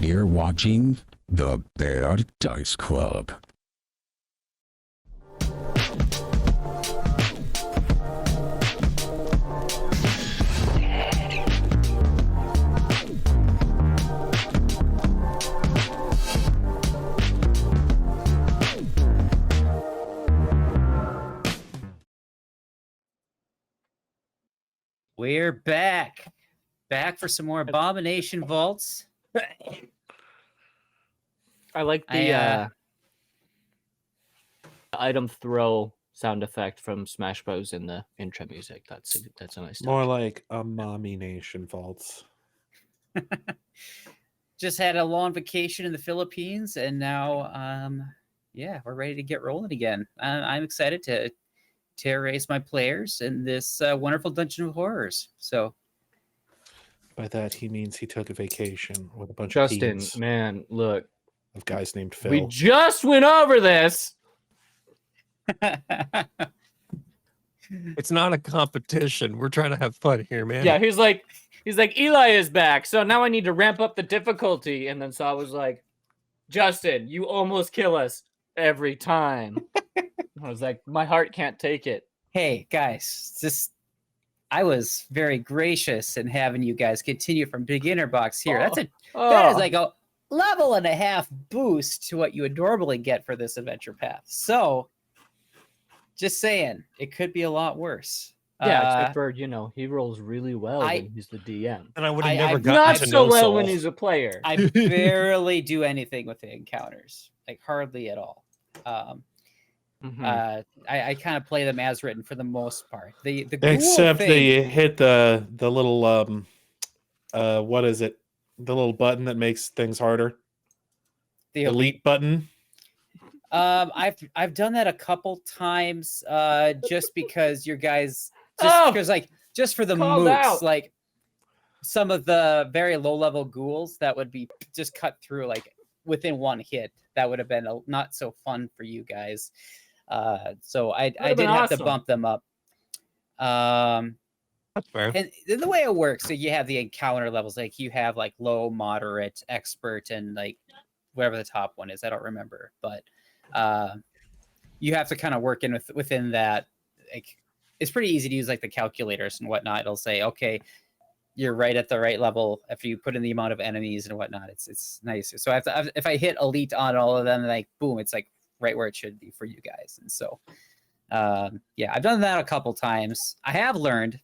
You're watching the Bear Dice Club. We're back for some more Abomination Vaults. I like the item throw sound effect from Smash Bros in the intro music. That's a nice touch. More like Abomination Vaults. Just had a long vacation in the Philippines, and now, we're ready to get rolling again. I'm excited to terrorize my players in this wonderful Dungeon of Horrors. So, by that he means he took a vacation with a bunch Justin, of teams man, look, of guys named Phil. we just went over this. It's not a competition. We're trying to have fun here, man. Yeah, he's like Eli is back, so now I need to ramp up the difficulty. And then Saw was like, Justin, you almost kill us every time. I was like, my heart can't take it. Hey guys, I was very gracious in having you guys continue from beginner box here. That is like a level and a half boost to what you would normally get for this adventure path. So, just saying, it could be a lot worse. Yeah, except for, he rolls really well when he's the DM. And I would have never gotten gotten not to so know well Saul. when he's a player. I barely do anything with the encounters, like hardly at all. I kind of play them as written for the most part. The Except cool that you hit the little what is it? The little button that makes things harder. the Elite button. I've done that a couple times, just because your guys, just for the mooks, out. like some of the very low level ghouls that would be just cut through like within one hit. That would have been not so fun for you guys. So I did have to bump them up. That's fair. And the way it works, so you have the encounter levels, like you have like low, moderate, expert, and like whatever the top one is. I don't remember, but you have to kind of work within that. Like, it's pretty easy to use like the calculators and whatnot. It'll say, okay, you're right at the right level after you put in the amount of enemies and whatnot. It's nice. So if I hit elite on all of them, like boom, it's like right where it should be for you guys. And so, I've done that a couple times. I have learned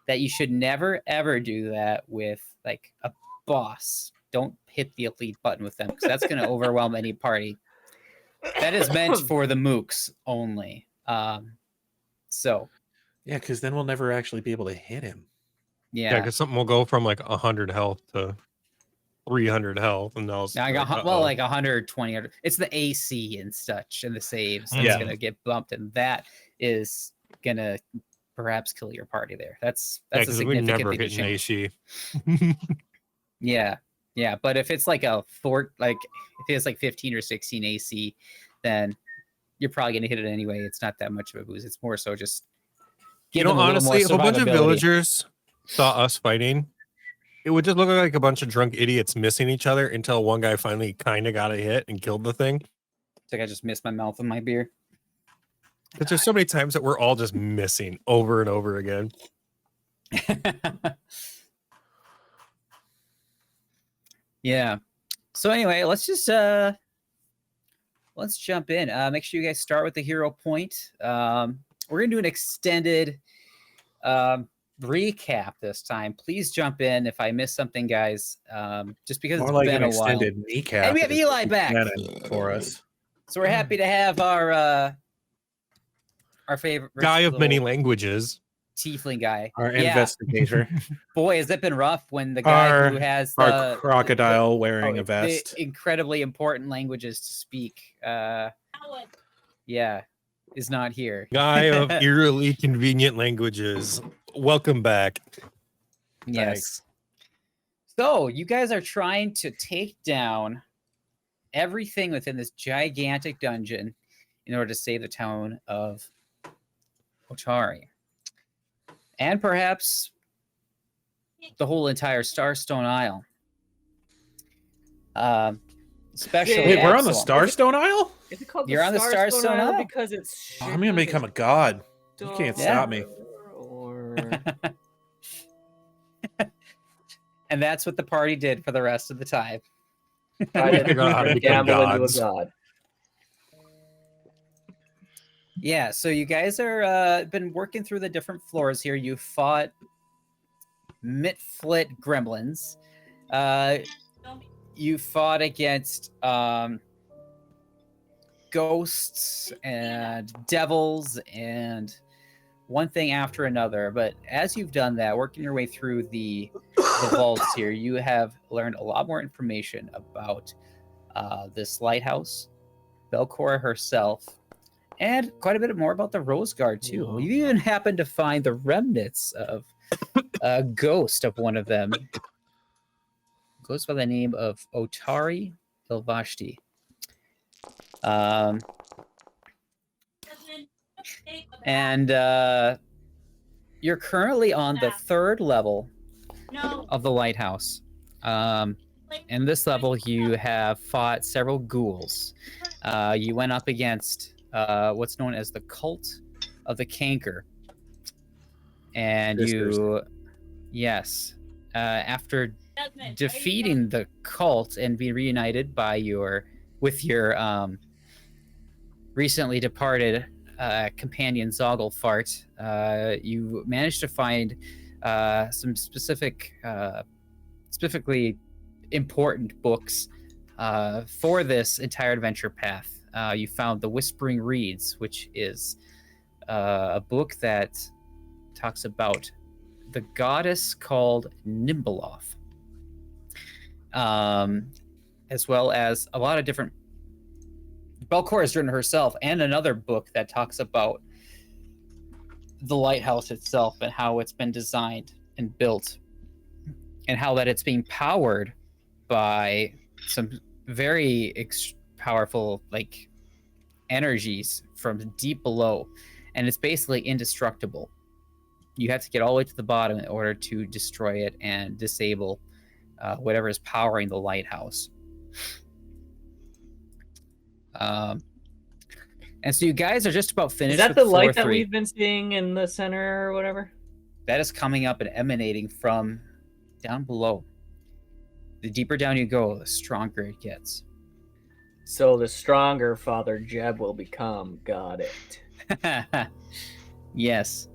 that you should never ever do that with like a boss. Don't hit the elite button with them, because that's going to overwhelm any party. That is meant for the mooks only. So Yeah, because then we'll never actually be able to hit him. yeah, because something will go from like 100 health to 300 health, and they'll I got like 120. It's the AC and such and the saves that's going to get bumped, and that is going to perhaps kill your party there. That's a we significant never thing to hit an change. AC. Yeah, but if it's like if it's like 15 or 16 AC, then you're probably going to hit it anyway. It's not that much of a boost. It's more so just honestly, if a bunch of survivability. villagers saw us fighting, it would just look like a bunch of drunk idiots missing each other until one guy finally kind of got a hit and killed the thing. It's like I just missed my mouth with my beer. Because there's so many times that we're all just missing over and over again. Yeah. So anyway, let's jump in. Make sure you guys start with the hero point. We're gonna do an extended recap this time. Please jump in if I miss something, guys. Just because More it's like been an a while. extended kneecap. And we have Eli back for us. So we're happy to have our favorite Guy of many little languages. tiefling guy. Our investigator. Boy, has it been rough when the guy who has our crocodile wearing a vest. the incredibly important languages to speak. Is not here. Guy of eerily convenient languages. Welcome back. Yes. Thanks. So you guys are trying to take down everything within this gigantic dungeon in order to save the town of Otari. And perhaps the whole entire Starstone Isle. Especially Wait, we're on the Absalom. Starstone Isle? Is it called You're on the Starstone Isle. because it's Oh, I'm gonna become a god. You can't stop me. Or And that's what the party did for the rest of the time. I didn't figure out how to become gamble into a gods. god. Yeah, so you guys are been working through the different floors here. You fought Mitflit gremlins. You fought against ghosts and devils and one thing after another. But as you've done that, working your way through the vaults here, you have learned a lot more information about this lighthouse, Belcora herself, and quite a bit more about the Rose Guard too. Whoa. You even happened to find the remnants of a ghost of one of them. Goes by the name of Otari Ilvashti. And you're currently on the 3rd level of the lighthouse. In this level, you have fought several ghouls. You went up against what's known as the Cult of the Canker. And after defeating the cult and being reunited with your recently departed companion Zogglefart, you managed to find some specifically important books for this entire adventure path. You found the Whispering Reeds, which is a book that talks about the goddess called Nimbeloth, as well as a lot of different. Belcora has written herself, and another book that talks about the lighthouse itself and how it's been designed and built, and how that it's being powered by some very powerful energies from deep below, and it's basically indestructible. You have to get all the way to the bottom in order to destroy it and disable whatever is powering the lighthouse. And so you guys are just about finished. Is that with the floor light that 3. we've been seeing in the center or whatever? That is coming up and emanating from down below. The deeper down you go, the stronger it gets. So the stronger Father Jeb will become. Got it. Yes.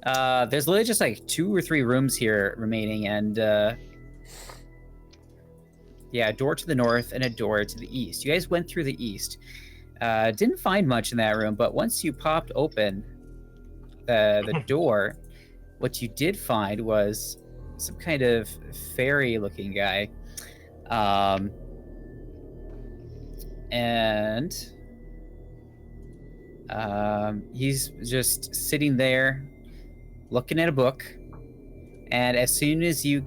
There's literally just 2 or 3 rooms here remaining, and a door to the north and a door to the east. You guys went through the east. Didn't find much in that room, but once you popped open the door, what you did find was some kind of fairy-looking guy. He's just sitting there looking at a book, and as soon as he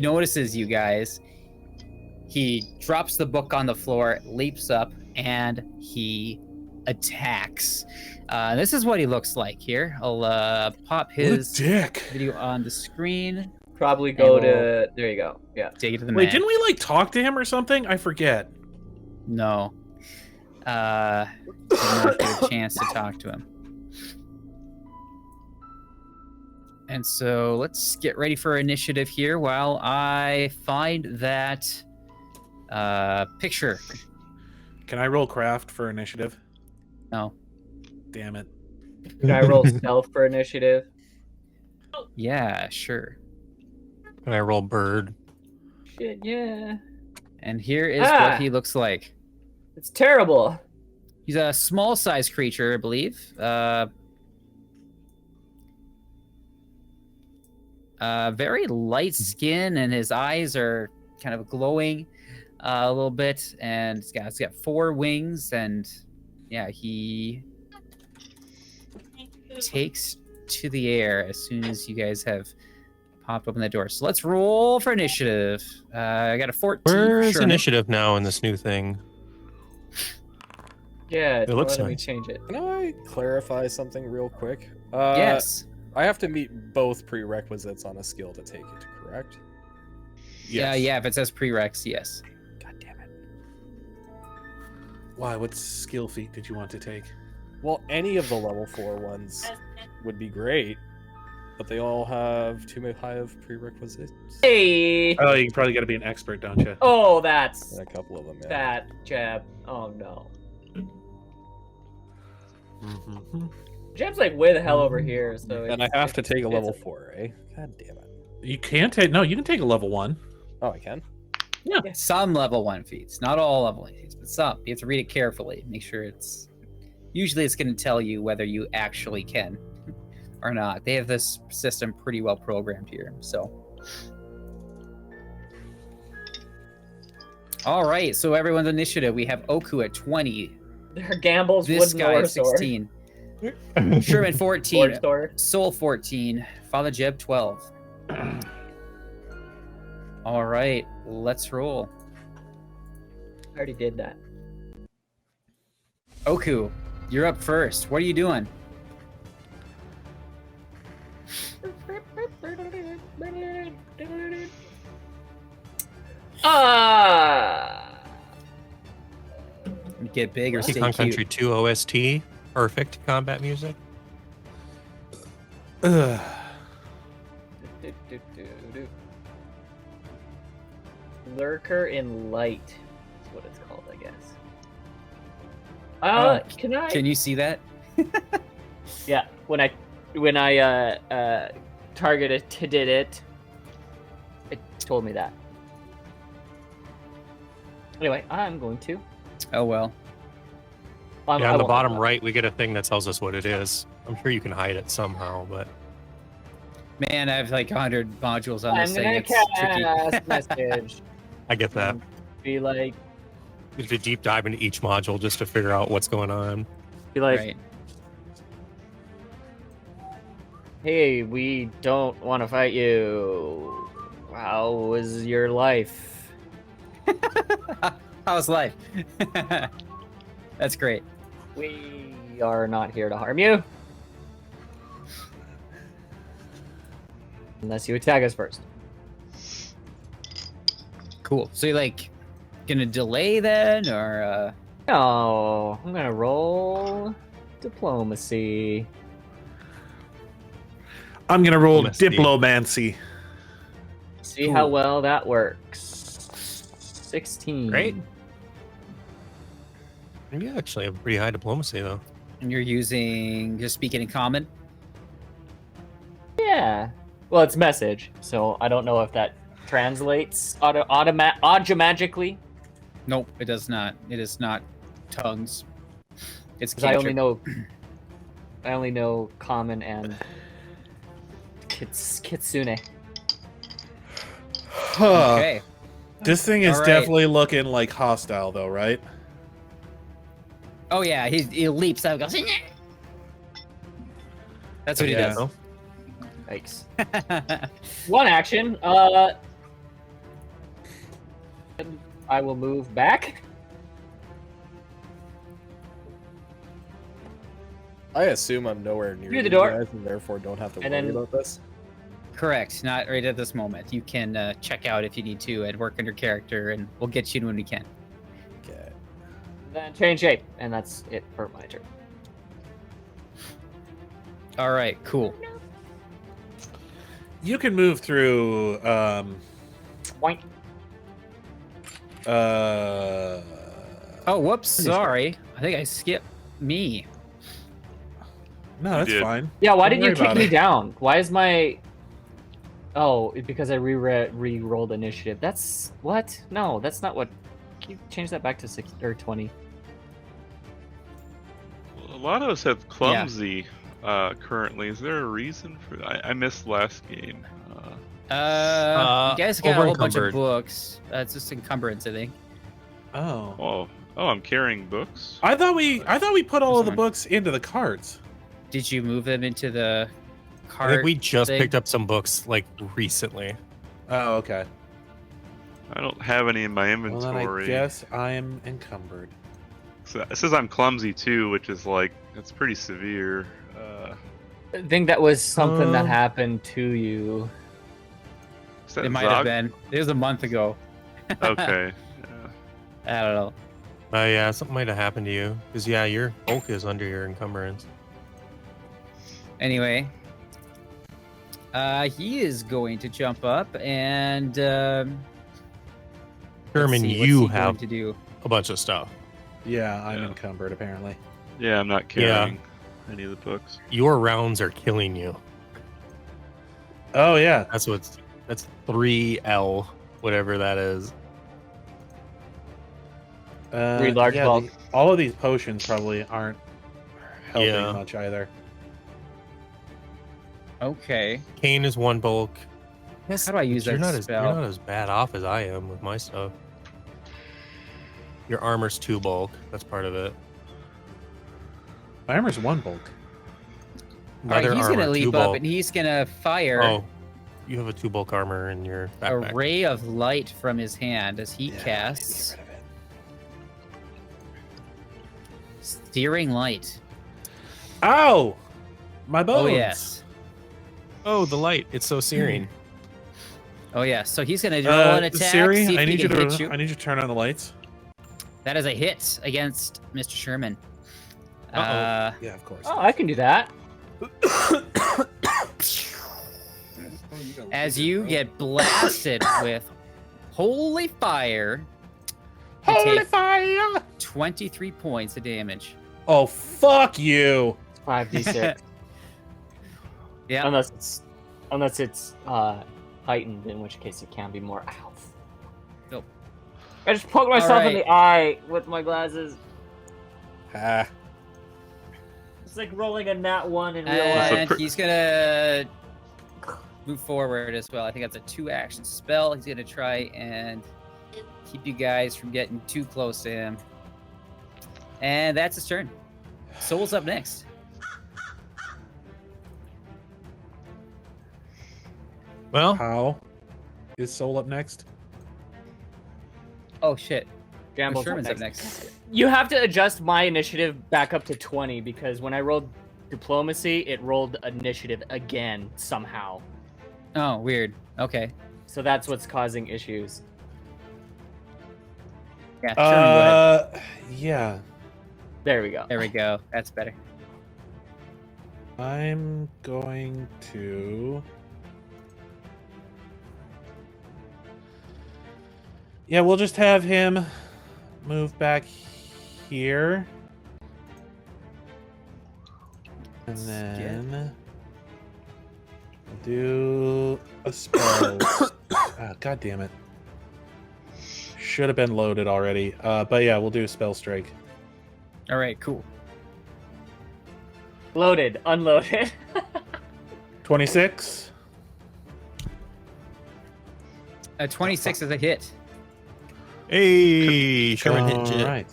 notices you guys, he drops the book on the floor, leaps up, and he attacks. This is what he looks like here. I'll pop his dick. video on the screen. Probably go to... There you go. Yeah. Take it to the Wait, man. didn't we talk to him or something? I forget. No. Did not get a chance to talk to him. And so let's get ready for initiative here while I find that picture. Can I roll craft for initiative? No. Damn it. Can I roll stealth for initiative? Yeah, sure. Can I roll bird? Shit, yeah. And here is what he looks like. It's terrible. He's a small-sized creature, I believe. Very light skin, and his eyes are kind of glowing a little bit. And he's got 4 wings, and yeah, he takes to the air as soon as you guys have popped open the door. So let's roll for initiative. I got a 14. Where's Sherman. initiative now in this new thing? Yeah, It looks let me nice. change it. Can I clarify something real quick? Yes. I have to meet both prerequisites on a skill to take it, correct? Yeah, yeah. If it says prereqs, yes. God damn it. Why? What skill feat did you want to take? Well, any of the level 4 ones would be great, but they all have too high of prerequisites. Hey. Oh, you probably got to be an expert, don't you? Oh, that's And a couple of them, yeah. that jab. Oh no. Mm-hmm. Jab's like way the hell over here. So And I it's- have to take a it's level 4, eh? God damn it. You can't take. No, you can take a level 1. Oh, I can? Some level 1 feats, not all level 1 feats, but some. You have to read it carefully. Make sure it's. Usually, it's going to tell you whether you actually can or not. They have this system pretty well programmed here. So. All right. So everyone's initiative. We have Oku at 20. Their gambles This wooden guy war at sword. 16. Sherman 14. Sword sword. Soul 14. Father Jeb 12. All right. Let's roll. I already did that. Oku, you're up first. What are you doing? Get big or stay Recon Country cute. 2 OST. Perfect combat music. Ugh. Lurker in light is what it's called, I guess. Can you see that? Yeah, when I targeted it, it told me that. Anyway, I'm going to. Oh well. Yeah, I on the won't bottom do that. right, we get a thing that tells us what it is. I'm sure you can hide it somehow, but Man, I have like 100 modules on I'm this thing. gonna It's cast tricky. message. I get that. Be like, You have to deep dive into each module just to figure out what's going on. Right. Hey, we don't want to fight you. How was your life? How's life? That's great. We are not here to harm you. Unless you attack us first. Cool. So you like gonna delay then, or No, I'm gonna roll diplomacy. I'm gonna roll Diplomacy. diplomancy. See how well that works. 16. Great. You actually have pretty high diplomacy, though. and you're using just speaking in common? Yeah. Well, it's message, so I don't know if that translates automatically. Nope, it does not. It is not tongues. It's Because cantrip. I only know common and kitsune. Huh. Okay. This thing is All right. definitely looking like hostile, though, right? Oh yeah, he leaps out and goes. That's what he Yeah. does. Yikes. One action. I will move back. I assume I'm nowhere near Through the you door. guys, and therefore don't have to And worry then- about this. Correct. Not right at this moment. You can check out if you need to and work on your character, and we'll get you in when we can. Okay. Then change shape, and that's it for my turn. All right. Cool. You can move through. Point. Oh, whoops. Sorry. I think I skipped me. No, that's did. fine. Yeah, why Don't did you worry kick about me it. down? Why is my... Oh, because I re-rolled initiative. That's... What? No, that's not what... Can you change that back to 6 or 20? A lot of us have clumsy currently. Is there a reason for that? I missed last game. You guys got a whole bunch of over-encumbered. books. It's just encumbrance, I think. Oh, I'm carrying books. I thought we put all of the Fine. books into the carts. Did you move them into the cart? I think we just thing? picked up some books like recently. Oh, okay. I don't have any in my Well, inventory. then I guess I am encumbered. So it says I'm clumsy too, which is like that's pretty severe. I think that was something that Um, happened to you. Is that It might have Zog? been. It was a month ago. Okay. I don't know. Yeah, something might have happened to you. Because, yeah, your bulk is under your encumbrance. Anyway, he is going to jump up and let's Sherman, see, what's you he have going to do. a bunch of stuff. Yeah, I'm Yeah. encumbered apparently. Yeah, I'm not carrying any of the books. Your rounds are killing you. Oh yeah. That's 3L, whatever that is. Three large yeah, bulk. all of these potions probably aren't helping Yeah. much either. Okay. Cane is 1 bulk. How do I use you're that not You're spell? not as bad off as I am with my stuff. Your armor's 2 bulk. That's part of it. My armor's 1 bulk. All right, Leather he's armor, gonna 2 leap up bulk. and he's gonna fire Oh, you have a 2 bulk armor in your a backpack. ray of light from his hand as he Yeah, I need to casts get rid of it. Steering Light. Ow! My bones. Oh yes. Oh, the light. It's so searing. Oh yes. So he's gonna roll an attack. Siri, see if I he need you can hit to. you. I need you to turn on the lights. That is a hit against Mr. Sherman. Uh-oh. Yeah, of course. Oh, I can do that. As you get blasted with holy fire, you Holy take fire! 23 points of damage. Oh fuck you! 5d6. Yeah. Unless it's heightened, in which case it can be more. Ow. Nope. I just poked myself in right. the eye with my glasses. Ah. It's like rolling a nat 1 in real life. And he's gonna move forward as well. I think that's a 2-action spell. He's gonna try and keep you guys from getting too close to him. And that's his turn. Soul's up next. Well, How is Soul up next? Oh shit. Gamble's Sherman's up up next. You have to adjust my initiative back up to 20 because when I rolled diplomacy, it rolled initiative again somehow. Oh, weird. Okay. So that's what's causing issues. Yeah, Sherman, go ahead. Yeah. There we go. There we go. That's better. I'm going to. Yeah, we'll just have him move back here. And then do a spell. God damn it. Should have been loaded already. But yeah, we'll do a spell strike. All right, cool. Loaded, unloaded. 26. 26 is a hit. hey, Sherman hit you. All right.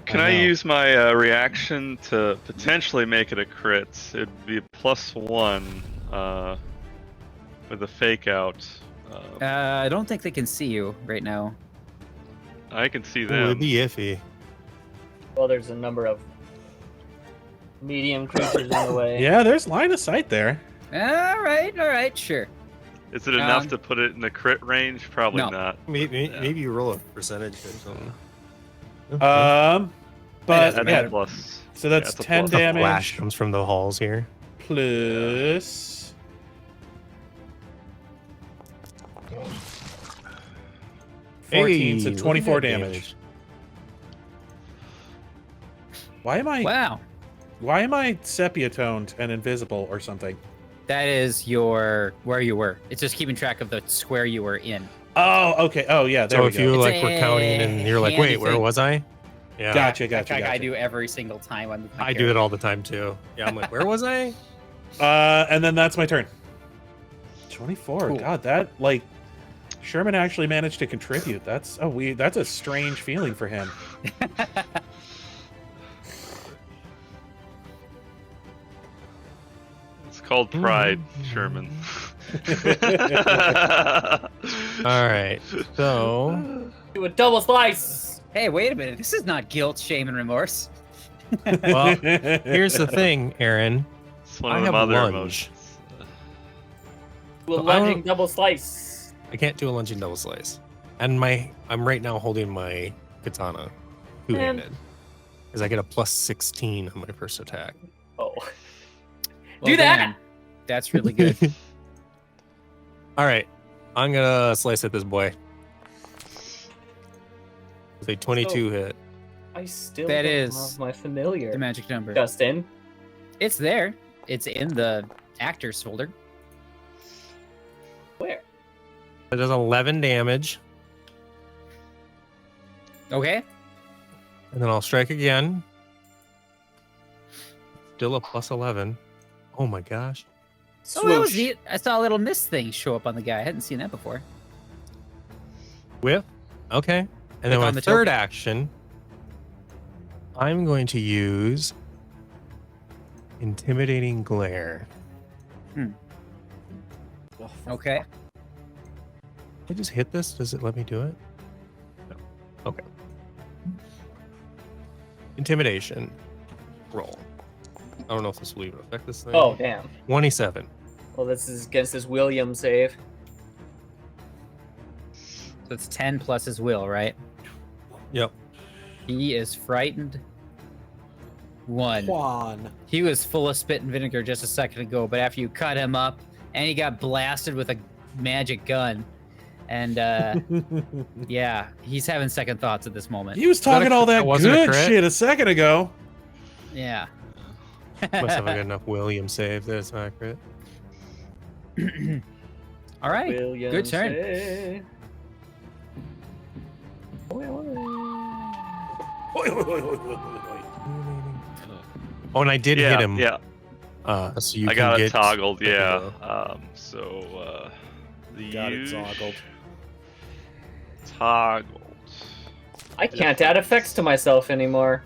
Can I I know. use my reaction to potentially make it a crit? It'd be a +1 with a fake out. I don't think they can see you right now. I can see Ooh, them. it'd be iffy. Well, there's a number of medium creatures in the way. Yeah, there's line of sight there. All right, sure. Is it enough Um, to put it in the crit range? Probably no. not. Maybe, Yeah. maybe you roll a percentage or something. But That's yeah, plus. so that's it's a 10 plus. A flash damage comes from the halls here. plus 14, so Hey, 24 look at that damage. Why am I sepia toned and invisible or something? That is where you were. It's just keeping track of the square you were in. Oh, okay. Oh, yeah, there So we if go. you It's like were a counting and you're like, handy wait, where thing. was I? Yeah, Gotcha, That gotcha. I do every single time. I do it all the time too. Yeah, I'm like, where was I? And then that's my turn. 24. Cool. God, that like Sherman actually managed to contribute. That's a strange feeling for him. It's called pride, Sherman. All right, so Do a double slice. Hey, wait a minute. This is not guilt, shame, and remorse. well, here's the thing, Aaron. It's one I of have them other lunge. emotions. Do a So I lunging don't- double slice. I can't do a lunging double slice. And I'm right now holding my katana two-handed. Because I get a plus 16 on my first attack. Oh. Well, Do that! damn. That's really good. All right. I'm going to slice at this boy. With a 22 hit. I still That don't is have my familiar. The magic number. Justin. It's there. It's in the actors folder. Where? It does 11 damage. Okay. And then I'll strike again. Still a plus 11. Oh my gosh. Oh, that was neat. I saw a little mist thing show up on the guy. I hadn't seen that before. Whip. Okay. And then Click my on the third token. action, I'm going to use Intimidating Glare. Okay. I just hit this? Does it let me do it? No. Okay. Intimidation. Roll. I don't know if this will even affect this thing. Oh, damn. 27. Well, this is against his William save. So it's 10 plus his will, right? Yep. He is frightened. 1. Juan. He was full of spit and vinegar just a second ago, but after you cut him up, and he got blasted with a magic gun, and yeah, he's having second thoughts at this moment. He was talking all that wasn't a good crit? shit a second ago. Yeah. Must have a good enough William save. That's not crit. All right. William Good turn. save. Oh, and I did hit him. Yeah, So you I can got get it toggled. the Yeah. blow. The Got it use- toggled. Toggled. I can't add effects to myself anymore.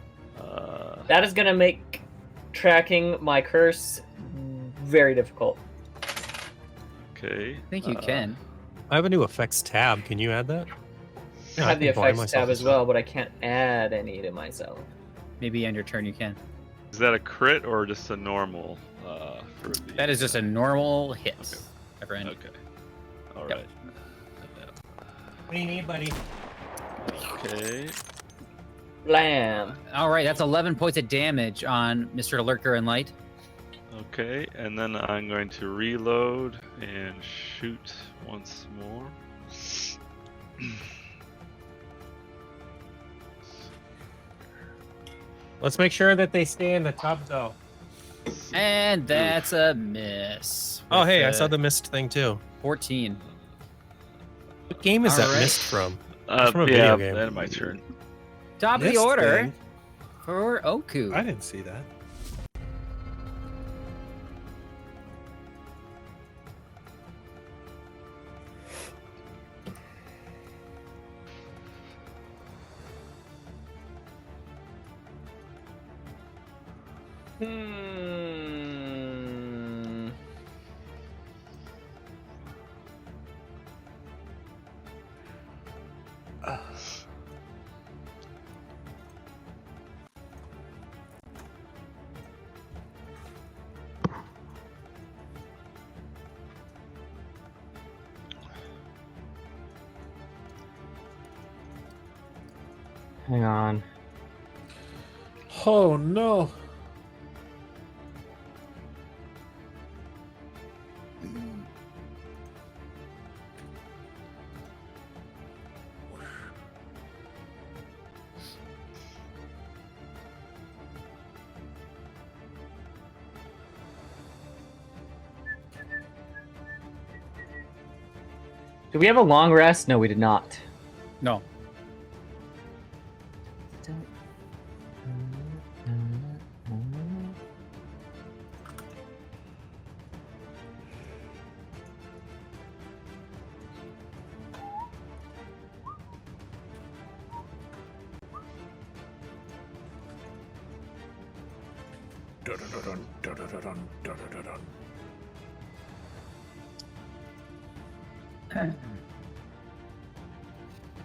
That is going to make tracking my curse very difficult. Okay. I think you can. I have a new effects tab. Can you add that? I Yeah, have the can blind effects myself tab as well, but I can't add any to myself. Maybe on your turn you can. Is that a crit or just a normal? For the... That is just a normal hit. Okay. My friend. Okay. All Yep. right. What do you need, buddy? Okay. Lamb. All right, that's 11 points of damage on Mr. Lurker and Light. Okay, and then I'm going to reload and shoot once more. Let's make sure that they stay in the top though. And that's a miss. Oh, with hey, I a saw the mist thing too. 14. What game is All that right. mist from? It's from a Yeah, video game. then my turn. Top of This the order thing, for Oku. I didn't see that. Hmm. Hang on. Oh no. Did we have a long rest? No, we did not. No.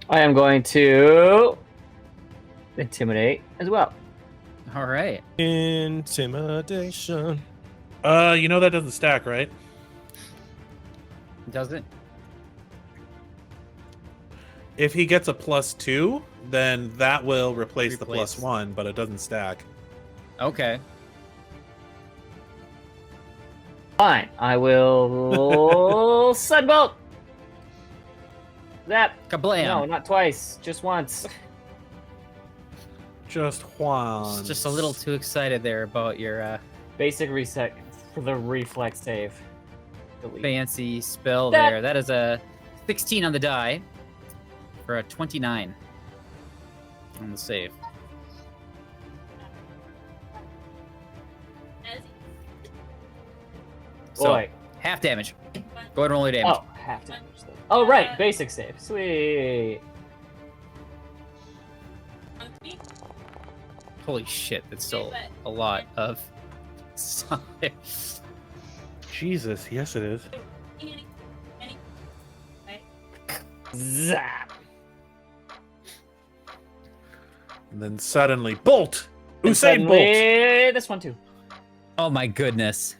I am going to intimidate as well. All right. Intimidation. You know that doesn't stack, right? Does it? If he gets a +2, then that will replace the Replace. +1, but it doesn't stack. Okay. Fine. I will sunbolt. That. Kablam. No, not twice. Just once. Just Juan. Just a little too excited there about your Basic reset for the reflex save. Delete. fancy spell That- there. That is a 16 on the die for a 29 on the save. So, Boy. half damage. Go ahead and roll your damage. Oh, half damage. Oh, right. Basic save. Sweet. Holy shit, that's still a lot of stuff there. Jesus, yes it is. Zap. And then suddenly, Bolt! And Usain Bolt! suddenly, this one too. Oh my goodness.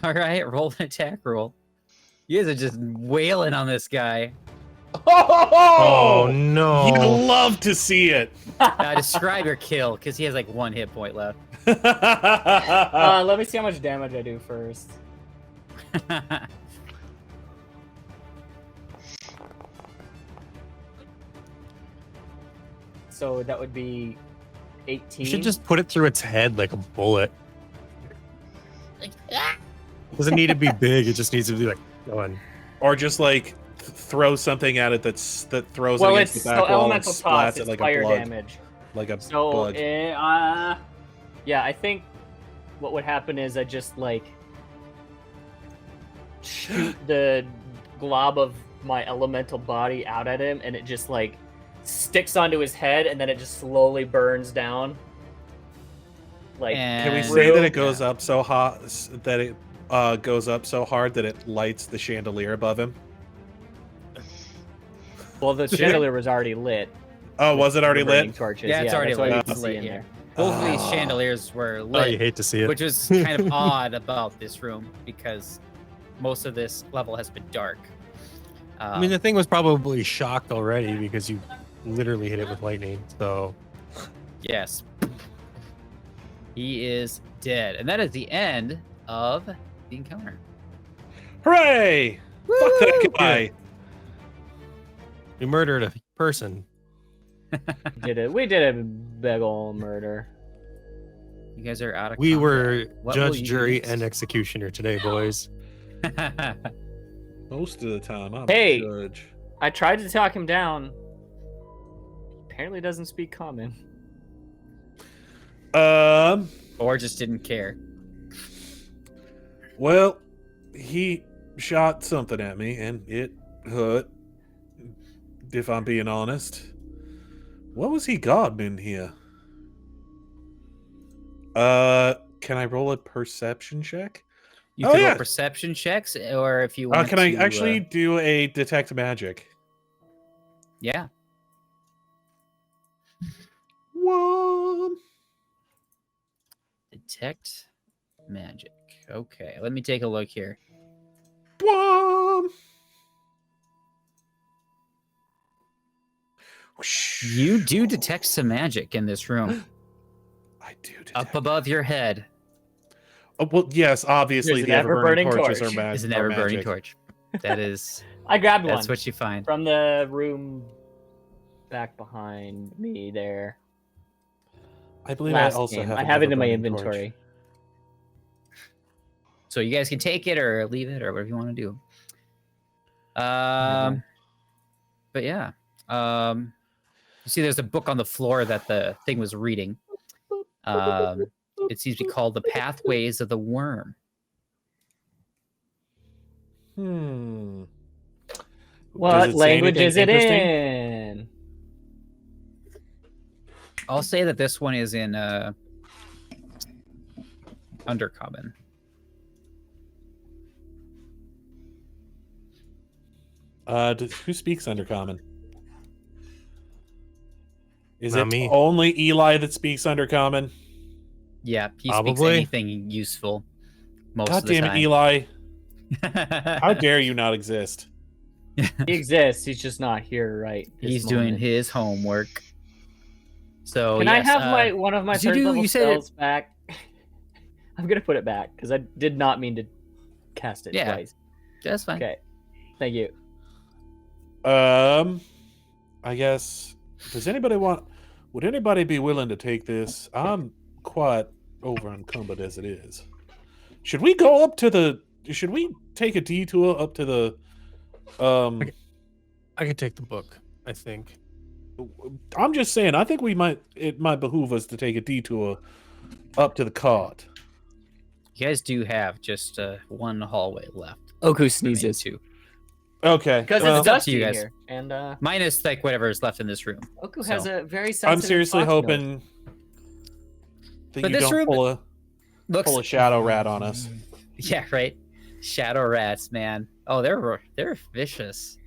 Alright, roll an attack roll. You guys are just wailing on this guy. Oh no! You love to see it! Describe your kill, because he has like 1 hit point left. Let me see how much damage I do first. So that would be 18. You should just put it through its head like a bullet. Doesn't need to be big. It just needs to be like going. Or just like throw something at it that throws well, it it's against so the back wall and elemental splats toss. it It's like fire a blood, damage. like a So, bug. yeah, I think what would happen is I just like shoot the glob of my elemental body out at him, and it just like sticks onto his head, and then it just slowly burns down. Like, Can we And- say that real- it goes up so hot that it goes up so hard that it lights the chandelier above him? well, the chandelier was already lit. Oh, was it already The burning lit? Torches. Yeah, it's already that's why lit. you can It's see lit in here. there. Both of these Ah. chandeliers were Oh, you lit, hate to see it. which was kind of odd about this room, because most of this level has been dark. I mean, the thing was probably shocked already because you literally hit it with lightning. So Yes. He is dead. And that is the end of the encounter. Hooray! Fuck that guy. we murdered a person. We did a big ol' murder. You guys are out of We combat. were What will judge, you jury, use? and executioner today, boys. Most of the time, I'm Hey. a judge. I tried to talk him down. Apparently doesn't speak common. Or just didn't care. Well, he shot something at me, and it hurt. If I'm being honest. What was he gobbling here? Can I roll a perception check? You Oh, can yeah. roll perception checks, or if you want Can I to, actually do a detect magic? yeah. One. Detect magic. Okay, let me take a look here. One. You do detect some magic in this room. I do detect. Up above your head Oh, well, yes, obviously There's the an ever-burning ever-burning torches torch. are magic. is an ever-burning torch. That is, I grabbed that's one what you find. from the room back behind me there. I believe Last I also game. have. I an have it in my ever-burning torch. inventory. So you guys can take it or leave it or whatever you want to do. But yeah, you see, there's a book on the floor that the thing was reading. It seems to be called "The Pathways of the Worm." Does What it say language anything is it interesting? in? I'll say that this one is in Undercommon. Who speaks Undercommon? Is Not it me. only Eli that speaks Undercommon? Yeah, he speaks Probably. anything useful most God of the damn it, time. Eli! How dare you not exist? He exists. He's just not here right. this He's doing moment. his homework. So Can yes, I have one of my you third do- level you said it- spells back? I'm gonna put it back because I did not mean to cast it Yeah. twice. That's fine. Okay, thank you. I guess. Would anybody be willing to take this? I'm quite over encumbered as it is. Should we go up to the? Should we take a detour up to the? I could take the book, I think. I'm just saying. I think it might behoove us to take a detour up to the cart. You guys do have just one hallway left. Oku Sneezes. sneezes Two. Okay. because well, it's dusty you in guys. here, and Minus like whatever is left in this room. Oku So, has a very sensitive. I'm seriously fox nose. hoping that But you this don't room Looks. pull a shadow rat on us. Yeah, right. Shadow rats, man. Oh, they're vicious.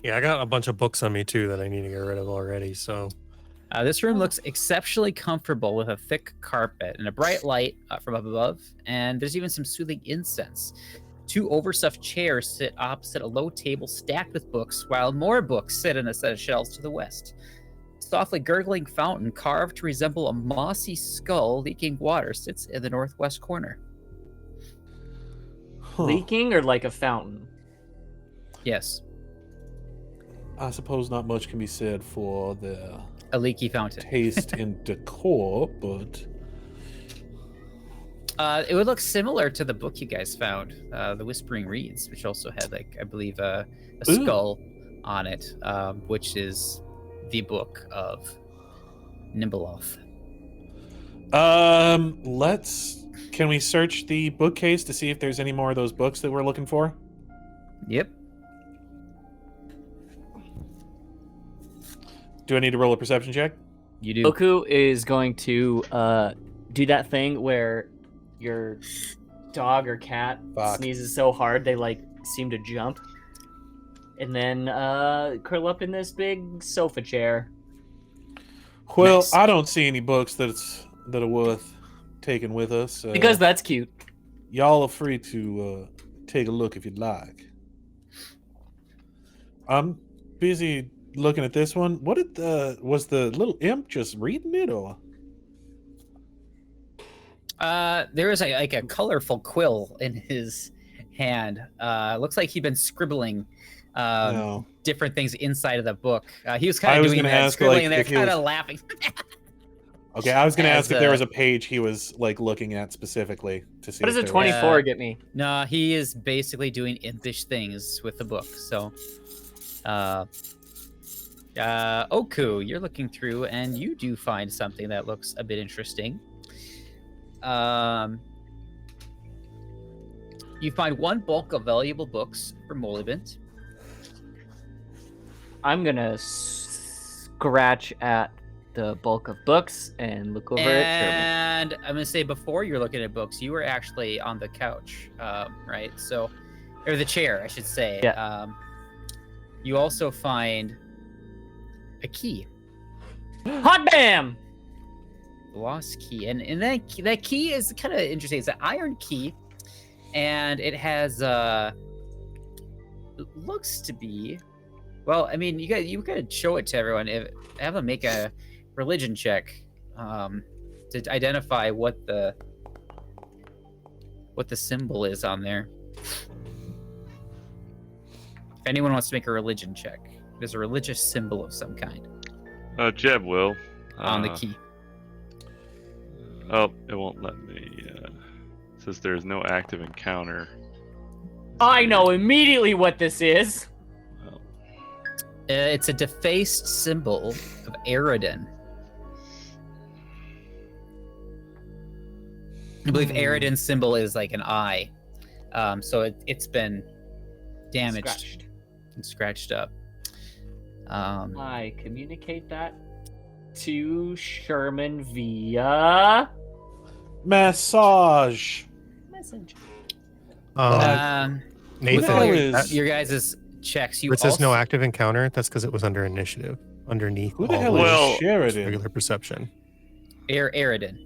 Yeah, I got a bunch of books on me too that I need to get rid of already. So This room looks exceptionally comfortable with a thick carpet and a bright light from up above, and there's even some soothing incense. 2 overstuffed chairs sit opposite a low table stacked with books, while more books sit in a set of shelves to the west. A softly gurgling fountain carved to resemble a mossy skull leaking water sits in the northwest corner. Huh. Leaking or like a fountain. Yes, I suppose not much can be said for their a leaky fountain. taste and decor, but It would look similar to the book you guys found, The Whispering Reeds, which also had, like, I believe, a Ooh. skull on it, which is the book of Nimbleoth. can we search the bookcase to see if there's any more of those books that we're looking for? Yep. Do I need to roll a perception check? You do. Oku is going to do that thing where your dog or cat Fuck. sneezes so hard they like seem to jump, and then curl up in this big sofa chair. Well, Nice. I don't see any books that are worth taking with us. Because that's cute. y'all are free to take a look if you'd like. I'm busy looking at this one. What was the little imp just reading it, or? There is a colorful quill in his hand. Looks like he'd been scribbling No. different things inside of the book. He was I kind of was doing gonna that, ask, scribbling, like, and they're if he kind of was- laughing. Okay, I was gonna As, ask if there was a page he was like looking at specifically to see. What does if a there 24 Uh, get me? No, he is basically doing impish things with the book. So, Oku, you're looking through, and you do find something that looks a bit interesting. You find one bulk of valuable books from Molybent. I'm gonna scratch at the bulk of books and look over at Sherman. And I'm gonna say, before you're looking at books, you were actually on the couch, right? So, or the chair, I should say. Yeah. You also find a key, Hot damn! lost key, and that key is kind of interesting. It's an iron key, and it has it looks to be, well, I mean, you gotta show it to everyone. Have them make a religion check to identify what the symbol is on there. If anyone wants to make a religion check, there's a religious symbol of some kind Jeb will. on the key. Oh, it won't let me. It says there is no active encounter. I know immediately what this is. Well, It's a defaced symbol of Eridan. I believe Eridan's symbol is like an eye, so it's been damaged Scratched. and scratched up. I communicate that to Sherman via Massage. message. With Nathan, hell all is- your guys' checks, you it says no also- active encounter. That's because it was under initiative, underneath Who the all hell the Well- is Sheridan? regular perception. Eridan.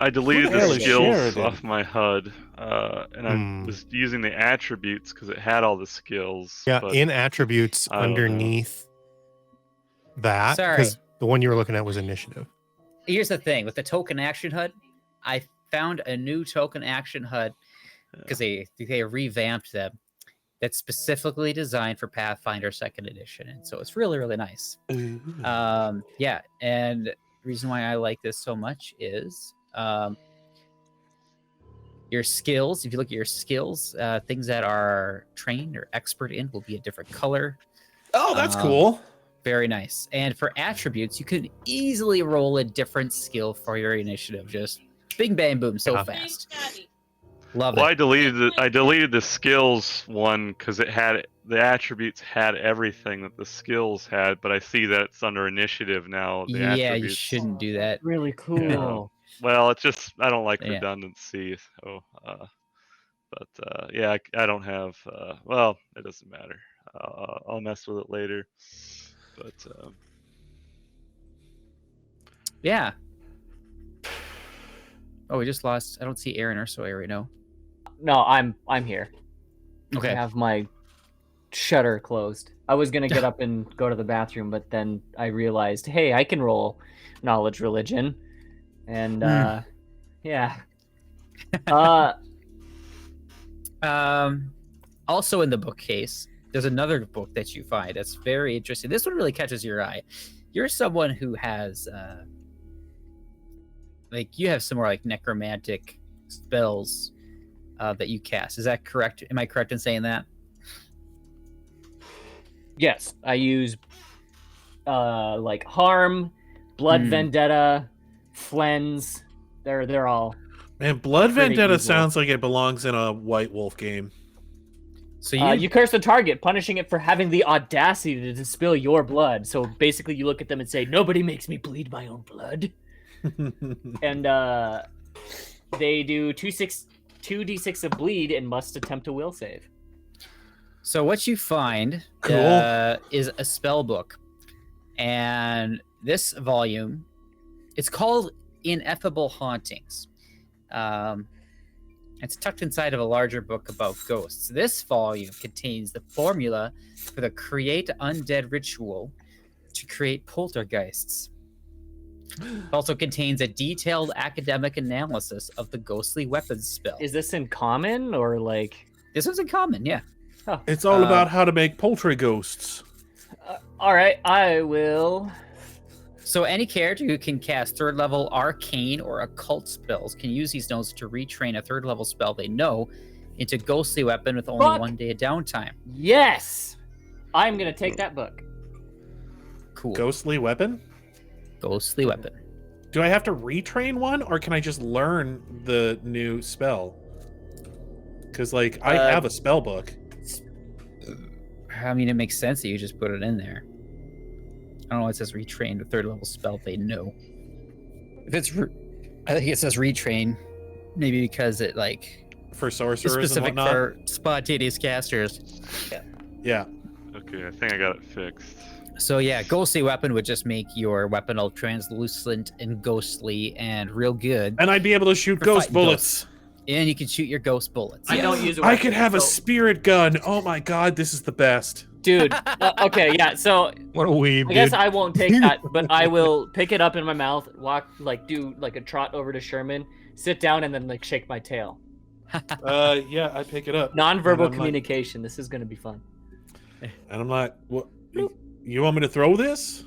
I deleted the hell the is skills Sheridan? off my HUD, and I was using the attributes because it had all the skills. Yeah, but in attributes I don't know. underneath that, Sorry. because the one you were looking at was initiative. Here's the thing with the token action HUD. I found a new token action HUD because they revamped them. That's specifically designed for Pathfinder 2nd Edition, and so it's really really nice. Yeah, and the reason why I like this so much is your skills. If you look at your skills, things that are trained or expert in will be a different color. Oh, that's cool. Very nice. And for attributes, you can easily roll a different skill for your initiative. Just bing bang boom, so fast. Love Well, it. I deleted the skills one because it had the attributes had everything that the skills had, but I see that it's under initiative now. The Yeah, you attributes. shouldn't do that. Really cool. Well, it's just I don't like Yeah. redundancy. So, yeah, I don't have. Well, it doesn't matter. I'll mess with it later. But Yeah. Oh, we just lost. I don't see Aaron or Sawyer right now. No, I'm here. Okay. I have my shutter closed. I was gonna get up and go to the bathroom, but then I realized, hey, I can roll knowledge religion, and yeah. Also in the bookcase, there's another book that you find that's very interesting. This one really catches your eye. You're someone who has you have some more like necromantic spells that you cast. Is that correct? Am I correct in saying that? Yes, I use like harm, blood vendetta, flens. They're all. Man, Blood Pretty Vendetta evil. sounds like it belongs in a White Wolf game. So You curse the target, punishing it for having the audacity to spill your blood. So basically, you look at them and say, "Nobody makes me bleed my own blood." And they do 2d6 of bleed and must attempt a will save. So what you find Cool. is a spell book, and this volume, it's called Ineffable Hauntings. It's tucked inside of a larger book about ghosts. This volume contains the formula for the Create Undead ritual to create poltergeists. It also contains a detailed academic analysis of the ghostly weapons spell. Is this in common or like? This was in common, yeah. Oh. It's all about how to make poultry ghosts. All right, I will. So any character who can cast 3rd level arcane or occult spells can use these notes to retrain a 3rd level spell they know into ghostly weapon with only Fuck. 1 day of downtime. Yes, I'm gonna take that book. Cool. Ghostly weapon? Ghostly weapon. Do I have to retrain one, or can I just learn the new spell? Because, like, I have a spell book. I mean, it makes sense that you just put it in there. I don't know. It says retrain a 3rd level spell they know. If it's, I think it says retrain, maybe because it For is sorcerers and specific whatnot? for spontaneous casters. Yeah. okay, I think I got it fixed. So yeah, ghostly weapon would just make your weapon all translucent and ghostly and real good. And I'd be able to shoot For ghost fighting bullets. And you can shoot your ghost bullets. I don't use a I weapon, could have a so- spirit gun. Oh my god, this is the best. Dude. Okay, yeah. So What a weeb, I guess dude. I won't take that, but I will pick it up in my mouth, do a trot over to Sherman, sit down, and then shake my tail. Yeah, I pick it up. And I'm Nonverbal like- communication. This is gonna be fun. And I'm like, what? You want me to throw this?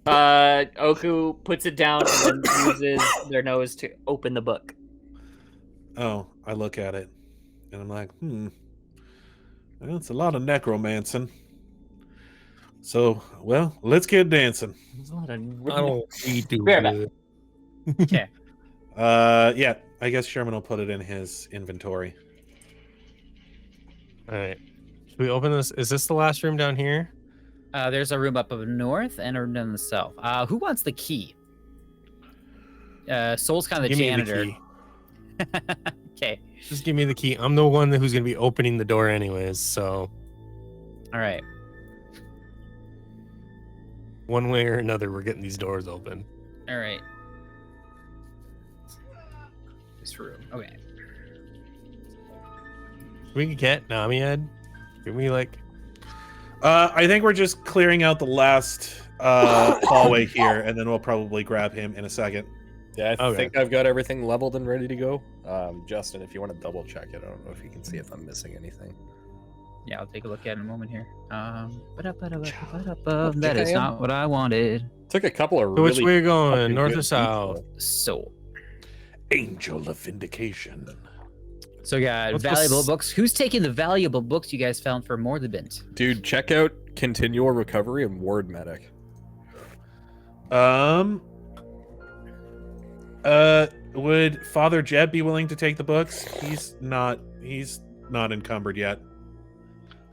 Oku puts it down and then uses their nose to open the book. Oh, I look at it. And I'm like, well, it's a lot of necromancing. So, well, let's get dancing. There's a lot of I don't we do Bear back. good. Okay. Yeah, I guess Sherman will put it in his inventory. All right. Should we open this? Is this the last room down here? There's a room up north and a room down the south. Who wants the key? Soul's kind of the Give me janitor. the key. Okay. Just give me the key. I'm the one who's going to be opening the door anyways, so All right. one way or another, we're getting these doors open. All right. This room. Okay. We can get Namied. Can we like? I think we're just clearing out the last hallway here, and then we'll probably grab him in a second. Yeah, I Okay. think I've got everything leveled and ready to go. Justin, if you want to double check it, I don't know if you can see if I'm missing anything. Yeah, I'll take a look at it in a moment here. That is not what I wanted. Took a couple of So which really way are you going? fucking North good or beats, south? though. So, Angel of Vindication. so we got Let's go valuable s- books. Who's taking the valuable books you guys found for Mordebint? Dude, check out Continual Recovery and Ward Medic. Would Father Jeb be willing to take the books? He's not encumbered yet.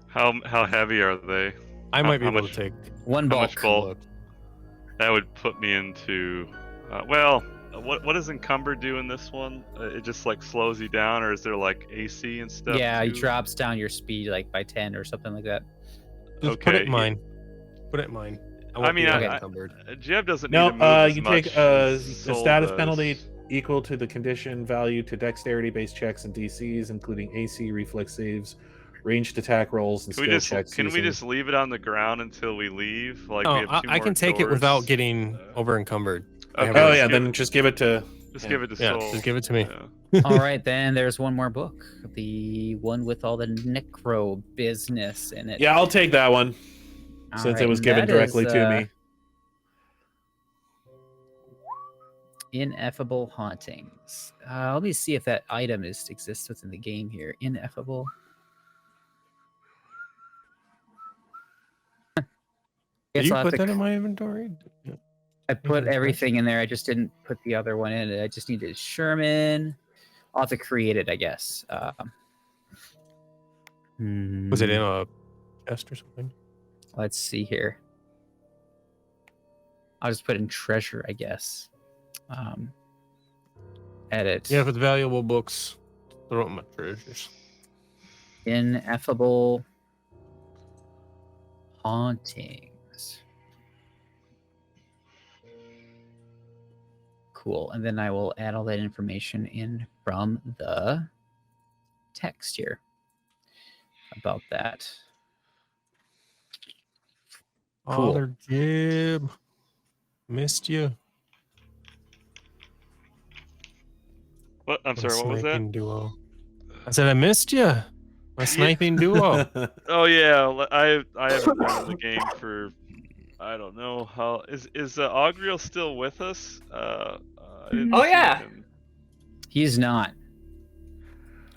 How heavy are they? I might be how able much- to take. One How bulk. much bulk? That would put me into. What does encumbered do in this one? It just like slows you down, or is there like AC and stuff? Yeah, it too? drops down your speed like by 10 or something like that. Just put Okay, it in mine. Put it in mine. I won't be mean, unencumbered. Jeb doesn't No, need to move as you much take as a Soul status does. penalty equal to the condition value to dexterity-based checks and DCs, including AC, reflex saves, ranged attack rolls, and Can we skill just checks. can we using- just leave it on the ground until we leave? Like Oh, we have two I more can take it doors. without getting over encumbered. I have Okay, Oh let's yeah, give then it- just give it to. just give it to Yeah, Soul. just give it to me. Yeah. All right, then there's one more book. The one with all the necro business in it. Yeah, I'll take that one All since right, it was and given that directly is, to me. Ineffable Hauntings. Let me see if that item exists within the game here. Ineffable. Did Guess you I'll have put to that in my inventory? Yeah. I put that's everything in there. I just didn't put the other one in. I just needed Sherman. I'll have to create it, I guess. Was it in a chest or something? Let's see here. I'll just put in treasure, I guess. Edit. Yeah, if it's valuable books, throw it in my treasures. Ineffable Hauntings. Cool. And then I will add all that information in from the text here about that. Cool. Father Jib, missed you. What? I'm sorry. What was that? Sniping duo. I said I missed you. My sniping duo. Oh yeah, I haven't been in the game for I don't know how is Augriel still with us? I didn't Oh, see yeah. him. He's not.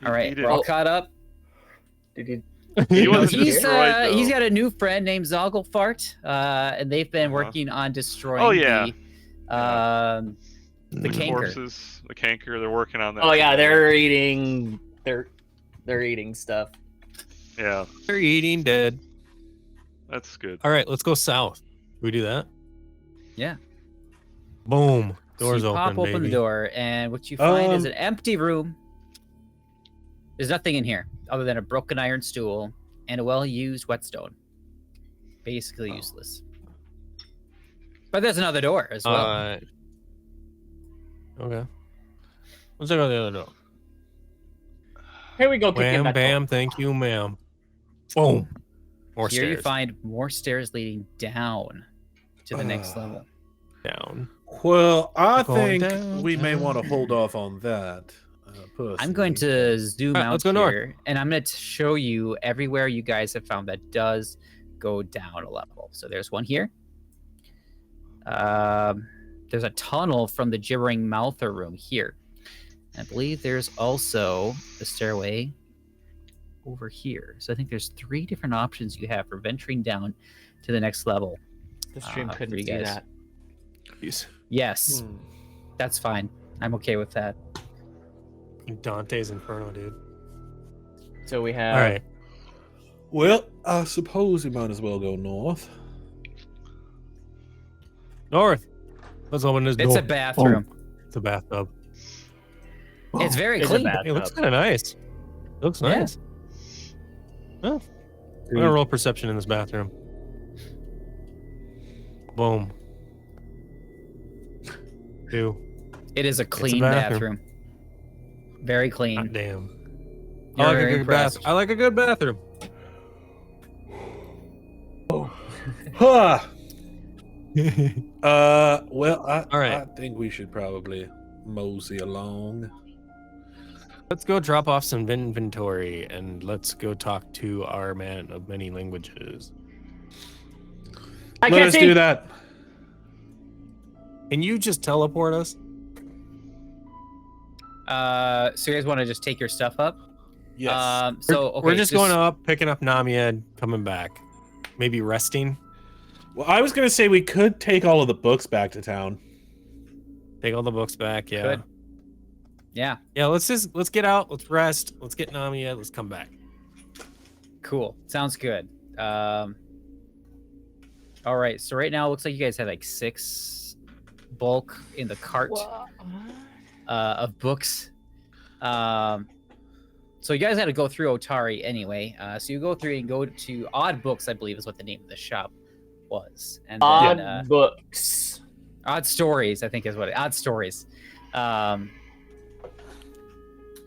All right, didn't- we're all caught up. Did you? He No, wasn't he's destroyed, he's though. got a new friend named Zogglefart, and they've been working on destroying Oh, yeah. the canker. Corpses, the canker. They're working on that. Oh yeah, they're eating. They're eating stuff. Yeah, They're eating dead. that's good. All right, let's go south. Can we do that? Yeah. Boom. So Doors you open, pop open baby. the door, and what you find is Um, an empty room. There's nothing in here other than a broken iron stool and a well-used whetstone. Basically useless. But there's another door as well. Okay. Let's check out the other door. Here we go. Kick in Wham, that bam, thank you, ma'am. Boom. More Here stairs. you find more stairs leading down to the next level. Down. Well, I Going think down, we may want to down, hold down. off on that. I'm going personally. to zoom Alright, out let's go north. here, and I'm going to show you everywhere you guys have found that does go down a level. So there's one here. There's a tunnel from the gibbering mouther room here. I believe there's also a stairway over here. So I think there's 3 different options you have for venturing down to the next level. The stream for couldn't you see guys. that. Jeez. Yes, Hmm. that's fine. I'm okay with that. Dante's Inferno, dude. So we have. All right. Well, I suppose we might as well go north. North. Let's open this It's door. a bathroom. It's a bathtub. It's very It's a clean. bath- It looks kind of nice. It looks Yeah. nice. Well, I'm gonna roll perception in this bathroom. Boom. 2. It is a clean bathroom. bathroom. Very God clean. damn. You're I like a very good impressed. I like a good bathroom. Huh. Well, All right. I think we should probably mosey along. Let's go drop off some inventory and let's go talk to our man of many languages. I Let can't us see. do that. Can you just teleport us? So you guys want to just take your stuff up? Yes. So okay, We're just going up, picking up Namied, coming back. Maybe resting. Well, I was gonna say we could take all of the books back to town. Take all the books back, yeah. Good. Yeah, Yeah, let's get out, let's rest, let's get Namied, let's come back. cool. Sounds good. All right. So right now it looks like you guys have like 6 bulk in the cart of books. So you guys had to go through Otari anyway. So you go through and go to Odd Books, I believe is what the name of the shop was. And then, Odd books. Odd Stories, I think is what it, Odd Stories.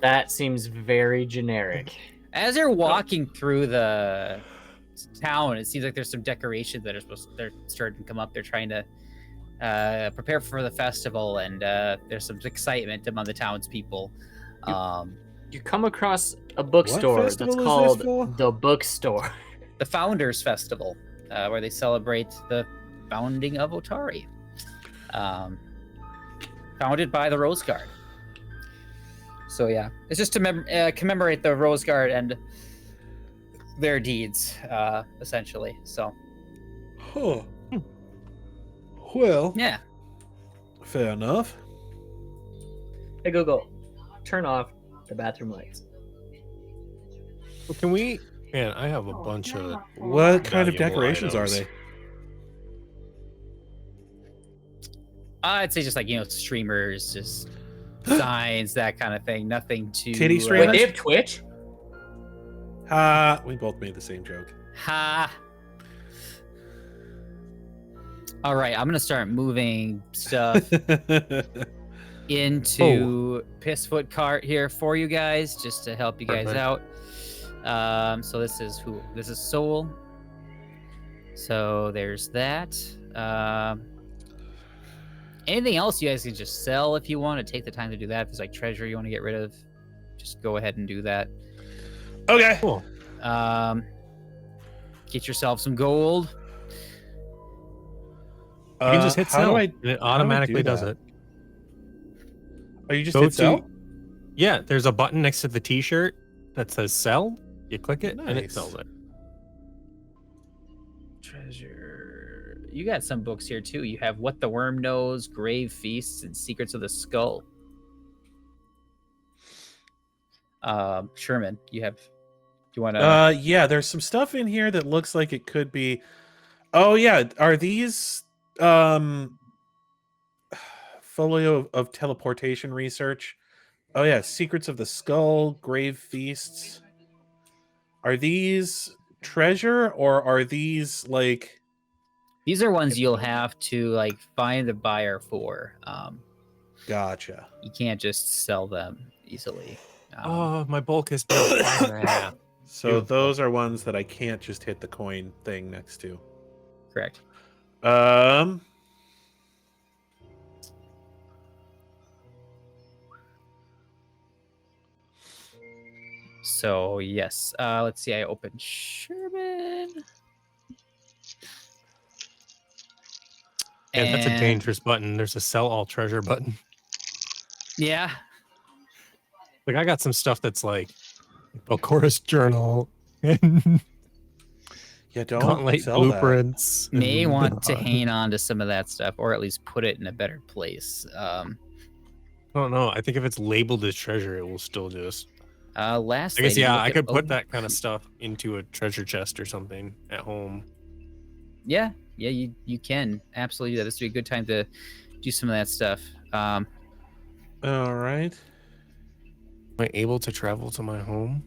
That seems very generic. As you're walking through the town, it seems like there's some decorations that they're starting to come up. They're trying to prepare for the festival, and there's some excitement among the townspeople. You come across a bookstore that's festival is this called for? the Bookstore. The Founders Festival, where they celebrate the founding of Otari. Founded by the Rose Guard. So yeah, it's just to commemorate the Rose Guard and their deeds, essentially. So. Huh. Well, Yeah. fair enough. Hey Google, turn off the bathroom lights. Well, can we? Man, I have a bunch of. What kind of valuable decorations are items. they? I'd say just like, streamers, just signs, that kind of thing. Nothing too... Titty Wait, streamers? they have Twitch? Ha! We both made the same joke. Ha! All right, I'm going to start moving stuff into Pissfoot Cart here for you guys, just to help you guys Perfect. out. So this is who? This is Soul. So there's that. Anything else you guys can just sell if you want to take the time to do that. If there's like treasure you want to get rid of, just go ahead and do that. Okay. Cool. Get yourself some gold. You can just hit how sell. do I? and it do I automatically do does that? it. Oh, you just Go hit sell? to. Yeah, there's a button next to the T-shirt that says "sell." You click it, and it Nice. sells it. Treasure. You got some books here too. You have What the Worm Knows, Grave Feasts, and Secrets of the Skull. Sherman, you want to? Yeah, there's some stuff in here that looks like it could be. Oh yeah, are these folio of teleportation research? Oh yeah, Secrets of the Skull, Grave Feasts. Are these treasure or are these like? These are ones you'll have to like find the buyer for. Gotcha. You can't just sell them easily. Oh, my bulk is down 5.5. So Beautiful. those are ones that I can't just hit the coin thing next to. Correct. So yes, let's see. I opened Sherman. Yeah, that's a And- dangerous button. There's a sell all treasure button. Yeah, Like I got some stuff that's like Belcora's journal and Yeah, don't Gauntlet sell that. blueprints. may and- want to hang on to some of that stuff, or at least put it in a better place. I don't know. I think if it's labeled as treasure, it will still just. Last. I guess lady, yeah. look I at- could put oh, that kind of stuff into a treasure chest or something at home. Yeah, you can absolutely do that. This would be a good time to do some of that stuff. All right. Am I able to travel to my home?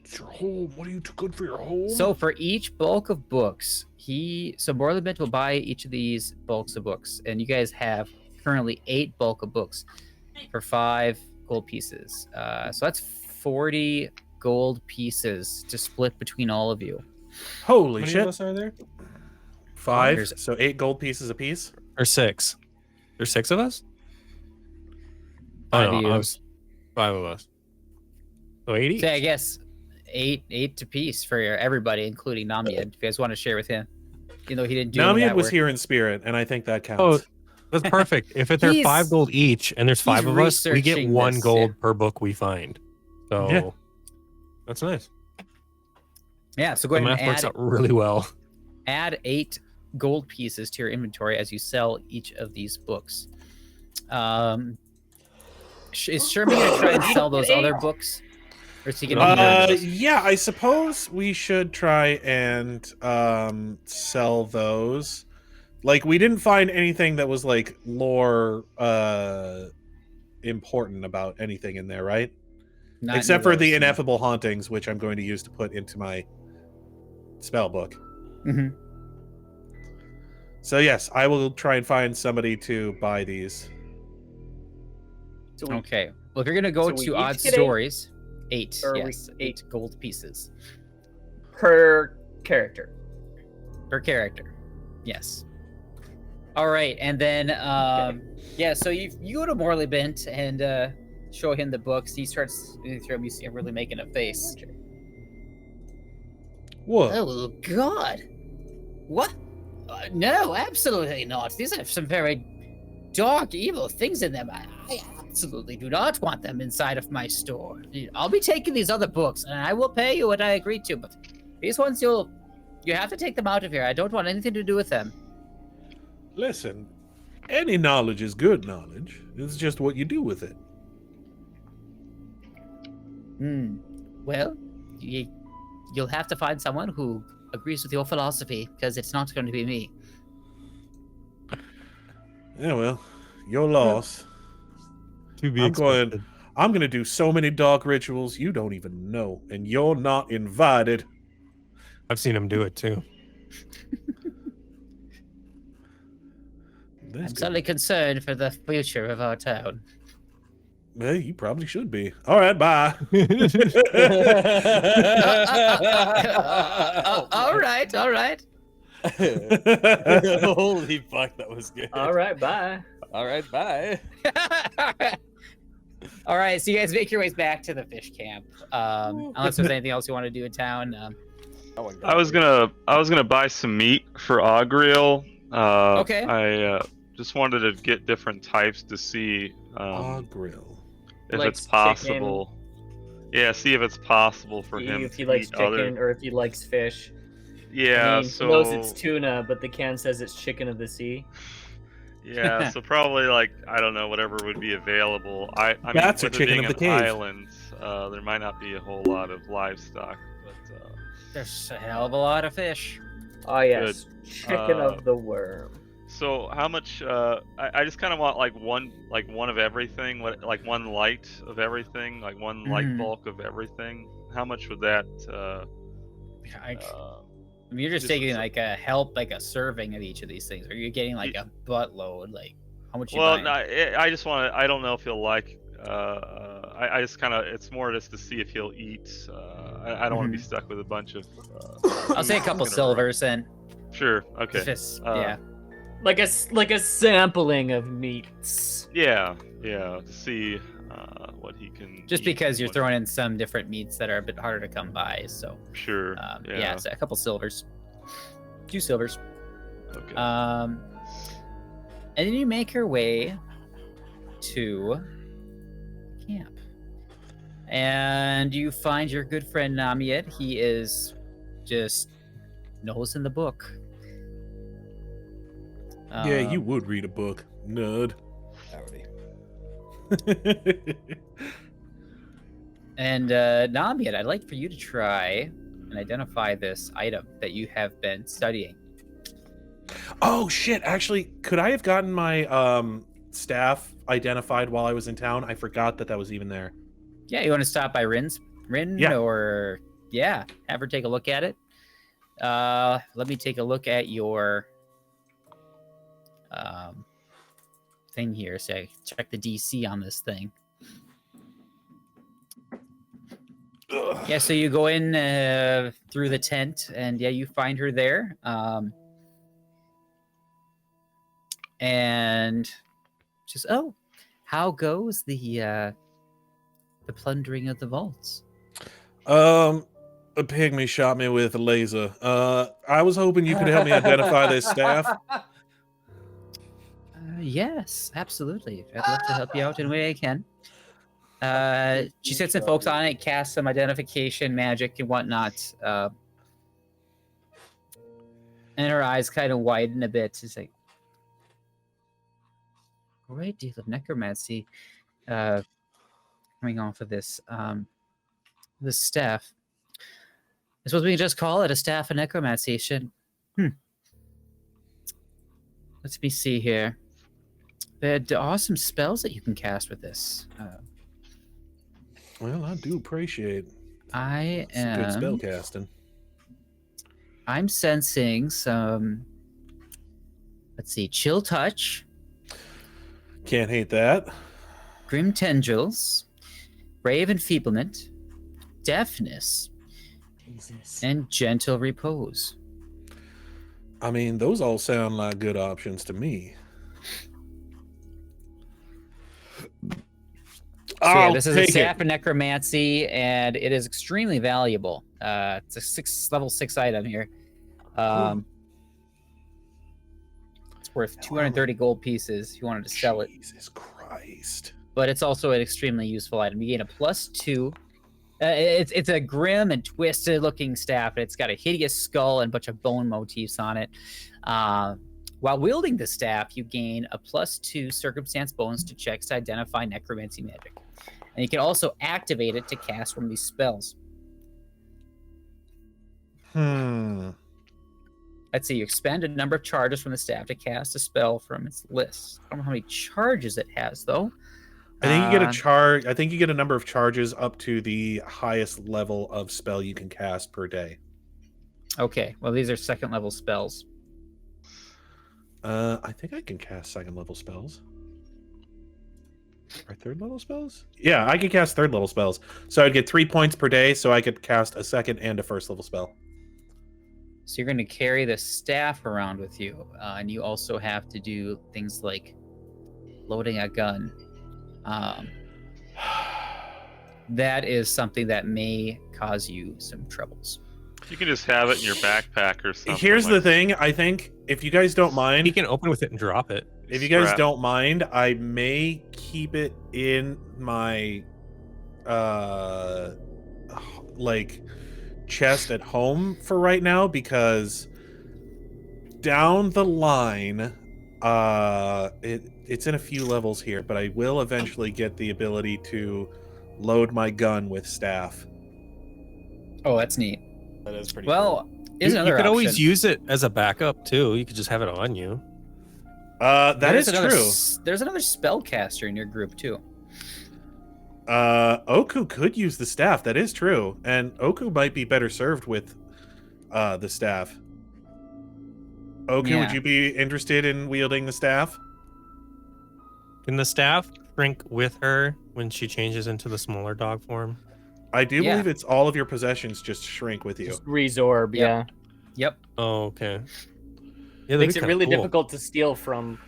It's your home. What are you too good for your home? So for each bulk of books, so Morley Bent will buy each of these bulks of books, and you guys have currently 8 bulk of books for 5 gold pieces. So that's 40 gold pieces to split between all of you. Holy How many shit! of us are there? 5, There's- so 8 gold pieces apiece. Or 6. There's 6 of us? Oh, 5 no, of you. I was 5 of us. So 80? So I guess eight to piece for everybody, including Namied. If you guys want to share with him, you know he didn't do any of Namied that was work. here in spirit, and I think that Oh, counts. that's perfect. If they're He's- 5 gold each and there's 5 he's of us, we get researching 1 this, gold yeah. per book we find. So Yeah. that's nice. Yeah, so go The ahead math and works add out really well. 8 gold pieces to your inventory as you sell each of these books. Is Sherman going to try and sell those other books? Or is he going to be Yeah, I suppose we should try and sell those. Like, we didn't find anything that was like lore important about anything in there, right? Except for the ineffable hauntings, which I'm going to use to put into my spell book. Mhm. So yes, I will try and find somebody to buy these. So we, Okay. Well, if you're going to go So we to each odd get 8? stories, 8. Or we- Yes, 8 gold pieces per character. per character. Yes. All right, and then yeah, so you go to Morley Bent and show him the books. He starts reading through them. You see him really making a face. Whoa. Oh God! What? No, absolutely not. These have some very dark, evil things in them. I absolutely do not want them inside of my store. I'll be taking these other books, and I will pay you what I agreed to. But these ones, you have to take them out of here. I don't want anything to do with them. Listen, any knowledge is good knowledge. It's just what you do with it. Well, you'll have to find someone who agrees with your philosophy, because it's not going to be me. Yeah, well, your loss. To be I'm going. expected. I'm going to do so many dark rituals you don't even know, and you're not invited. I've seen him do it too. I'm certainly concerned for the future of our town. Well, you probably should be. All right, bye. All right. Holy fuck, that was good. All right, bye. All right, bye. All right, so you guys make your ways back to the fish camp. Unless there's anything else you want to do in town. I was gonna buy some meat for Ogriel. Okay. I just wanted to get different types to see Grill. if Likes it's possible. Yeah, see if it's possible for him If to he likes eat chicken other. or if he likes fish. Yeah, I mean, so he knows it's tuna, but the can says it's chicken of the sea. yeah, so probably like I don't know whatever would be available. I mean, That's a with it chicken being of the an cave. island, there might not be a whole lot of livestock, but There's a hell of a lot of fish. Oh yes, chicken of the worm. so how much? I just kind of want like one of everything, like one light of everything, like one light Mhm. bulk of everything. How much would that? I mean, you're just just taking looks like a serving of each of these things, or you're getting like a buttload. Like, how much you Well, buying? no, I just want to. I don't know if he'll like. I just kind of. It's more just to see if he'll eat. I don't want to be stuck with a bunch of. I'll say a couple in row. silvers and Sure. Okay. just Uh, Like a sampling of meats. Yeah. To see what he can. just eat because and you're what- throwing in some different meats that are a bit harder to come by. So Sure. yeah, so a couple silvers, 2 silvers. Okay. And then you make your way to camp. And you find your good friend Namied. He is just nose in the book. Yeah, you would read a book, nerd. Howdy. And Namied, I'd like for you to try and identify this item that you have been studying. Oh shit! Actually, could I have gotten my staff identified while I was in town? I forgot that was even there. Yeah, you want to stop by Rin, Yeah. or have her take a look at it. Let me take a look at your thing here. So check the DC on this thing. Yeah, so you go in through the tent, and yeah, you find her there. And just, oh, how goes the plundering of the vaults? A pygmy shot me with a laser. I was hoping you could help me identify this staff. Yes, absolutely. I'd love to help you out in any way I can. She sets some folks on it, casts some identification magic and whatnot. And her eyes kind of widen a bit. She's like, great deal of necromancy coming off of this. This staff. I suppose we can just call it a staff of necromancy. Let me see here. There are some spells that you can cast with this. Well, I do appreciate Good spell casting. I'm sensing some. Let's see, chill touch, Can't hate that. grim tendrils, brave enfeeblement, deafness, and gentle repose. I mean, those all sound like good options to me. So yeah, I'll this is a take staff it. of necromancy, and it is extremely valuable. It's a level 6 item here. It's worth 230 gold pieces if you wanted to sell it. Jesus Christ. But it's also an extremely useful item. You gain a +2. It's a grim and twisted looking staff. It's got a hideous skull and a bunch of bone motifs on it. While wielding the staff, you gain a +2 circumstance bonus to checks to identify necromancy magic. And you can also activate it to cast one of these spells. Hmm. Let's see, you expend a number of charges from the staff to cast a spell from its list. I don't know how many charges it has, though. I think you get a charge. I think you get a number of charges up to the highest level of spell you can cast per day. Okay, well, these are second level spells. I think I can cast second level spells. Or third level spells? Yeah, I could cast third level spells. So I'd get 3 points per day, so I could cast a second and a first level spell. So you're going to carry the staff around with you, and you also have to do things like loading a gun. That is something that may cause you some troubles. You can just have it in your backpack or something. Here's the like- thing. I think if you guys don't mind, He can open with it and drop it. if you guys Strap. don't mind, I may keep it in my like chest at home for right now, because down the line it's in a few levels here, but I will eventually get the ability to load my gun with staff. Oh, that's neat. That is pretty Well, is You another could always option. use it as a backup too. You could just have it on you. That is another true. There's another spellcaster in your group too. Oku could use the staff. That is true, and Oku might be better served with the staff. Oku, Yeah. would you be interested in wielding the staff? Can the staff shrink with her when she changes into the smaller dog form? I do Yeah. believe it's all of your possessions just shrink with you. Just resorb, Yep. yeah. Yep. Oh, okay. Yeah, that'd Makes be it kinda really cool. difficult to steal from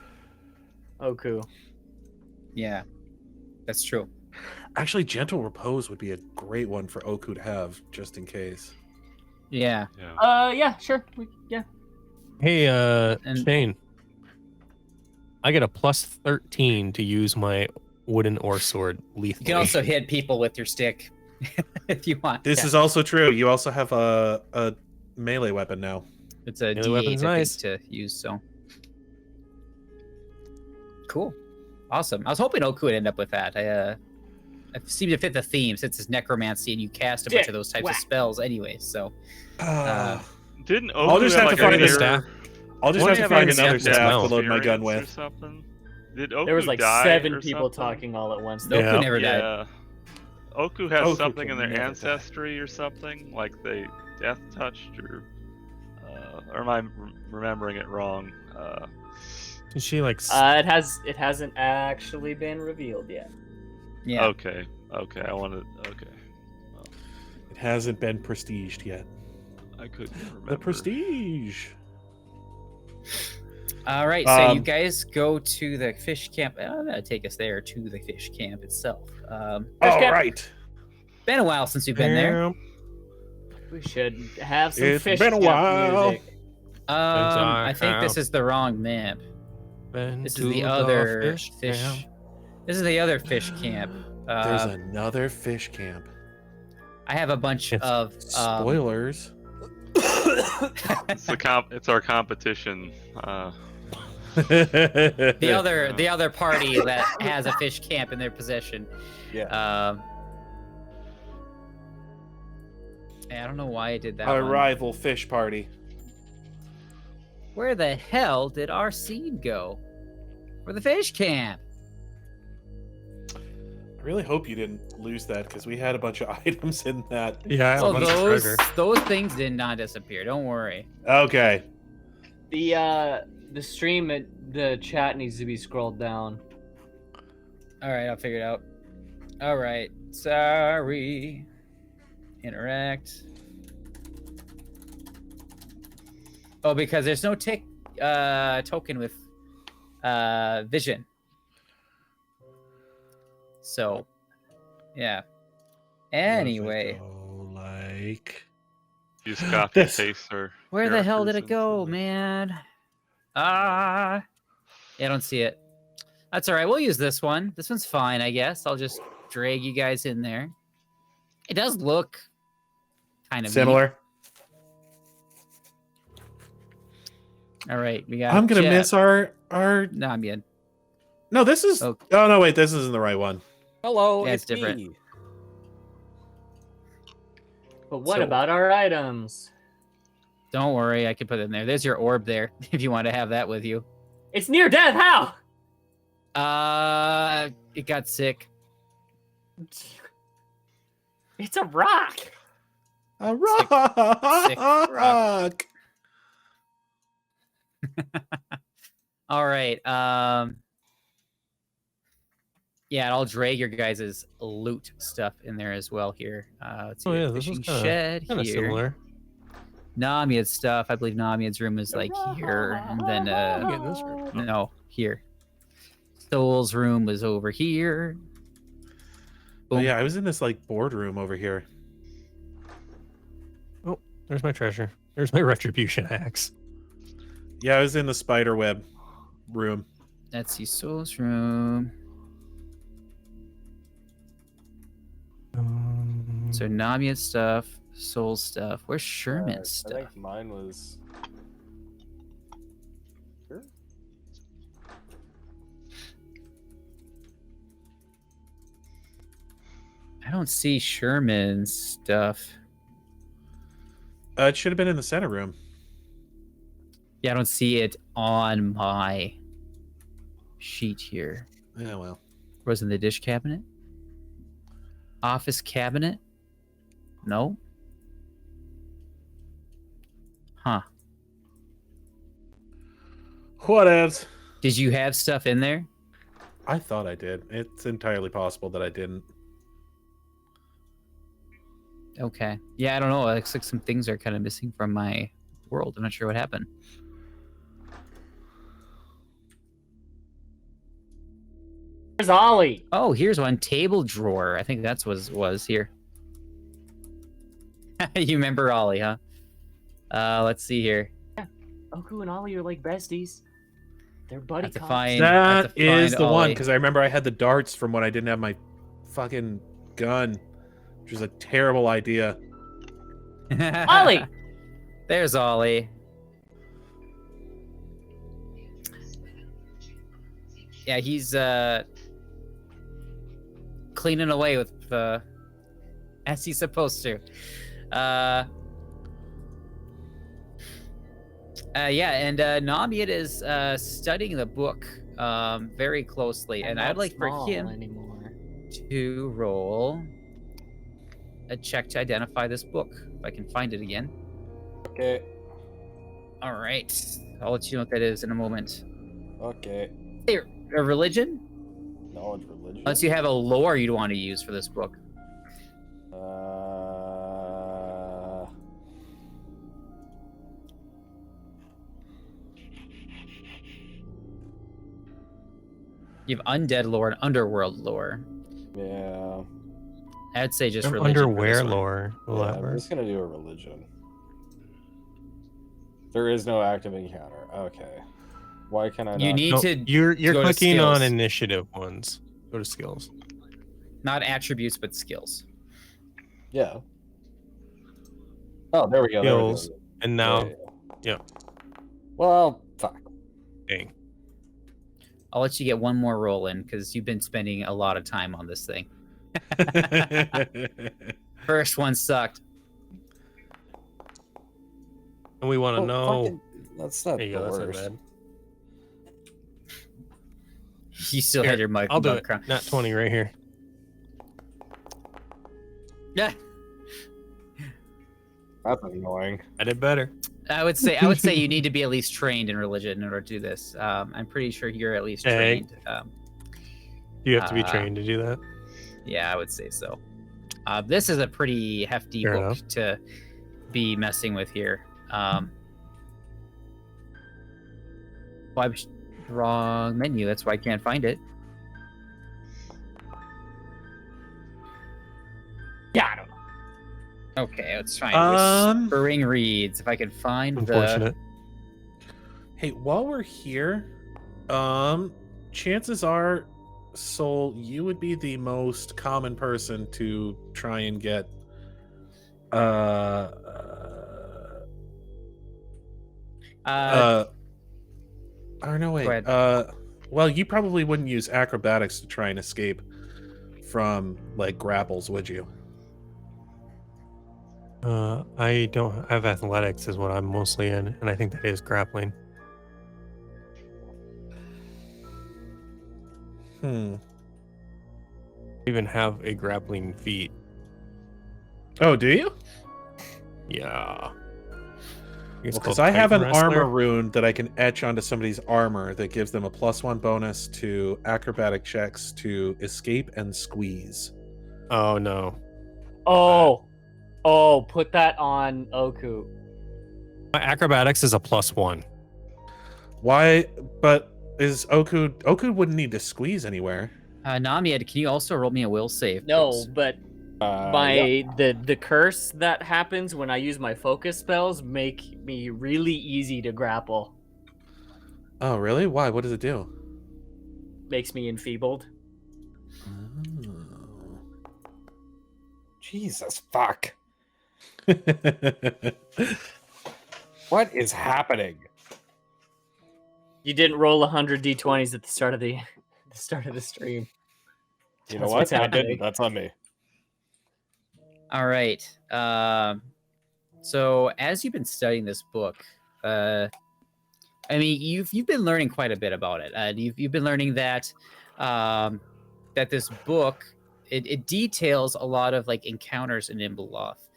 Oku. Yeah. That's true. Actually, Gentle Repose would be a great one for Oku to have, just in case. Yeah. Yeah. Yeah, sure. Yeah. Hey, And- Shane. I get a +13 to use my wooden ore sword lethally. You can also hit people with your stick if you want. This Yeah. is also true. You also have a melee weapon now. It's a Melee D8 weapon's I think, nice. to use, so. Cool. Awesome. I was hoping Oku would end up with that. I seem to fit the theme since it's necromancy and you cast a bunch of those types of spells anyway, so. Didn't I'll Oku just have have to like find a a mirror- staff. I'll just Wouldn't have to he find like another staff as staff well? to load my gun experience or with. something? Did Oku There was like die 7 or people something? talking all at once. Oku Yeah. never died. Yeah. Oku has Oku something can in their never die. ancestry or something, like they death touched, or am I remembering it wrong? Is she like? It hasn't actually been revealed yet. Yeah. Okay, I wanted. Okay. hasn't been prestiged yet. I couldn't remember. The prestige. All right, so you guys go to the fish camp. I'm gonna take us there to the fish camp itself. All camp. right. Been a while since we've been there. We should have some It's fish been a camp while. music. I think this is the wrong map. This is the other fish. This is the other fish camp. There's another fish camp. I have a bunch of Spoilers. It's our competition. the other party that has a fish camp in their possession. Yeah. I don't know why I did that. Our one. rival fish party. Where the hell did our seed go? For the fish camp. I really hope you didn't lose that because we had a bunch of items in that. Yeah, Oh, bunch of treasure. those things did not disappear. Don't worry. Okay. The stream, the chat needs to be scrolled down. All right, I'll figure it out. All right. Sorry. Interact. Oh, because there's no token with vision. So, yeah. Anyway, Like. Use copy paste or. where the hell did it characters go, and- man? Yeah, I don't see it. That's all right. We'll use this one. This one's fine, I guess. I'll just drag you guys in there. It does look kind of Similar. All right, we got. I'm gonna Jeff. miss our. Namied. No, this is. Oh. Oh no, wait, this isn't the right one. Hello, Yeah, it's it's different. me. But what So- about our items? Don't worry, I can put it in there. There's your orb there, if you want to have that with you. It's near death. How? It got sick. It's a rock. A sick rock. rock. All right. Yeah, and I'll drag your guys' loot stuff in there as well here. Let's see, Oh, yeah, the this fishing was shed Kind of here. similar. Namied's stuff. I believe Namied's room is like here, and then Yeah, in this room. no, here. Soul's room was over here. Oh Boom. yeah, I was in this like boardroom over here. There's my treasure. There's my retribution axe. Yeah, I was in the spider web room. Let's see, Soul's room. So Namied's stuff, Soul's stuff. Where's Sherman's I stuff? think mine was. Sure. I don't see Sherman's stuff. It should have been in the center room. Yeah, I don't see it on my sheet here. Yeah, well. Was in the dish cabinet? Office cabinet? No? Huh. What else? Did you have stuff in there? I thought I did. It's entirely possible that I didn't. Okay. Yeah, I don't know. It looks like some things are kind of missing from my world. I'm not sure what happened. Where's Ollie? Oh, here's one. Table drawer. I think that's what was here. You remember Ollie, huh? Let's see here. Oku and Ollie are like besties. They're I buddy have to cops. find. I have That to is find the one, Ollie. because I remember I had the darts from when I didn't have my fucking gun, which was a terrible idea. Ollie! There's Ollie. Yeah, he's cleaning away with as he's supposed to. Yeah, and Namied is studying the book very closely, and I'd like for him anymore. to roll a check to identify this book, if I can find it again. Okay. All right, I'll let you know what that is in a moment. Okay. Here, a religion? Knowledge religion. Unless you have a lore you'd want to use for this book. You have undead lore and underworld lore. Yeah. I'd say just I'm religion. for underwear this one. lore. Will Yeah, that I'm work? just gonna do a religion. There is no active encounter. Okay. Why can I not? You need No, to you're go to clicking on skills. initiative ones. Go to skills. not attributes but skills. Yeah. Oh, there we go. There we go. Skills. And now, Yeah. Well, fuck. dang. I'll let you get one more roll in because you've been spending a lot of time on this thing. First one sucked. And we want to know. fucking- that's not There you the go. That's not worst. bad. You still Here, had your mic. I'll do above it. crown. Not 20 right here. Yeah, That's annoying. I did better. I would say you need to be at least trained in religion in order to do this. I'm pretty sure you're at least Hey. trained. You have to be Uh, trained to do that. Yeah, I would say so. This is a pretty hefty Fair book enough. to be messing with here. Well, I'm wrong menu. That's why I can't find it. Yeah, I don't know. Okay, let's try Um, Whispering Reads. If I can find the. Unfortunate. Hey, while we're here, chances are, Soul, you would be the most common person to try and get or no wait. Go ahead. Well, you probably wouldn't use acrobatics to try and escape from like grapples, would you? I don't have athletics, is what I'm mostly in, and I think that is grappling. Hmm. I even have a grappling feat. Oh, do you? Yeah. It's Because called I have an Titan Wrestler. armor rune that I can etch onto somebody's armor that gives them a +1 bonus to acrobatic checks to escape and squeeze. Oh no. Oh, put that on Oku. My acrobatics is a +1. Why? But is Oku wouldn't need to squeeze anywhere. Namied, can you also roll me a will save? No, please? but Yeah. the curse that happens when I use my focus spells make me really easy to grapple. Oh, really? Why? What does it do? Makes me enfeebled. Jesus fuck. What is happening? You didn't roll 100 d20s at the start of the stream. You know That's what? what's I happening. didn't. That's on me. All right. So as you've been studying this book, I mean, you've been learning quite a bit about it. You've been learning that that this book it details a lot of like encounters in Imbeloth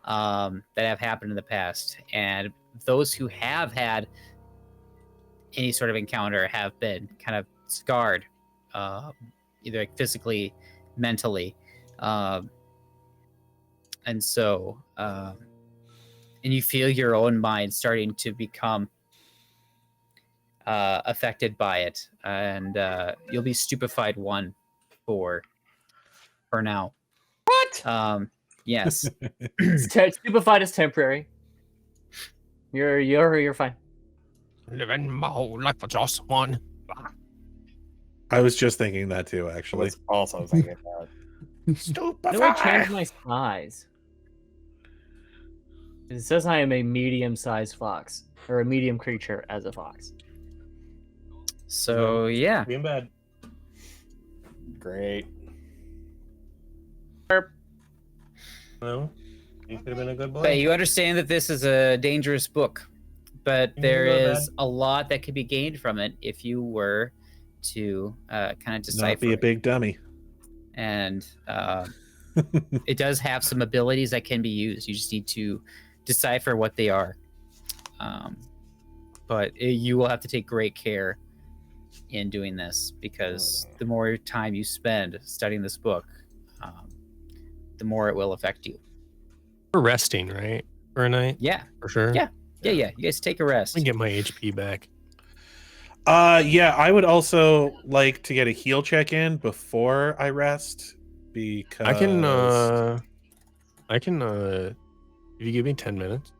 that have happened in the past, and those who have had any sort of encounter have been kind of scarred, either like physically, mentally. And so, and you feel your own mind starting to become affected by it, and you'll be stupefied one for now. What? Yes. Stupefied is temporary. You're fine. Living my whole life for just one. I was just thinking that too, I actually. was also thinking that. How do I change my size? It says I am a medium-sized fox, or a medium creature as a fox. So yeah. Be in bed. Great. No, you could have been a good boy. But you understand that this is a dangerous book, but You there know is a lot that could be gained from it if you were to kind of Not decipher be a it. big dummy. And it does have some abilities that can be used. You just need to decipher what they are. But you will have to take great care in doing this, because the more time you spend studying this book, the more it will affect you. We're resting, right? For a night? Yeah, For sure. Yeah. yeah. You guys take a rest. Let me get my HP back. Yeah, I would also like to get a heal check in before I rest because I can if you give me 10 minutes,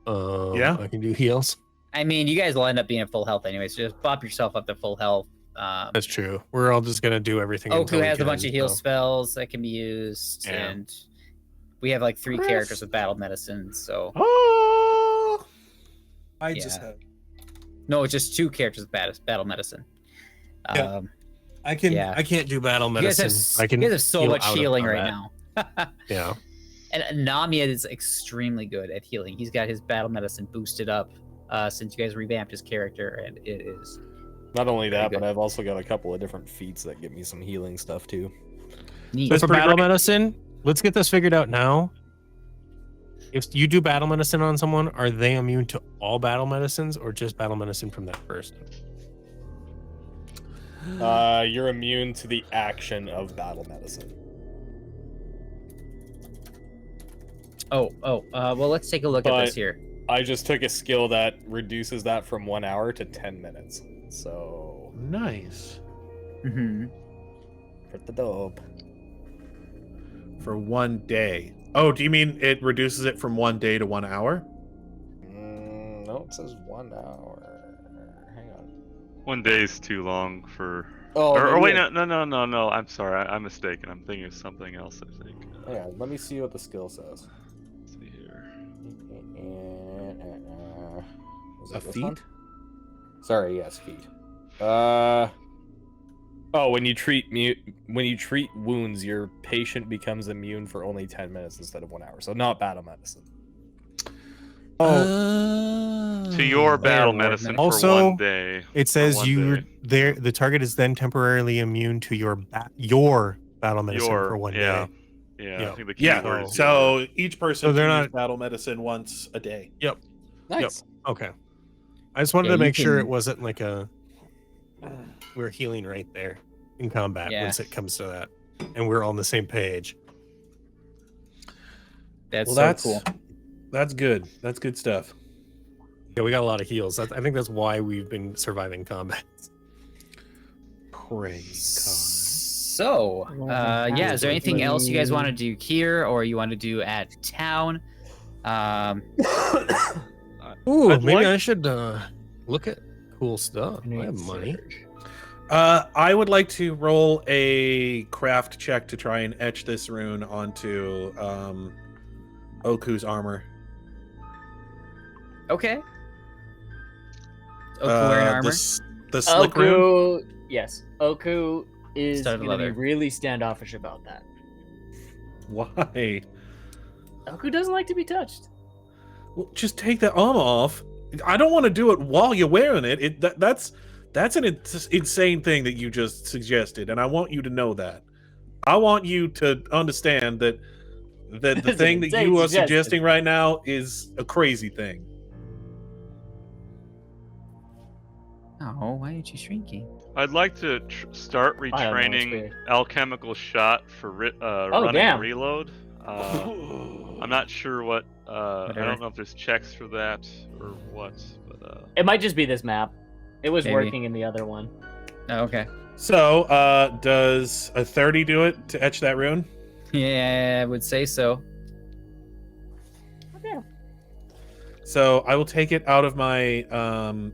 Yeah. I can do heals. I mean, you guys will end up being at full health anyway, so just bop yourself up to full health. That's true. We're all just gonna do everything. until Oku we has a bunch can, of heal so. spells that can be used, Yeah. and we have like 3 characters with battle medicine. So Oh, I just Yeah. have. no, it's just 2 characters with battle medicine. Yeah. I can. Yeah. I can't do battle You guys medicine. have I can. you guys have so heal much out of healing right combat. now. Yeah. And Namied is extremely good at healing. He's got his battle medicine boosted up since you guys revamped his character, and it is Not only that, good. but I've also got a couple of different feats that give me some healing stuff too. neat. So for pretty battle great. medicine, let's get this figured out now. If you do battle medicine on someone, are they immune to all battle medicines or just battle medicine from that person? You're immune to the action of battle medicine. Well, let's take a look at this But- here. I just took a skill that reduces that from 1 hour to 10 minutes. So nice. Mm-hmm. pretty dope. For 1 day. Oh, do you mean it reduces it from 1 day to 1 hour? No, it says 1 hour. Hang on. 1 day is too long for. Oh, Or wait, maybe no. I'm sorry. I'm mistaken. I'm thinking of something else. I think. Yeah, let me see what the skill says. Let's see here. Was A it this feat? one? Sorry, yes, feat. Oh, when you treat wounds, your patient becomes immune for only 10 minutes instead of 1 hour. So not battle medicine. To your battle Lord, medicine Also, for 1 day. It For says 1 you day. there. The target is then temporarily immune to your battle medicine for 1 yeah. day. Yeah, Yeah. I think the key Yeah. word is your. So each person So they're can use not- battle medicine once a day. Nice. Okay. I just wanted Yeah, to you make sure it can- wasn't like a we're healing right there in combat Yeah. once it comes to that, and we're all on the same page. That's Well, so that's cool. That's good. That's good stuff. Yeah, we got a lot of heals. I think that's why we've been surviving combat. Praise So, yeah, is there anything else you guys Absolutely. want to do here or you want to do at town? Ooh, I'd maybe like- I should look at cool stuff. I have money. I would like to roll a craft check to try and etch this rune onto Oku's armor. Okay. Oku wearing armor. The slick rune. Oku, yes. Oku is Studded going to be leather. really standoffish about that. Why? Oku doesn't like to be touched. Well, just take the armor off. I don't want to do it while you're wearing it. That's an insane thing that you just suggested, and I want you to know that. I want you to understand that the That's an thing that insane you are suggestion. suggesting right now is a crazy thing. Oh, why aren't you shrinking? I'd like to start I don't know, it's retraining weird. alchemical shot for running damn. a reload. I'm not sure what. I Whatever. don't know if there's checks for that or what. But It might just be this map. It was Maybe. working in the other one. Oh, okay. So, does a 30 do it to etch that rune? Yeah, I would say so. Okay. So I will take it out of my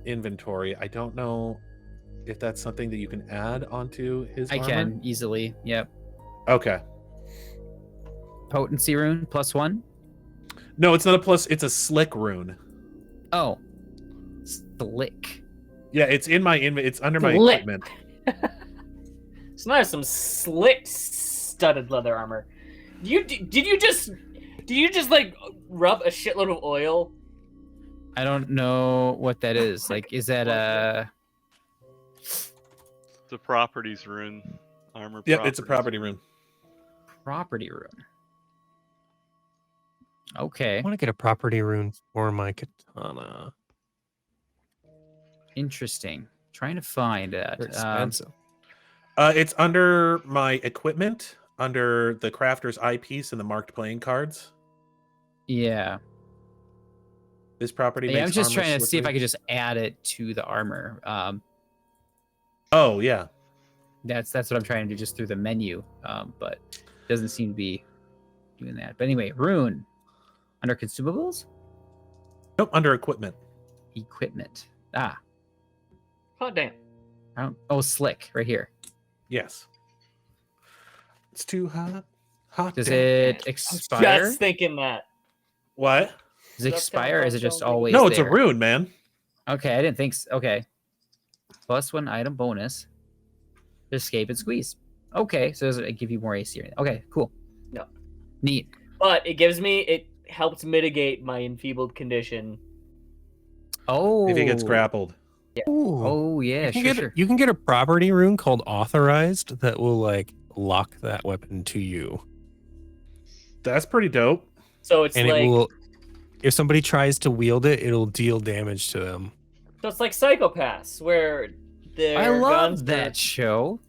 inventory. I don't know if that's something that you can add onto his I armor. can easily. Yep. Okay. Potency rune +1. No, it's not a plus. It's a slick rune. Oh, slick. Yeah, it's in my it's under my Slick. equipment. It's not some slick studded leather armor. Did you just like rub a shitload of oil? I don't know what that is. Like, is that a? the properties rune, armor. Yep, it's a property properties. rune. Property rune? Okay, I want to get a property rune for my katana. interesting. Trying to find They're that. expensive. It's under my equipment, under the crafter's eyepiece and the marked playing cards. Yeah. This property. Yeah, I'm makes just armor trying to see if I slippery. could just add it to the armor. Oh yeah. That's what I'm trying to do just through the menu, but it doesn't seem to be doing that. But anyway, rune under consumables, Nope, under equipment. equipment. Hot damn. Oh, slick right here. Yes. It's too hot. Hot. Does damn. it expire? Just thinking that. What? Does it expire? Or is it just always? No, it's a there? rune, man. Okay, I didn't think so. Okay. +1 item bonus. Escape and squeeze. Okay, so does it give you more AC? Okay, cool. No. Neat. But it helps mitigate my enfeebled condition. Oh. If he gets grappled. Ooh. Oh yeah, you can sure, get sure. you can get a property rune called authorized that will like lock that weapon to you, That's pretty dope. So it's and like it will. If somebody tries to wield it, it'll deal damage to them. so it's like Psychopaths, where their I love guns that show.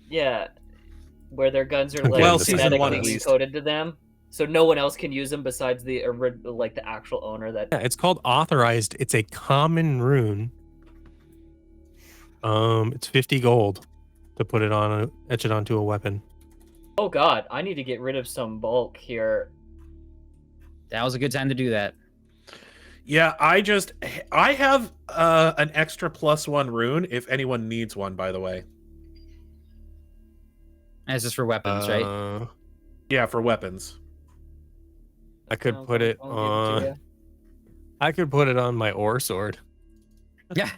Yeah, where their guns are Okay, like well, season one at genetically least. encoded to them, so no one else can use them besides the actual owner. That Yeah, it's called authorized. It's a common rune. It's 50 gold to put it on etch it onto a weapon. oh god, I need to get rid of some bulk here. That was a good time to do that. Yeah, I have an extra +1 rune if anyone needs one, by the way. That's just for weapons, right? Yeah, for weapons. I could put it I'll give on. to you. I could put it on my ore sword. Yeah.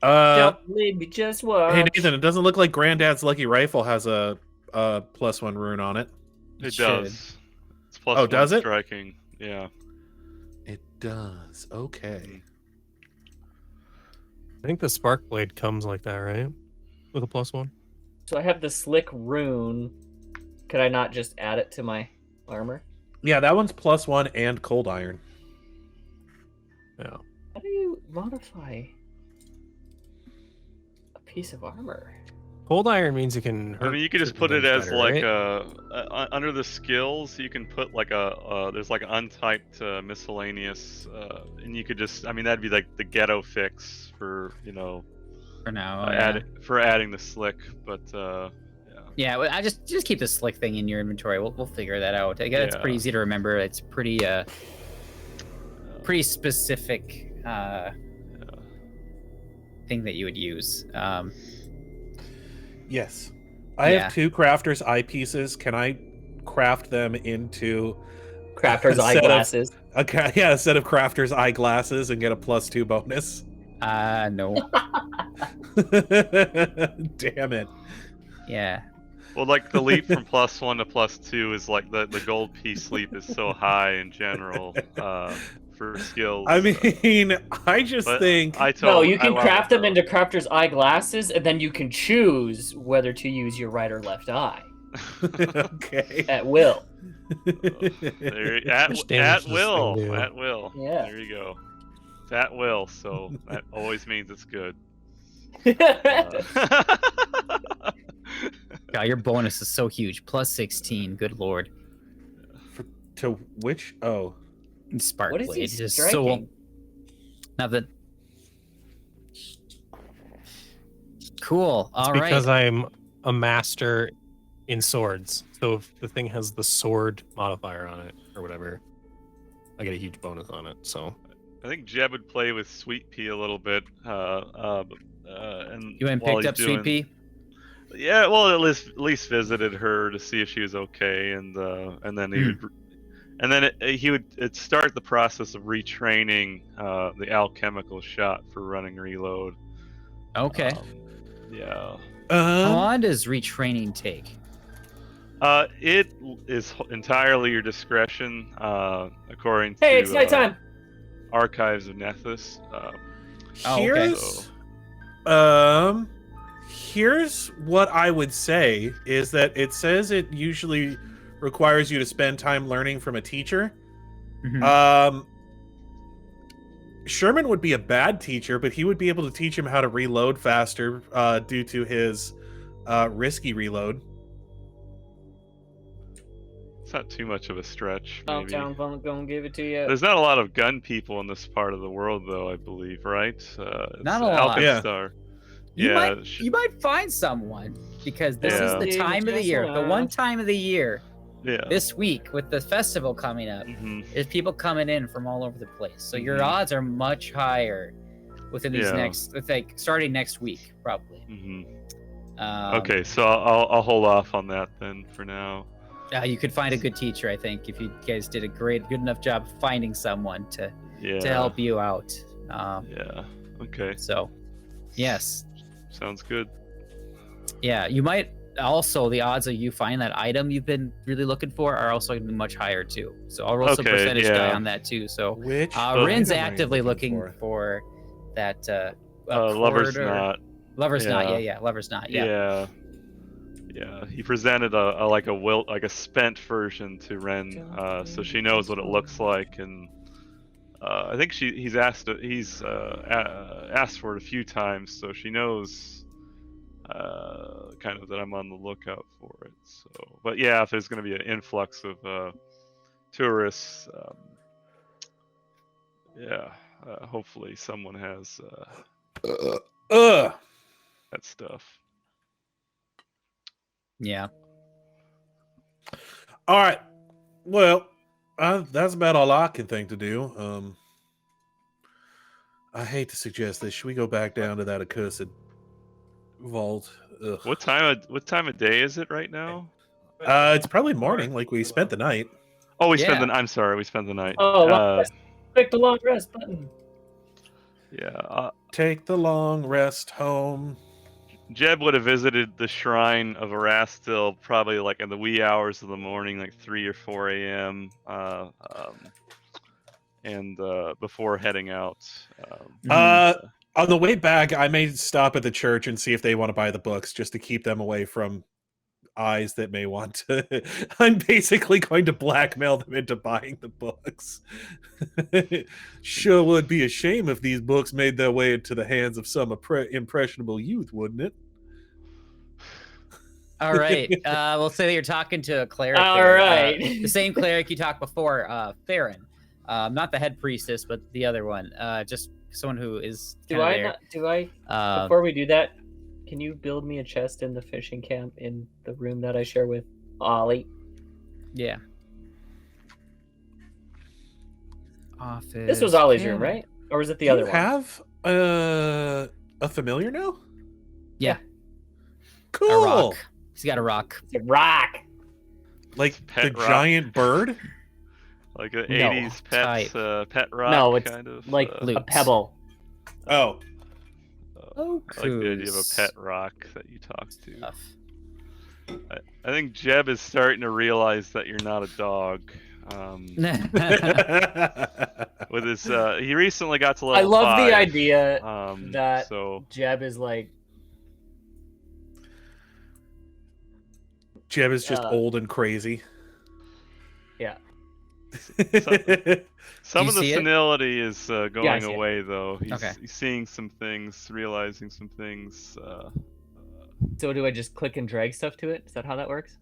Don't leave me, just watch. Hey Nathan, it doesn't look like Granddad's Lucky Rifle has a +1 rune on it. It should. does. It's plus Oh, does one it? striking. Yeah. It does. Okay. I think the spark blade comes like that, right? With a +1. So I have the slick rune. Could I not just add it to my armor? Yeah, that one's +1 and cold iron. Yeah. How do you modify a piece of armor? Cold iron means it can hurt. I mean, you could just certain put it things as better, like right? under the skills. You can put like there's like an untyped miscellaneous, and you could just. I mean, that'd be like the ghetto fix for For now. Yeah. for adding the slick. But Yeah, well, I just keep the slick thing in your inventory. We'll figure that out. I guess it's pretty Yeah. easy to remember. It's pretty specific thing that you would use. Yes. I Yeah. have 2 crafter's eyepieces. Can I craft them into Crafter's a set of- eyeglasses. a set of crafter's eyeglasses and get a +2 bonus? No. Damn it. Yeah. well, like the leap from +1 to +2 is like the gold piece leap is so high in general for skills. I mean, I just but think No, you can love craft it, them though. into crafter's eyeglasses, and then you can choose whether to use your right or left eye okay. at will. There, How much damage does this will. thing do? At will. Yeah. There you go. It's at will, so that always means it's good. God, your bonus is so huge. +16. Good lord. To which? Oh. Spark What is blade. he Just striking? nothing. Cool. All It's right. because I'm a master in swords. So if the thing has the sword modifier on it or whatever, I get a huge bonus on it. So I think Jeb would play with Sweet Pea a little bit. And You went and while picked he's up Sweet Pea? Yeah, well, at least visited her to see if she was okay, and then he would start the process of retraining the alchemical shot for running reload. Okay. Yeah. How long does retraining take? It is entirely your discretion, according Hey, to it's nighttime. Archives of Nethys. Oh, okay. Here's what I would say is that it says it usually requires you to spend time learning from a teacher. Mhm. Sherman would be a bad teacher, but he would be able to teach him how to reload faster due to his risky reload. It's not too much of a stretch. Maybe. Downtown phone gonna give it to you. There's not a lot of gun people in this part of the world, though. I believe, right? It's Not a lot. Yeah. Alkenstar. You Yeah, might find someone because this Yeah. is the time of the year, the one time of the year. Yeah. This week with the festival coming up, Mhm. there's people coming in from all over the place. So your Mhm. odds are much higher within these Yeah. starting next week, probably. Mhm. Um, Okay, so I'll hold off on that then for now. You could find a good teacher, I think, if you guys did a good enough job finding someone to Yeah. help you out. Yeah. Okay. So, yes. Sounds good. Yeah, you might also, the odds of you find that item you've been really looking for are also going to be much higher too. So I'll roll some Okay, percentage die yeah. on that too. So Which Rin's item are you actively looking for that Lover's cord or- not. Lover's not. Yeah. Yeah. Lover's not. Yeah. Yeah. He presented a spent version to Ren, so she knows what it looks like, and I think he's asked for it a few times, so she knows kind of that I'm on the lookout for it. So, but yeah, if there's going to be an influx of tourists, hopefully someone has that stuff. Yeah. All right. Well, that's about all I can think to do. I hate to suggest this. Should we go back down to that accursed vault? Ugh. What time of day is it right now? It's probably morning. Like we spent the night. Oh, we Yeah. I'm sorry, we spent the night. Oh, click the long rest button. Yeah. Take the long rest home. Jeb would have visited the shrine of Erastil probably like in the wee hours of the morning, like 3 or 4 a.m. And before heading out. On the way back, I may stop at the church and see if they want to buy the books, just to keep them away from eyes that may want to. I'm basically going to blackmail them into buying the books. Sure would be a shame if these books made their way into the hands of some impressionable youth, wouldn't it? All right. We'll say that you're talking to a cleric. All there, right. the same cleric you talked before, Farron. Not the head priestess, but the other one. Just someone who is Before we do that, can you build me a chest in the fishing camp in the room that I share with Ollie? Yeah. Office. This was Ollie's room, right? Or was it the Do other you one? have a familiar now? Yeah. Cool. A rock. He's got a rock. It's a rock. Like Pet the rock. giant bird? Like an No, 80s pet rock. No, it's kind of, like a Loops. pebble. Oh. I like the idea of a pet rock that you talk to. Stuff. I think Jeb is starting to realize that you're not a dog. With his, he recently got to level I love 5, the idea that so Jeb is like, Jeb is just old and crazy. yeah. some you of the see it? senility is I going see it. away, though. Okay. He's seeing some things, realizing some things. So do I just click and drag stuff to it? Is that how that works?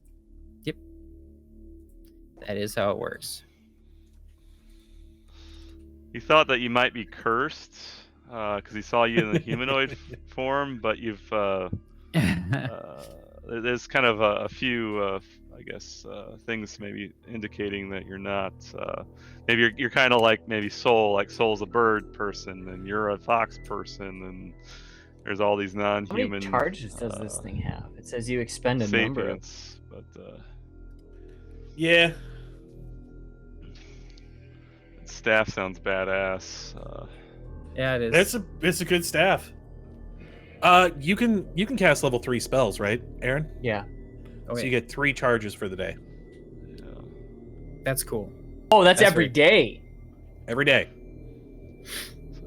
That is how it works. He thought that you might be cursed because he saw you in the humanoid form, but you've there's kind of a few I guess things maybe indicating that you're not. Maybe you're kind of like maybe Soul's a bird person, and you're a fox person, and there's all these How non-human. many charges does this thing have? It says you expend a number. sapients, but Yeah. staff sounds badass. Yeah, it is. It's a good staff. You can cast level 3 spells, right, Aaron? Yeah. Oh, So yeah. you get 3 charges for the day. Yeah. That's cool. Oh, that's That's every right. day. Every day.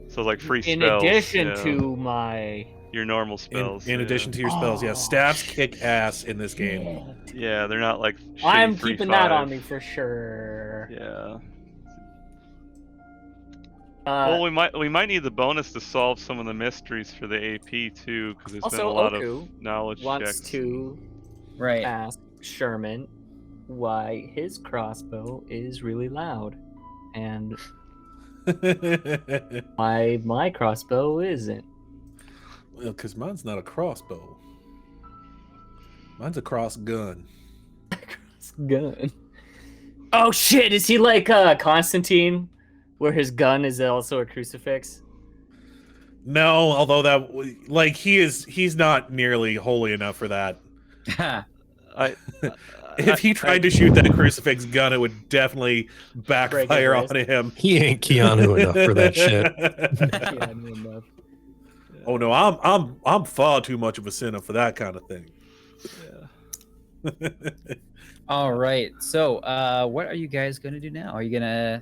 So like free In spells. addition yeah. to my. your normal spells. In yeah. addition to your spells, yeah. Oh, Staffs kick ass in this game. Yeah, they're not like. I'm shitty keeping that 3/5. on me for sure. Yeah. Well, we might need the bonus to solve some of the mysteries for the AP too, because there's been a Also, lot Oku of knowledge wants checks. to Right. ask Sherman why his crossbow is really loud and why my crossbow isn't. Well, because mine's not a crossbow. Mine's a cross gun. Gun. Oh shit! Is he like Constantine, where his gun is also a crucifix? No, although that like he's not nearly holy enough for that. If he tried to shoot that crucifix gun, it would definitely backfire on him. He ain't Keanu enough for that shit. Oh no, I'm far too much of a sinner for that kind of thing. Yeah. All right. So, what are you guys gonna do now? Are you gonna?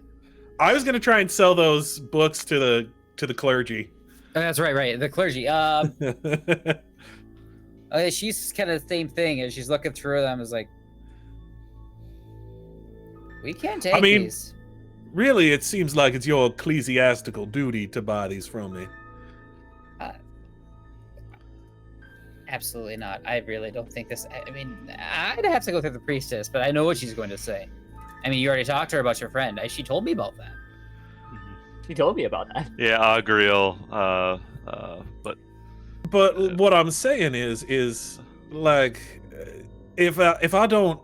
I was gonna try and sell those books to the clergy. Oh, that's right. The clergy. She's kind of the same thing, and she's looking through them. Is like, we can't take these. Really, it seems like it's your ecclesiastical duty to buy these from me. Absolutely not. I really don't think this. I mean, I'd have to go through the priestess, but I know what she's going to say. I mean, you already talked to her about your friend. She told me about that. She told me about that. Yeah, Agriel. But what I'm saying is like, if I don't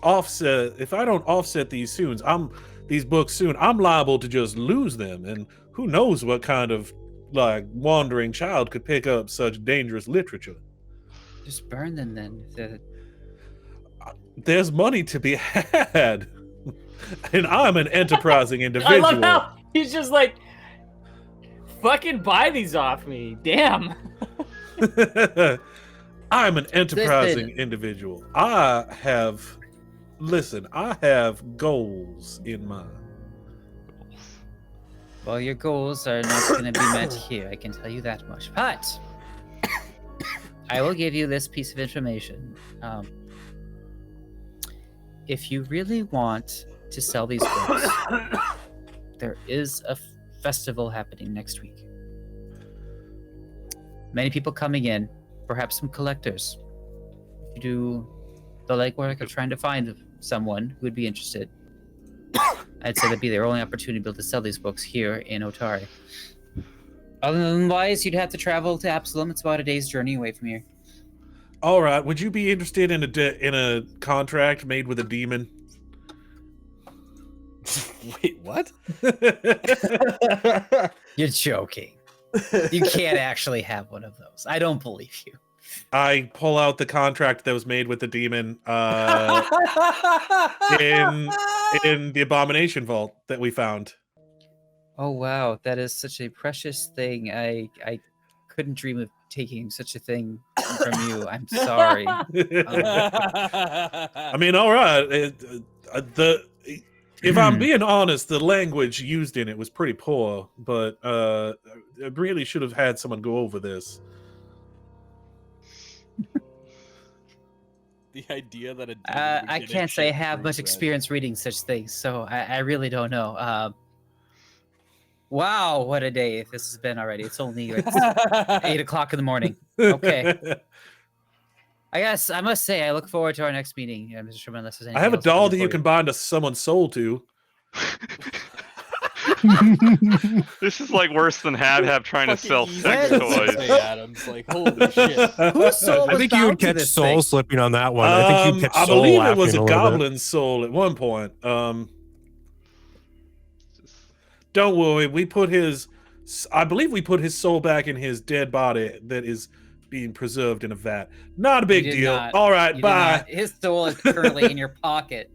offset these books soon, I'm liable to just lose them, and who knows what kind of like wandering child could pick up such dangerous literature. Just burn them then. There's money to be had, and I'm an enterprising individual. I love how he's just like, fucking buy these off me. Damn. I'm an enterprising individual. I have goals in mind. Well, your goals are not going to be met here, I can tell you that much. But I will give you this piece of information. If you really want to sell these books, there is a festival happening next week. Many people coming in, perhaps some collectors. If you do the legwork of trying to find someone who would be interested, I'd say that'd be their only opportunity to be able to sell these books here in Otari. Otherwise, you'd have to travel to Absalom. It's about a day's journey away from here. All right. Would you be interested in a contract made with a demon? Wait, what? You're joking. You can't actually have one of those. I don't believe you. I pull out the contract that was made with the demon in the Abomination Vault that we found. Oh wow, that is such a precious thing. I couldn't dream of taking such a thing from you. I'm sorry. I mean, all right. If I'm being honest, the language used in it was pretty poor, but I really should have had someone go over this. The idea that I can't say I have much experience reading such things, so I really don't know. Wow, what a day this has been already. It's only 8 o'clock in the morning. Okay. I guess I must say I look forward to our next meeting, Mr. Sherman. Unless there's anything I have a else doll to that you can bind to someone's soul to. This is like worse than Hab trying to sell sex toys. Adam's like, holy shit. Whose soul I think you would catch soul slipping on that one. I think you catch I soul believe it laughing was a little goblin soul at one point. Don't worry, I believe we put his soul back in his dead body that is being preserved in a vat. Not a big deal. All right, bye. His soul is currently in your pocket.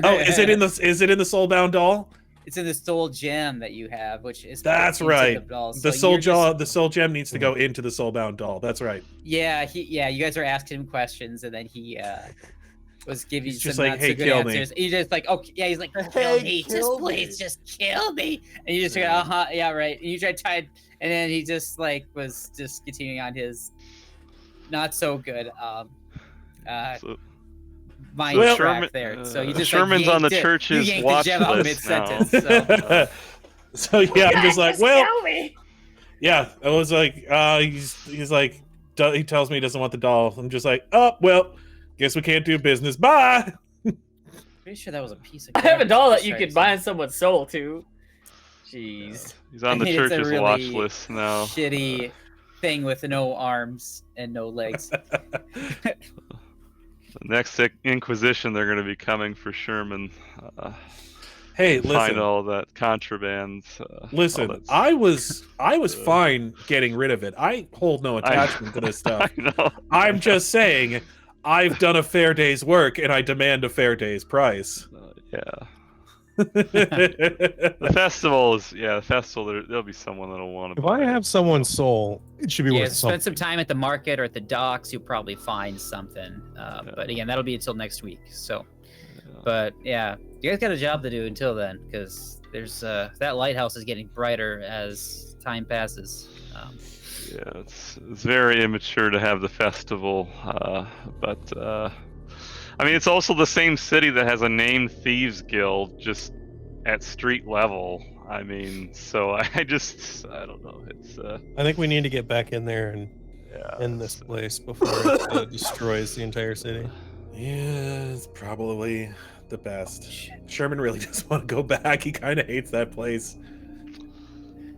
Oh, is it in the soulbound doll? It's in the soul gem that you have, which is that's right. The soul gem needs to go into the soulbound doll. That's right. Yeah, you guys are asking him questions, and then he was giving you just some like, not so good kill answers. me. He's just like, okay, yeah, he's like, kill me, please, just kill me. And you just go, yeah, right. And you try to, and then he just like was just continuing on his not so good mind track there. So you just Sherman's on the church's watch list now. So yeah, I'm just like, well, yeah. I was like, he's like, he tells me he doesn't want the doll. I'm just like, oh well, guess we can't do business. Bye. Pretty sure that was a piece of. I have a doll that you could bind someone's soul to. Jeez. He's on the church's watch list now. Shitty thing with no arms and no legs. The next Inquisition, they're going to be coming for Sherman. Hey, Find listen. all that contraband. Listen, all that- I was fine getting rid of it. I hold no attachment to this stuff. I know. I'm just saying, I've done a fair day's work, and I demand a fair day's price. Yeah. The festival is the festival. There'll be someone that'll want to. If I have someone's soul, it should be Yeah, worth spend something. some time at the market or at the docks. You'll probably find something. But again, that'll be until next week. So, but yeah, you guys got a job to do until then, because there's that lighthouse is getting brighter as time passes. Yeah, it's very immature to have the festival, but I mean, it's also the same city that has a named thieves guild just at street level. I mean, so I don't know. It's I think we need to get back in there and end this place before it destroys the entire city. Yeah, it's probably the best. Sherman really doesn't want to go back. He kind of hates that place.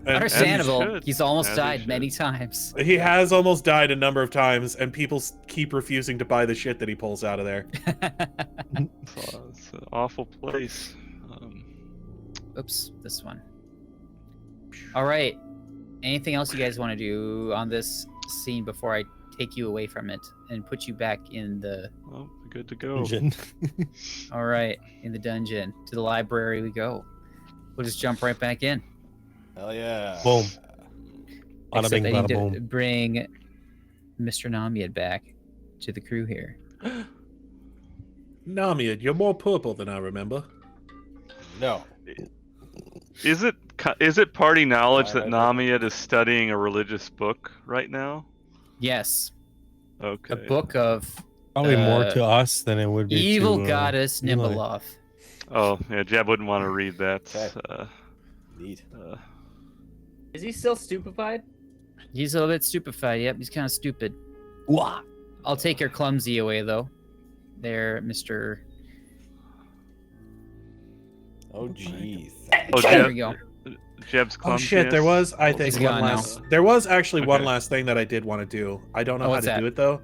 And Understandable. should. He's almost As he died should. many times. he has almost died a number of times, and people keep refusing to buy the shit that he pulls out of there. it's an awful place. Oops, this one. All right. Anything else you guys want to do on this scene before I take you away from it and put you back in the... Well, good to go. Engine. All right, in the dungeon. To the library we go. We'll just jump right back in. Hell yeah. Boom. Bada Except bing, I bada need to boom. bring Mr. Namied back to the crew here. Namied, you're more purple than I remember. No. Is it party knowledge that Alright. Namied is studying a religious book right now? Yes, Okay. a book of Probably more Uh, to us than it would be evil to, goddess Eli. Nimbeloth. Oh, yeah, Jeb wouldn't want to read that. Okay. Neat. Is he still stupefied? He's a little bit stupefied. Yep, he's kind of stupid. I'll take your clumsy away, though. There, Mr. Oh, jeez. Oh, There we go. Jeb's Oh clumsiness. shit, there was, I think, He's one gone now. last... There was actually one Okay. last thing that I did want to do. I don't know Oh, how what's to that? do it, though.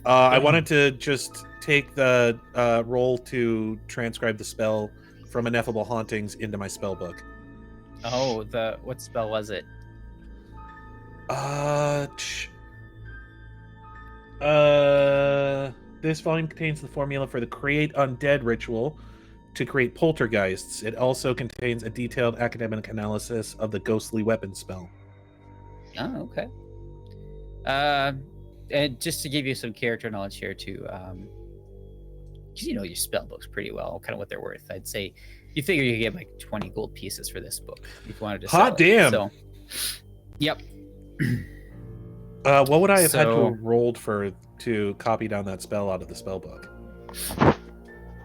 I wanted to just take the roll to transcribe the spell from Ineffable Hauntings into my spell book. Oh, what spell was it? This volume contains the formula for the Create Undead ritual to create poltergeists. It also contains a detailed academic analysis of the ghostly weapon spell. Oh, okay. And just to give you some character knowledge here too, because you know your spell books pretty well, kind of what they're worth. I'd say you figure you could get like 20 gold pieces for this book if you wanted to. Hot sell it. damn. So, yep. What would I have had to So- have rolled to copy down that spell out of the spell book?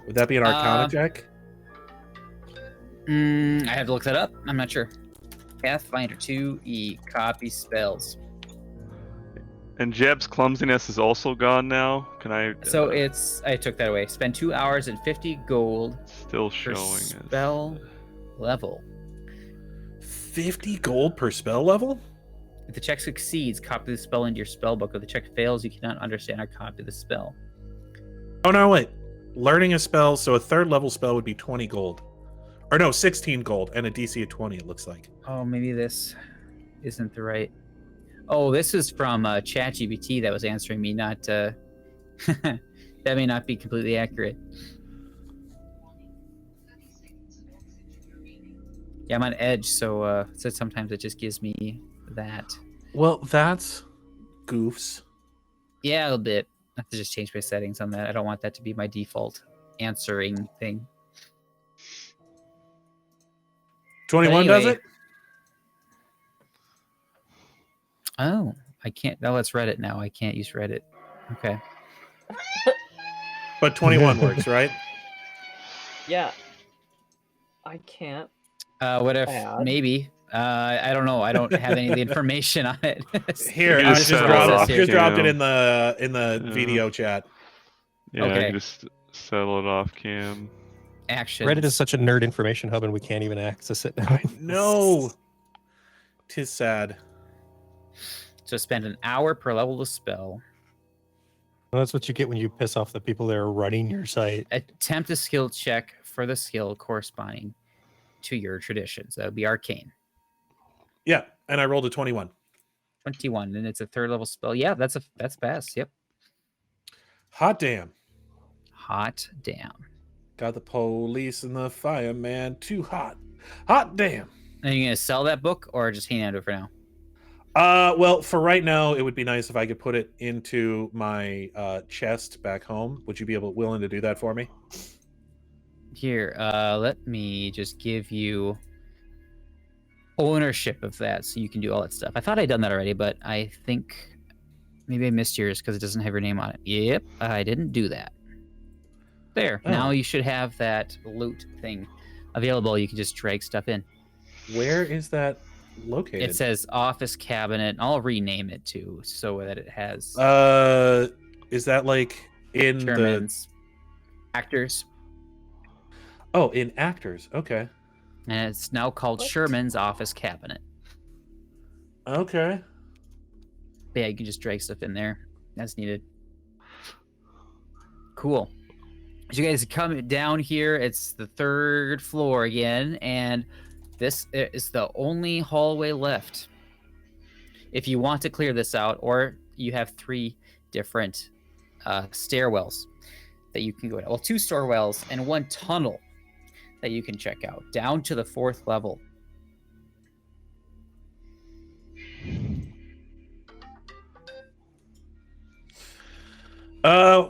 Would that be an Arcana check? I have to look that up. I'm not sure. Pathfinder 2E, copy spells. And Jeb's clumsiness is also gone now. Can I? So I took that away. Spend 2 hours and 50 gold still per showing it. spell level. 50 gold per spell level? If the check succeeds, copy the spell into your spell book. If the check fails, you cannot understand or copy the spell. Oh, no, wait. Learning a spell, so a third level spell would be 20 gold. Or no, 16 gold and a DC of 20, it looks like. Oh, maybe this isn't the right. Oh, this is from ChatGPT that was answering me, not. That may not be completely accurate. Yeah, I'm on Edge, so sometimes it just gives me that. Well, that's goofs. Yeah, a little bit. I have to just change my settings on that. I don't want that to be my default answering thing. 21 does anyway. it? Oh, I can't. Oh, it's Reddit now. I can't use Reddit. Okay. But 21 works, right? Yeah. I can't. What if Bad. maybe? I don't know. I don't have any of the information on it. Here, You I just just set it dropped, off, just you dropped it know. in the Yeah. video chat. Yeah, Okay. I just settle it off cam. Action. Reddit is such a nerd information hub, and we can't even access it now. No. 'Tis sad. So spend an hour per level to spell. Well, that's what you get when you piss off the people that are running your site. Attempt a skill check for the skill corresponding to your tradition. So that would be arcane. Yeah, and I rolled a 21. 21, and it's a third level spell. Yeah, that's pass. Yep. Hot damn. Hot damn. Got the police and the fireman too hot. Hot damn. Are you gonna sell that book or just hang on to it for now? Well, for right now, it would be nice if I could put it into my chest back home. Would you be willing to do that for me? Here, let me just give you ownership of that so you can do all that stuff. I thought I'd done that already, but I think maybe I missed yours because it doesn't have your name on it. Yep, I didn't do that. There. Oh. Now you should have that loot thing available. You can just drag stuff in. Where is that located? It says office cabinet. I'll rename it too so that it has is that like in Sherman's actors. Oh, in actors. Okay. And it's now called Sherman's office cabinet. Okay. But yeah, you can just drag stuff in there as needed. Cool. As you guys come down here, it's the 3rd floor again, and this is the only hallway left. If you want to clear this out, or you have 3 different stairwells that you can go down. Well, 2 stairwells and 1 tunnel that you can check out down to the 4th level.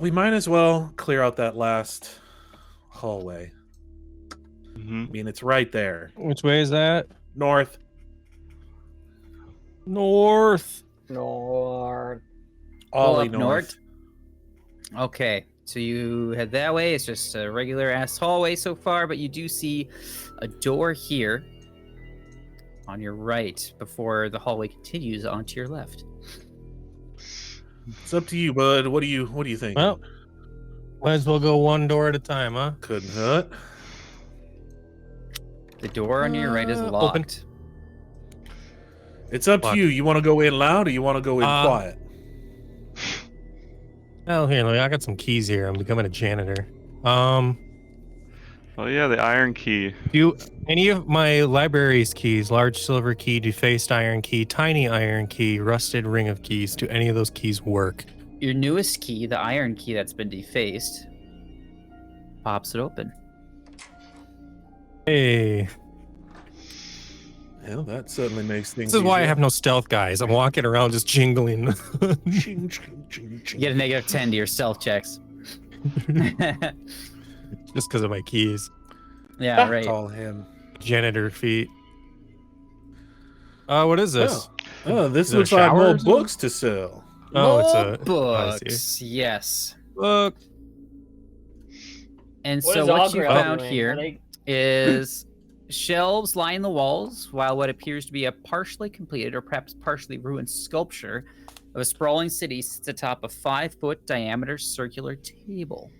We might as well clear out that last hallway. Mm-hmm. I mean, it's right there. Which way is that? North. North. Ollie up north. Okay, so you head that way. It's just a regular ass hallway so far, but you do see a door here on your right before the hallway continues onto your left. It's up to you, bud. What do you think? Well, might as well go one door at a time, huh? Couldn't hurt. The door on your right is Open. locked. It's up to Fuck. you. You want to go in loud or you want to go in quiet? Oh, here, I got some keys here. I'm becoming a janitor. Oh yeah, the iron key. Do any of my library's keys, large silver key, defaced iron key, tiny iron key, rusted ring of keys, do any of those keys work? Your newest key, the iron key that's been defaced, pops it open. Hey, Well, that certainly makes things. this is why I easier. have no stealth, guys. I'm walking around just jingling. Ching, ching, ching, ching. You get a negative 10 to your stealth checks. Just because of my keys. Yeah, right. Call him. Janitor feet. What is this? Oh, this Is there a looks like shower more or something? books to sell. Oh, it's More a books. Yes. book. And What so is what you Augur found doing? here Like, is shelves line the walls, while what appears to be a partially completed or perhaps partially ruined sculpture of a sprawling city sits atop a 5-foot diameter circular table.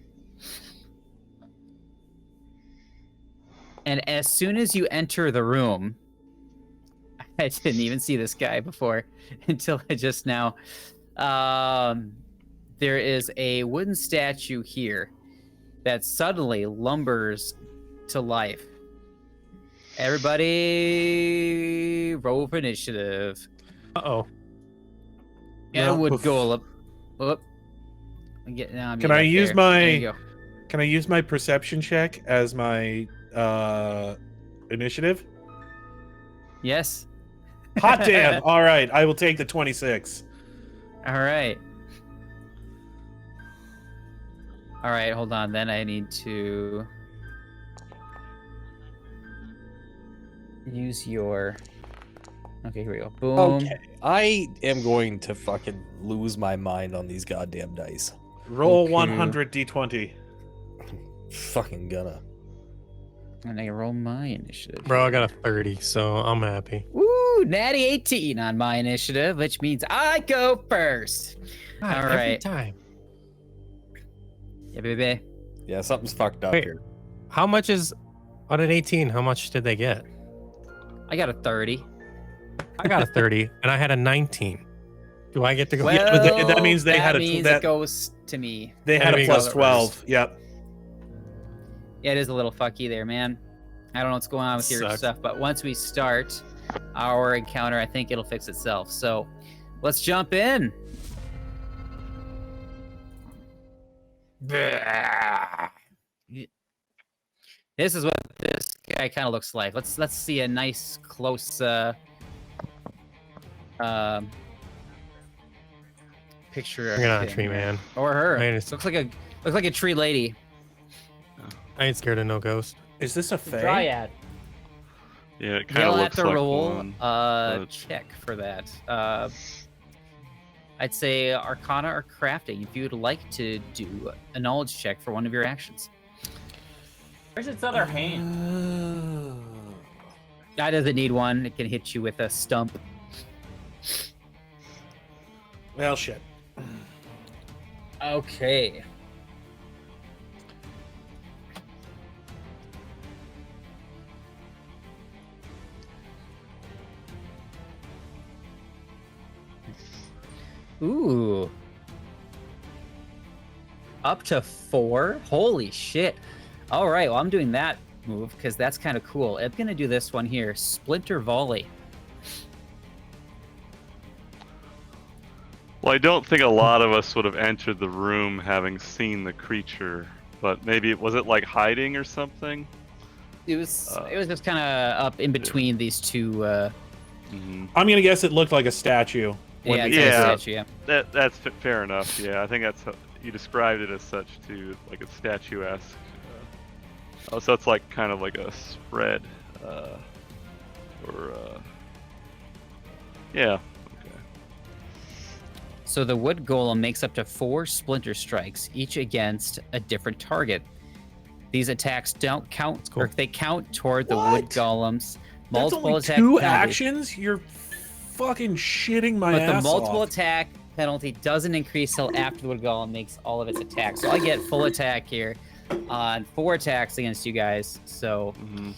And as soon as you enter the room, I didn't even see this guy before until just now. There is a wooden statue here that suddenly lumbers to life. Everybody, roll for initiative. Uh-oh. Yeah, No, would oof. go up. Can I use my- Can I use my perception check as my initiative? Yes. Hot damn! All right, I will take the 26. All right. All right, hold on. Then I need to use your. Okay, here we go. Boom. Okay, I am going to fucking lose my mind on these goddamn dice. Roll Okay. 100 d20. Fucking gonna. And I roll my initiative. Bro, I got a 30, so I'm happy. Woo! Natty 18 on my initiative, which means I go first. All Every right. time. Yeah, baby. Yeah, something's fucked up Wait. here. How much is on an 18? How much did they get? I got a 30. I got a 30, and I had a 19. Do I get to go? Well, Yeah, but that means they had a means that- it goes to me. They had a Enemy plus goes 12. Yep. Yeah, it is a little fucky there, man. I don't know what's going on with your Sucks. stuff, but once we start our encounter, I think it'll fix itself. So let's jump in. This is what this guy kind of looks like. Let's see a nice close picture. Bring it on, of him tree here. man. Or her. I ain't- Looks like a tree lady. I ain't scared of no ghost. Is this a fae? Dryad. Yeah, it kind of You'll have looks to like roll one. check for that. I'd say Arcana or Crafting if you would like to do a knowledge check for one of your actions. Where's its other hand? Guy doesn't need one. It can hit you with a stump. Well, shit. Okay. Ooh. Up to 4? Holy shit. All right, well, I'm doing that move because that's kind of cool. I'm going to do this one here. Splinter Volley. Well, I don't think a lot of us would have entered the room having seen the creature, but maybe was it like hiding or something? It was just kind of up in between these two. Mhm. I'm gonna guess it looked like a statue. Yeah, it's Yeah. a statue, yeah. That's fair enough. Yeah, I think that's how you described it as such too, like a statuesque. Oh, so it's like kind of like a spread, yeah. Okay. So the wood golem makes up to 4 splinter strikes, each against a different target. These attacks don't count, cool. or they count toward the What? wood golem's That's multiple only attack 2 penalty. actions? You're fucking shitting my But ass the multiple off. attack penalty doesn't increase till after the wood golem makes all of its attacks. So I get full attack here on 4 attacks against you guys. So, Mhm.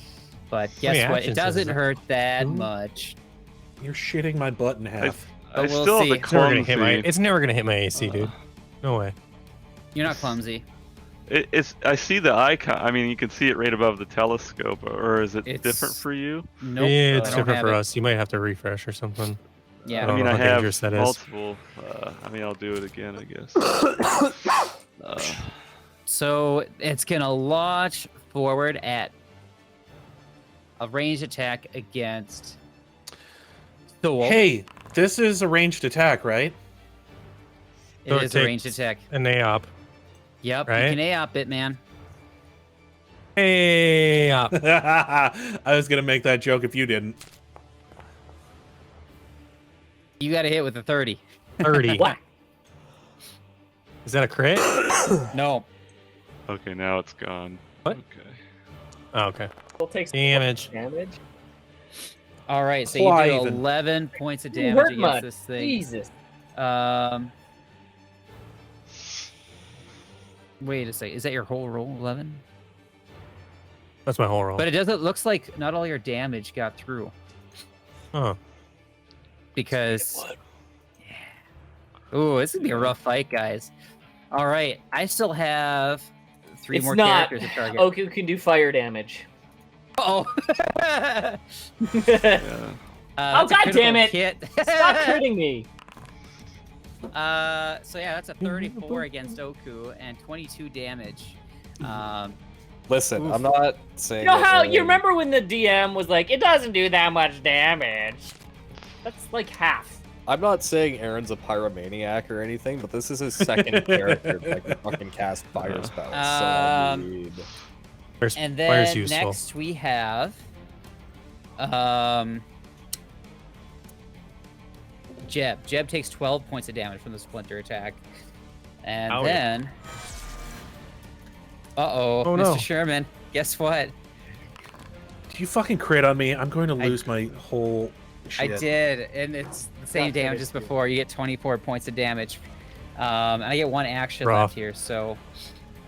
but many guess what? actions It is doesn't it? hurt that Ooh. much. You're shitting my butt in half. I we'll still see. have the It's never gonna hit my. clumsy. It's never gonna hit my AC, dude. No way. You're not clumsy. It's. I see the icon. I mean, you can see it right above the telescope, or is it It's- different for you? Nope. Yeah, it's I don't different have for it. us. You might have to refresh or something. Yeah. I I don't mean, know I how have dangerous that is. multiple. I mean, I'll do it again, I guess. So it's gonna launch forward at a ranged attack against Thor. Hey, this is a ranged attack, right? It So it is a ranged takes attack. An AOP. Yep, right? you can AOP it, man. Hey, up. I was gonna make that joke if you didn't. You got to hit with a 30. 30. What? Is that a crit? No. Okay, now it's gone. What? Okay. Oh, okay. We'll take Damage. damage. All right, so you Apply do even. 11 points of You damage hurt against much. this thing. Jesus. Wait a second. Is that your whole roll? 11? That's my whole roll. But it doesn't. Looks like not all your damage got through Oh. because. Yeah. Ooh, this is gonna be a rough fight, guys. All right, I still have 3 It's more not. characters to target. Oku can do fire damage. Oh. Yeah. Oh, That's a God damn critical it. hit. Stop hurting me. So yeah, that's a 34 against Oku and 22 damage. Listen, Oof. I'm not saying. You know how that, you remember when the DM was like, it doesn't do that much damage? That's like half. I'm not saying Aaron's a pyromaniac or anything, but this is his second character to like fucking cast fire spells. So I mean, Fire's, And fire's then useful. next we have Jeb. Jeb takes 12 points of damage from the splinter attack. And Oh, yeah. then Uh-oh, Oh, Mr. no. Sherman, guess what? If you fucking crit on me, I'm going to lose my whole shit. I did, and it's the same Not damage good, as it's good. before. You get 24 points of damage. And I get 1 action Rough. left here, so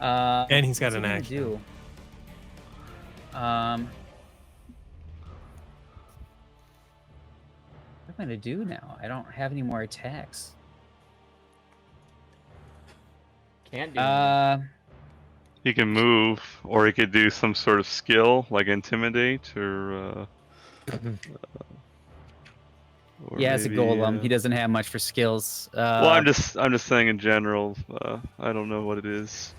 And he's got what's an he gonna action. do? Where'd am I gonna do now? I don't have any more attacks. Can't do anything. He can move, or he could do some sort of skill like intimidate, or Yeah, it's a maybe, golem. He doesn't have much for skills. well, I'm just saying in general. I don't know what it is.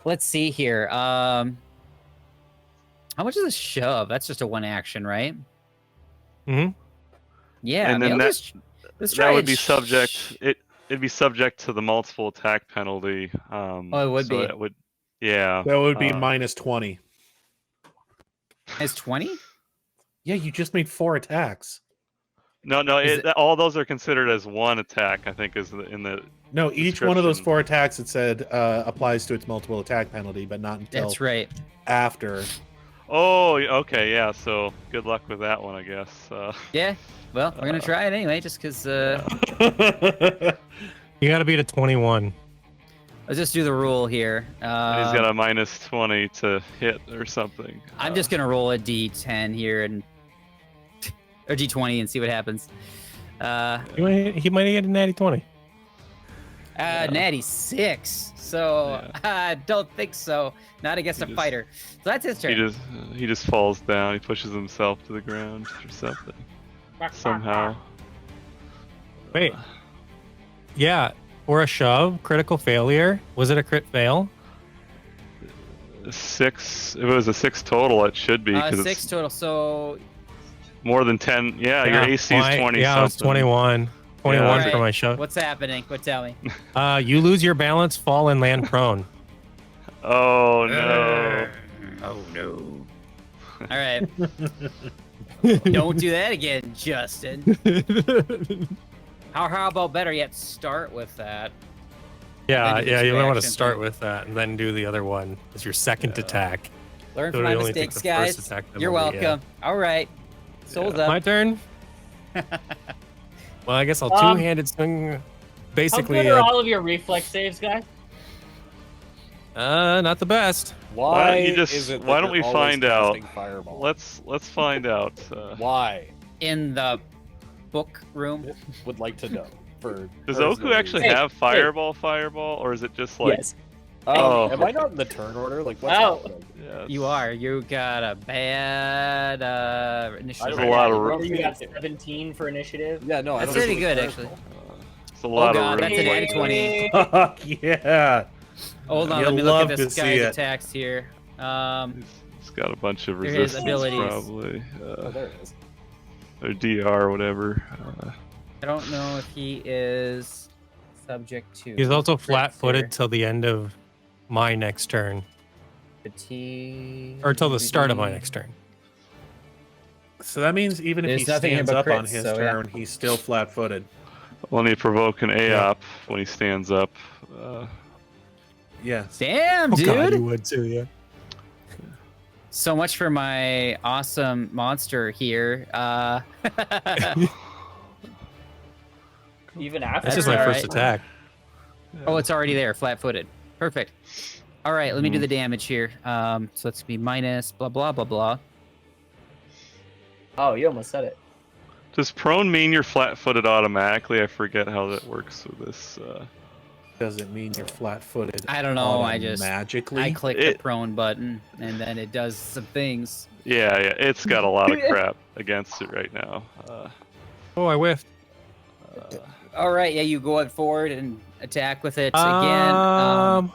Let's see here. How much is a shove? That's just a one action, right? Mhm. Yeah, And I mean, then let's try That would and be subject. It'd be subject to the multiple attack penalty. Oh, it would so be. That would, yeah. That would be uh, minus 20. It's 20? Yeah, you just made 4 attacks. No, Is all those are considered as one attack. I think is in the. No, each one of those Description. 4 attacks, it said, applies to its multiple attack penalty, but not until That's right. after. Oh, okay, yeah. So good luck with that one, I guess. Yeah. Well, we're gonna try it anyway, just because. You got to beat a 21. Let's just do the rule here. And he's got a minus 20 to hit or something. I'm just gonna roll a d10 here and or d20 and see what happens. He might get a natty 20. Natty 6. So I don't think so. Not against a fighter. So that's his turn. He just falls down. He pushes himself to the ground or something. Somehow. Wait. Yeah, or a shove, critical failure. Was it a crit fail? 6. If it was a 6 total, it should be because 6 it's total. So more than 10. Yeah, your AC is 20. Yeah, it's 21. 21 Alright, for my shove. what's happening? What tell me? You lose your balance, fall, and land prone. Oh no. Oh no. All right. Don't do that again, Justin. How about better yet, start with that. Yeah, Then you yeah, get you your might want to action start thing. with that and then do the other one as your second attack. Learn So from we my only take mistakes, the first guys. attack You're penalty, welcome. All right. Souls My up. turn. Well, I guess I'll Um, two-handed swing. How Basically, good are all of your reflex saves, guys? not the best. Why you just- is it that why don't you're we always find out? casting Fireball? Let's find out. Why? In the book room. Would like to know. For Does personal Oku actually reasons. have fireball, or is it just like? Yes. Oh. Am I not in the turn order? Like what's Oh. happening? Yeah, You are. You got a bad initiative. There's a lot of Remember you got 17 for initiative. Yeah, no, I That's don't pretty think good, it's actually. It's a lot God, of that's room. an added 20. Fuck yeah. Hold on, You'll let me look love at to this see guy's it. attacks here. He's got a bunch of Here are his resistance, abilities. probably. Oh, there it is. Or DR, or whatever. I don't know if he is subject to. He's also crits flat-footed here. till the end of my next turn, Fatigue. or till the start of my next turn. So that means even if There's he nothing here stands but up on crits, his so, yeah. turn, he's still flat-footed. Let me provoke an AOP when he stands up. Yes. Damn, Oh, dude. God, you would too, yeah. So much for my awesome monster here. Even after. This is my all first right. attack. Oh, it's already there, flat-footed. Perfect. All right, let me do the damage here. So let's be minus blah blah blah blah. Oh, you almost said it. Does prone mean you're flat-footed automatically? I forget how that works with this. Doesn't mean you're flat-footed. I don't know. I just magically. click the prone button and then it does some things. Yeah, it's got a lot of crap against it right now. Oh, I whiffed. All right, yeah, you go forward and attack with it again.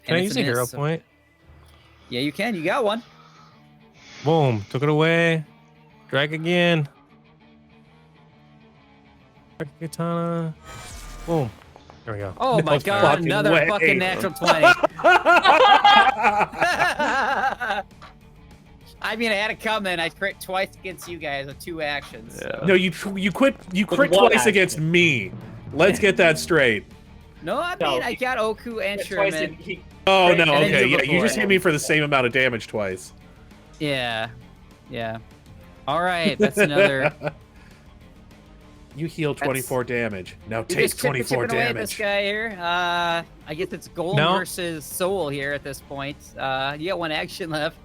Can and I it's use a hero miss, so- point? Yeah, you can. You got one. Boom. Took it away. Drag again. Drag katana. Boom. There we go. Oh my No god, fucking another way. fucking natural 20. I mean, I had it coming. I crit twice against you guys with 2 actions. Yeah. No, you crit one twice action. against me. Let's get that straight. No, I No, mean, I got Oku and Twice Sherman. Oh Right, no, and then okay, you yeah, you just before. hit me for the same amount of damage twice. Yeah. Yeah. All right, that's another. You heal 24 damage. Now You take just keep 24 chipping away at this damage. guy here. I guess it's golem No. versus soul here at this point. You got 1 action left.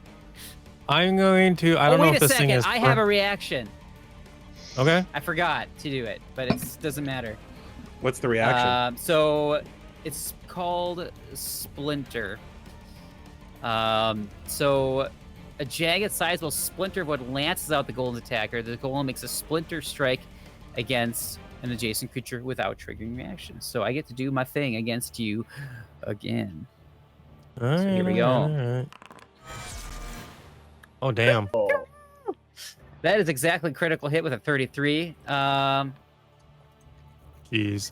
I'm going to. I don't know wait if a this thing second. is. I have a reaction. Okay. I forgot to do it, but it doesn't matter. What's the reaction? So it's called Splinter. So a jagged, sizable splinter of wood lances out the golem attacker. The golem makes a splinter strike against an adjacent creature without triggering reaction. So I get to do my thing against you again. All right, here we go. all right. Oh, damn. That is exactly critical hit with a 33. Jeez.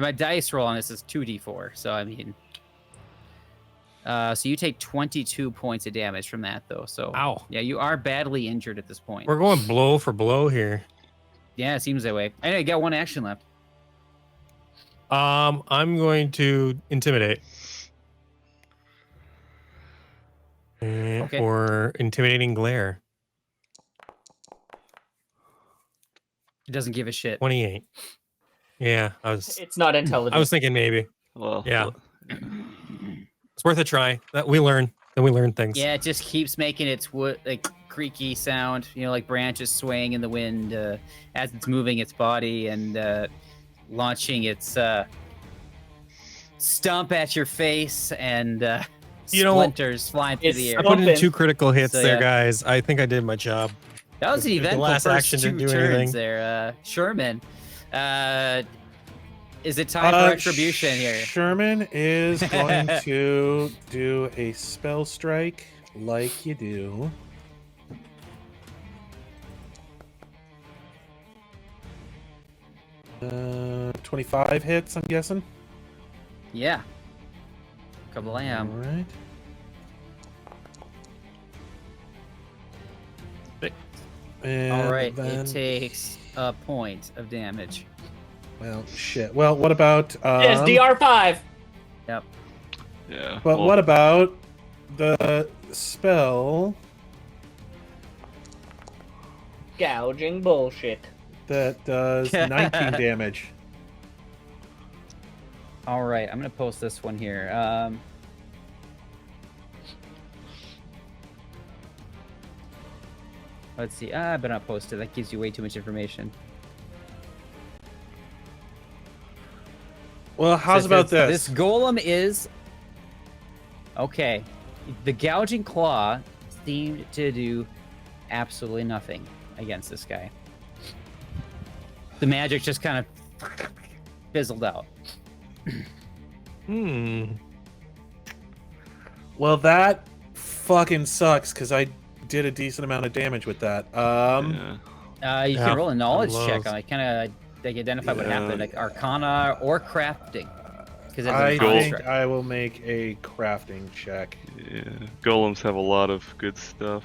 My dice roll on this is 2d4. So I mean, so you take 22 points of damage from that, though. So Ow. yeah, you are badly injured at this point. We're going blow for blow here. Yeah, it seems that way. I know you got one action left. I'm going to intimidate. Okay. Or intimidating glare. It doesn't give a shit. 28. Yeah, It's not intelligent. I was thinking maybe. Well, Yeah. It's worth a try. That we learn. Then we learn things. Yeah, it just keeps making its wood like creaky sound, you know, like branches swaying in the wind as it's moving its body and launching its stomp at your face and You know, splinters flying through the air. I put in Open. 2 critical hits So, there, yeah. guys. I think I did my job. That was an the eventful last first action 2 didn't do turns anything. there. Sherman, is it time for retribution here? Sherman is going to do a spell strike like you do. Uh, 25 hits, I'm guessing. Yeah. Kablam. All right. And All right, then, it takes a point of damage. well, shit. Well, what about? Yes, DR5. Yep. Yeah. But well, what about the spell Gouging bullshit. that does 19 damage? All right, I'm gonna post this one here. Let's see. I better not post it. That gives you way too much information. Well, how's So about this? This golem is okay. The gouging claw seemed to do absolutely nothing against this guy. The magic just kind of fizzled out. Well, that fucking sucks because I did a decent amount of damage with that. yeah. You Yeah, can roll a knowledge love- check on it, kind of like identify what Yeah. happened, like Arcana or crafting. Because I Gold. think I will make a crafting check. Yeah. Golems have a lot of good stuff.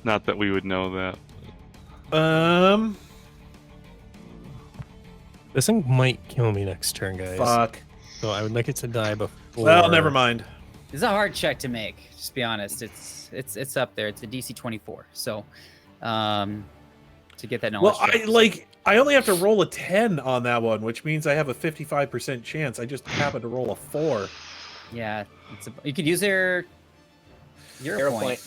Not that we would know that. This thing might kill me next turn, guys. Fuck. So I would like it to die before. Well, never mind. It's a hard check to make. Just be honest. It's up there. It's a DC 24. So, to get that knowledge. Well, check. I only have to roll a 10 on that one, which means I have a 55% chance. I just happen to roll a 4. Yeah, you could use their hero point.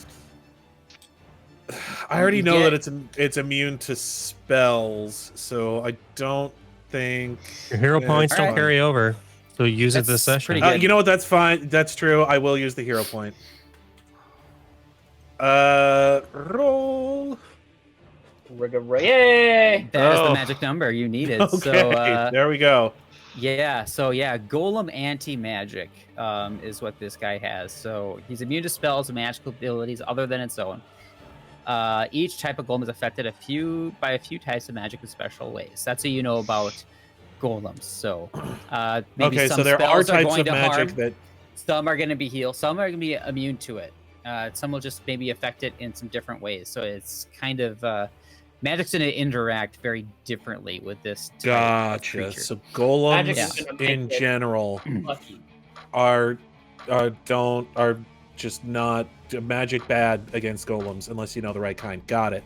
I already You know get- that it's immune to spells, so I don't think. Your hero Yeah, points it's don't fine. carry over, so use it That's this session. pretty good. You know what? That's fine. That's true. I will use the hero point. Roll. Yay! That is the Oh. magic number you needed. Okay, So, there we go. yeah. So yeah, Golem anti-magic is what this guy has. So he's immune to spells and magical abilities other than its own. Each type of golem is affected by a few types of magic in special ways. That's what you know about golems. So maybe Okay, some so there are spells types going of to magic harm. that. Some are going to be healed. Some are going to be immune to it. Some will just maybe affect it in some different ways. So it's kind of magic's going to interact very differently with this type of Gotcha. creature. So golems Magic is gonna make in it general lucky. are just not magic bad against golems unless you know the right kind. Got it.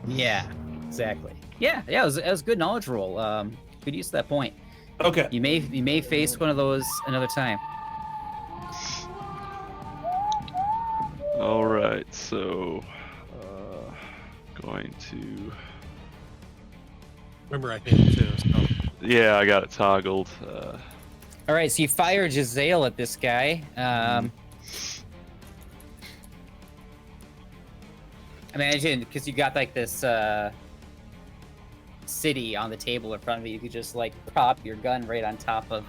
Yeah, exactly. Yeah, it was a good knowledge roll. Good use of that point. Okay. You may face one of those another time. All right, so going to. Remember, I hit too. So. Yeah, I got it toggled. All right, so you fire Giselle at this guy. Imagine, because you got like this city on the table in front of you, you could just like prop your gun right on top of,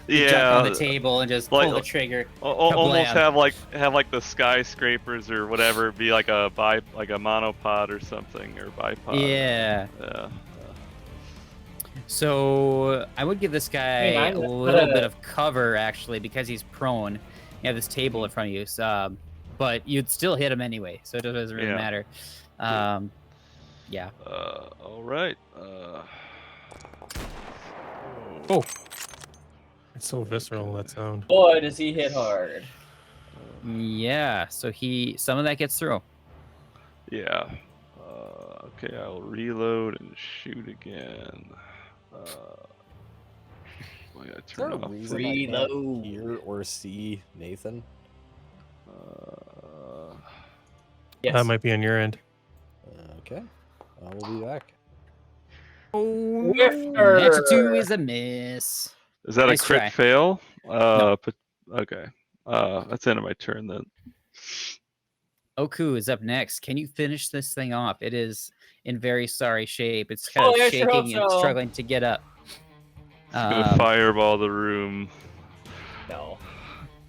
jump on the table and just pull the trigger. Almost Kablam. have like the skyscrapers or whatever be like a monopod or something, or bipod. Yeah. Yeah. So I would give this guy a little bit of cover actually, because he's prone. You have this table in front of you, so, but you'd still hit him anyway, so it doesn't really matter. Yeah. All right. Oh. It's so visceral, that sound. Boy, does he hit hard. Yeah. So some of that gets through. Yeah. Okay, I'll reload and shoot again. I gotta Is there turn a off. reason I can't hear or see Nathan? Yes. That might be on your end. Okay, I will be back. Whiffer. Natural 2 is a miss. Is that Nice a crit try. fail? No. Okay. That's the end of my turn then. Oku is up next. Can you finish this thing off? It is in very sorry shape. It's kind of I sure hope shaking and so. struggling to get up. Gonna fireball the room. No.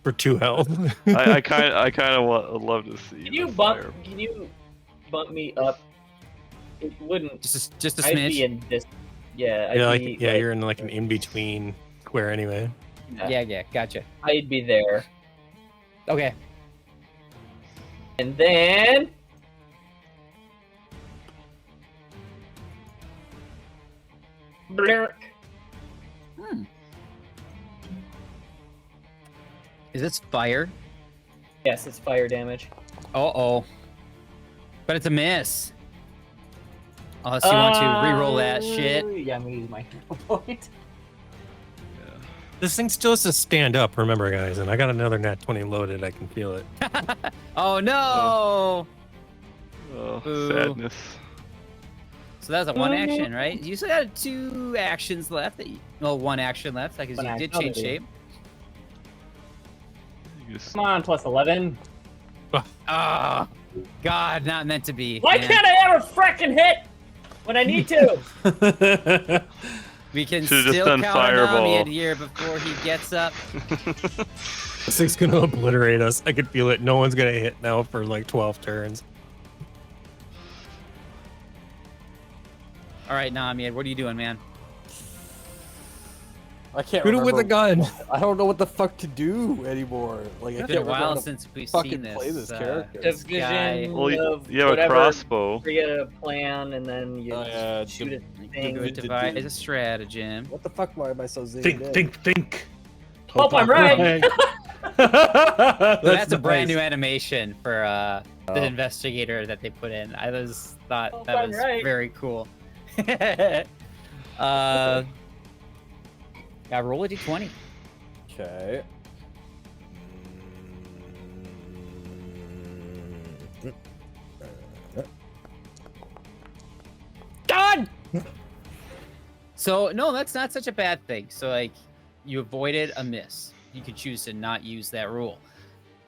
For 2 health. I kind of would love to see. Can you the bump? fire. Can you bump me up? It wouldn't. Just a I'd smidge. be in this. Yeah. I'd Yeah, be, you're in like an in-between square anyway. Yeah, gotcha. I'd be there, Okay. and then. Blurk. Is this fire? Yes, it's fire damage. Uh-oh. But it's a miss. Unless you want to re-roll that shit. Yeah, I'm gonna use my hero point. This thing still has to stand up, remember, guys. And I got another nat 20 loaded. I can feel it. Oh no! Oh, Boo. sadness. So that's a 1 action, right? You still got 2 actions left. Well, 1 action left, because One you did action, change okay. shape. You just- Come on, plus 11. Oh, God, not meant to be. Why man. can't I ever frickin' hit when I need to? We can Should've just still done count on fireball. Namied here before he gets up. This thing's gonna obliterate us. I can feel it. No one's gonna hit now for like 12 turns. All right, Namied, what are you doing, man? I can't Shoot it remember. with a gun. I don't know what the fuck to do anymore. Like, I It's can't been a remember while how to since we've fucking seen this. play this character. Just guy. vision Well, of you have a whatever, crossbow. Create a plan, and then you shoot a thing. Good devise a stratagem. What the fuck? Why am I so zinged in? Think. Hope I'm right. That's a brand new animation for the investigator that they put in. I was thought Hope that I'm was right. very cool. Yeah, roll a d20. Okay. God. So no, that's not such a bad thing. So like, you avoided a miss. You could choose to not use that rule.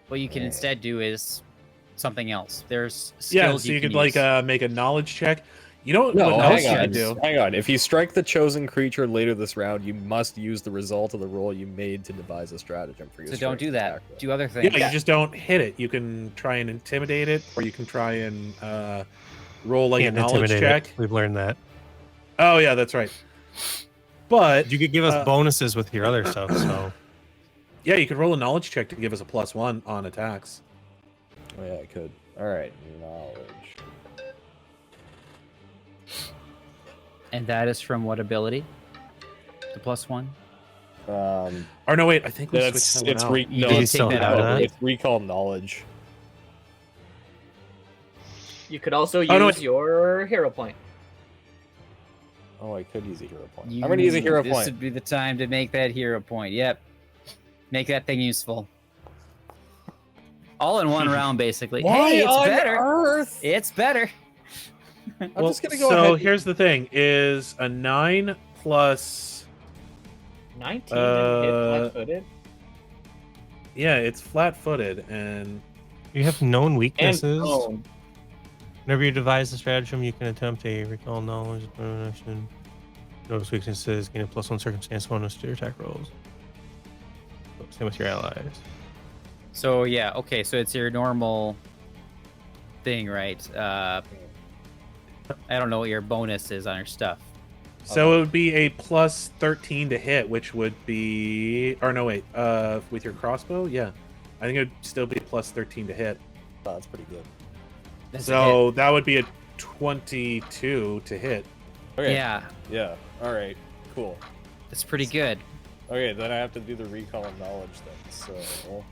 What you can instead do is something else. There's skills Yeah, so you can could like use. make a knowledge check. You know what No, else hang you on. could do? Hang on. If you strike the chosen creature later this round, you must use the result of the roll you made to devise a stratagem for your So don't do strength that. attack roll. Do other things. Yeah, you just don't hit it. You can try and intimidate it, or you can try and roll like Can't a knowledge intimidate check. it. We've learned that. Oh yeah, that's right. But You could give us Uh, bonuses with your other stuff. So yeah, you could roll a knowledge check to give us a +1 on attacks. Oh yeah, I could. All right, knowledge. And that is from what ability? The +1? Or no, wait, I think we It's switched that one out. You no, did it's take that out of that? It's recall knowledge. You could also use Oh, no, your hero point. Oh, I could use a hero point. You- I'm gonna use a hero This point. would be the time to make that hero point. Yep. Make that thing useful. All in one round, basically. Why Hey, it's on better. Earth? It's better. I'm just gonna go so ahead. here's the thing: is a 9 plus 19 and hit flat-footed. yeah, it's flat-footed, and You have known And weaknesses. prone. Whenever you devise a stratagem, you can attempt a recall knowledge action. Notice weaknesses, gain a +1 circumstance bonus to your attack rolls. Same with your allies. So yeah, okay, so it's your normal thing, right? I don't know what your bonus is on your stuff. so it would be a plus 13 to hit, which would be, or no, wait, with your crossbow, yeah, I think it would still be plus 13 to hit. Oh, that's pretty good. That's a So that would be a 22 to hit. hit. Okay. Yeah, Yeah. All right. Cool. that's pretty good. Okay, then I have to do the recall of knowledge then. So.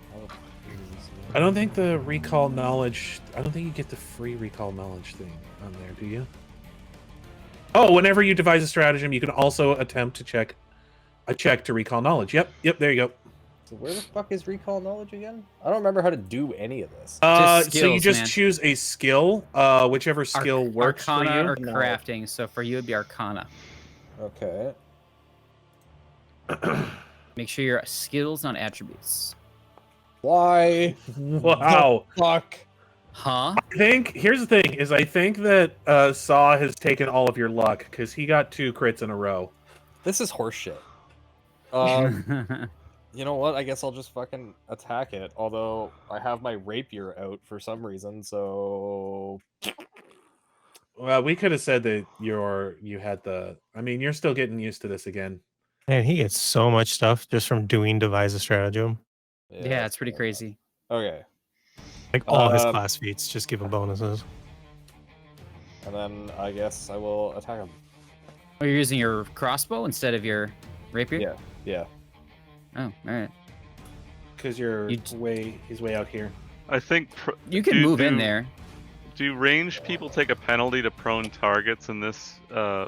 I don't think the recall knowledge. I don't think you get the free recall knowledge thing on there, do you? Oh, whenever you devise a stratagem, you can also attempt to check to recall knowledge. Yep, there you go. So where the fuck is recall knowledge again? I don't remember how to do any of this. So you skills, just man. choose a skill, whichever skill works for Arcana you. or crafting. So for you, it'd be Arcana. Okay. Make sure your skills, not attributes. Why? Wow. Fuck. Huh? I think here's the thing: is I think that Saw has taken all of your luck because he got 2 crits in a row. This is horseshit. You know what? I guess I'll just fucking attack it. Although I have my rapier out for some reason, so Well, we could have said that you had the. I mean, you're still getting used to this again. Man, he gets so much stuff just from doing devise a stratagem. Yeah, it's pretty crazy. Okay, Like all his Um, class feats just give him bonuses. and then I guess I will attack him. Oh, you're using your crossbow instead of your rapier? Yeah, yeah. Oh, all right. Because you're You- he's way out here. I think. You can do- move in do- there. Do ranged people take a penalty to prone targets in this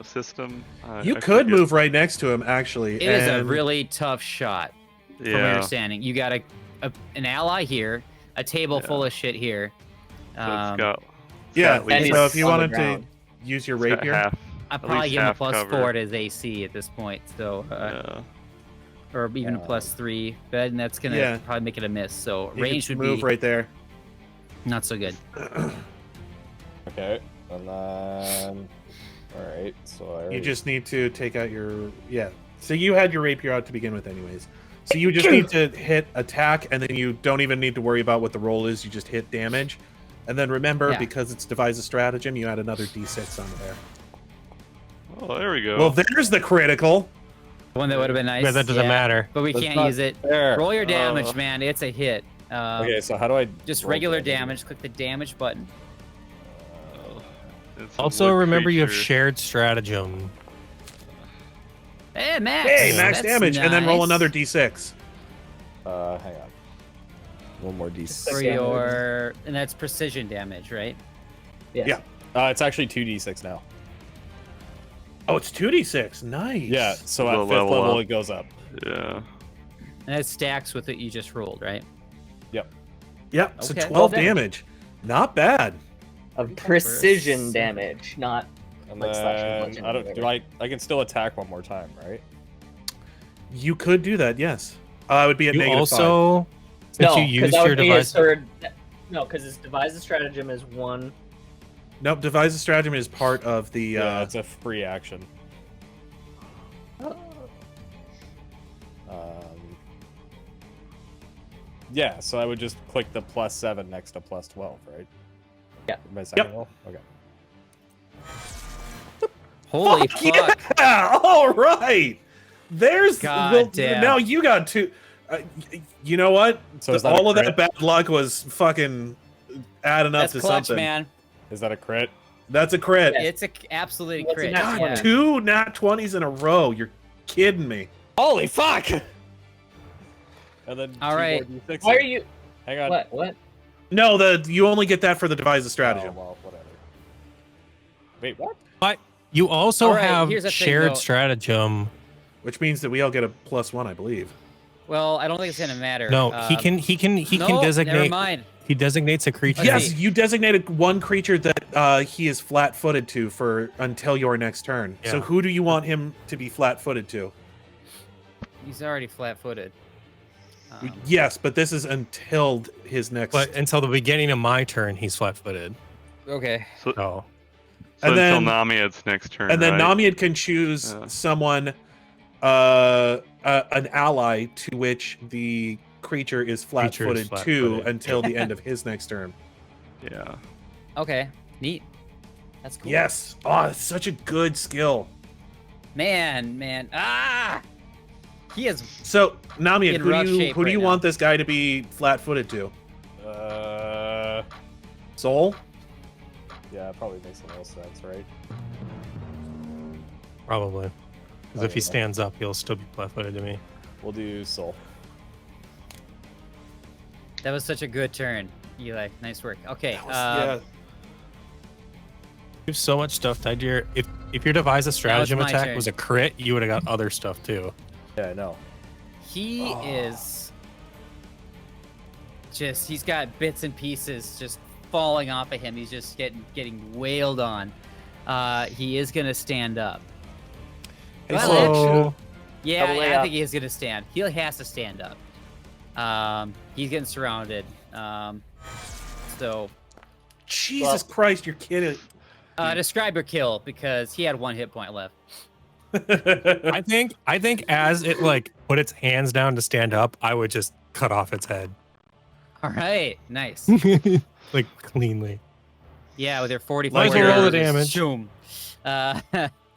system? You I could forget. move right next to him, actually. It is a and- really tough shot, from my Yeah. understanding. You got an ally here, a table full of shit here. So it's got, Yeah. at least- So if you on the wanted to ground. use your it's got rapier, half. I'd at probably least give him a half plus cover. 4 to his AC at this point, so Yeah. or even a plus 3, but and that's gonna Yeah. probably make it a miss. So you range could would move be right there. not so good. Okay, and then all right. So I You already- just need to take out your So you had your rapier out to begin with, anyways. So you just need to hit attack, and then you don't even need to worry about what the roll is. You just hit damage, and then remember, Yeah. because it's devise a stratagem, you add another d6 onto there. Oh, there we go. Well, there's the critical. The one that would have been nice. Yeah, that doesn't matter. But we That's can't not use it. fair. Roll your damage, man. It's a hit. Okay, so how do I Just roll regular damage. Click the damage button. It's a Also, wood remember you have creature. shared stratagem. Hey, max. Hey, max That's damage, and then roll nice. another d6. Hang on. One more d6. For your, and that's precision damage, right? Yeah. It's actually 2d6 now. Oh, it's 2d6. Nice. Yeah, so at We'll 5th level level up. it goes up. Yeah. And it stacks with what you just rolled, right? Yep. So Okay. 12 Well, damage. Not bad. Of precision damage, not And like slashing, then bludgeoning, I don't. whatever. Do I can still attack one more time, right? You could do that, yes. I would be at You -5. also, since no, you because used that your would be device, his third. No, because his devise a stratagem is one. Nope, devise a stratagem is part of the. Yeah, it's a free action. Yeah, so I would just click the +7 next to +12, right? Yeah. My second Yep. roll? Okay. Holy fuck. Yeah! All right. There's. God damn. Now you got 2. You know what? So is that a all of that crit? bad luck was fucking adding up That's to clutch, something. man. Is that a crit? That's a crit. It's a absolutely What's crit. a nat Yeah. 20? 2 nat 20s in a row. You're kidding me. Holy fuck! And then All two right. more D6s. Why are you? Hang on. What? What? No, you only get that for the devise a Oh, stratagem. well, whatever. Wait, what? but you also All right, have here's the thing, shared though. stratagem. Which means that we all get a +1, I believe. Well, I don't think it's gonna matter. No, he can no, designate. Never mind. He designates a creature. Let's Yes, see. you designated one creature that he is flat-footed to for until your next turn. So Yeah. who do you want him to be flat-footed to? He's already flat-footed. Yes, but this is until his next. But until the beginning of my turn, he's flat-footed. Okay. So, Oh, so and until then- Namied's next turn, and then right? Namied can choose Yeah. someone, an ally to which the creature is flat-footed to flat-footed. until the end of his next turn. Yeah. Okay. Neat. That's cool. Yes. Oh, it's such a good skill. Man. Ah! He is. So, Namied, In who rough do you shape who do right you now. want this guy to be flat-footed to? Soul? Yeah, probably makes the most sense, right? probably. Because if he Okay. stands up, he'll still be flat-footed to me. We'll do Soul. That was such a good turn, Eli. Nice work. Okay. Yeah. You have so much stuff tied to your. If your devise a stratagem my attack turn. was a crit, you would have got other stuff too. Yeah, I know. He is just. He's got bits and pieces just falling off of him. He's just getting wailed on. He is gonna stand up. Hey, Well, Soul. Yeah, Double I A up. think he is gonna stand. He has to stand up. He's getting surrounded. So Jesus Christ, you're kidding. describe your kill because he had 1 hit point left. I think as it like put its hands down to stand up, I would just cut off its head. All right, nice. Like cleanly. Yeah, with your 45. Might as well roll the arrows, damage. Zoom.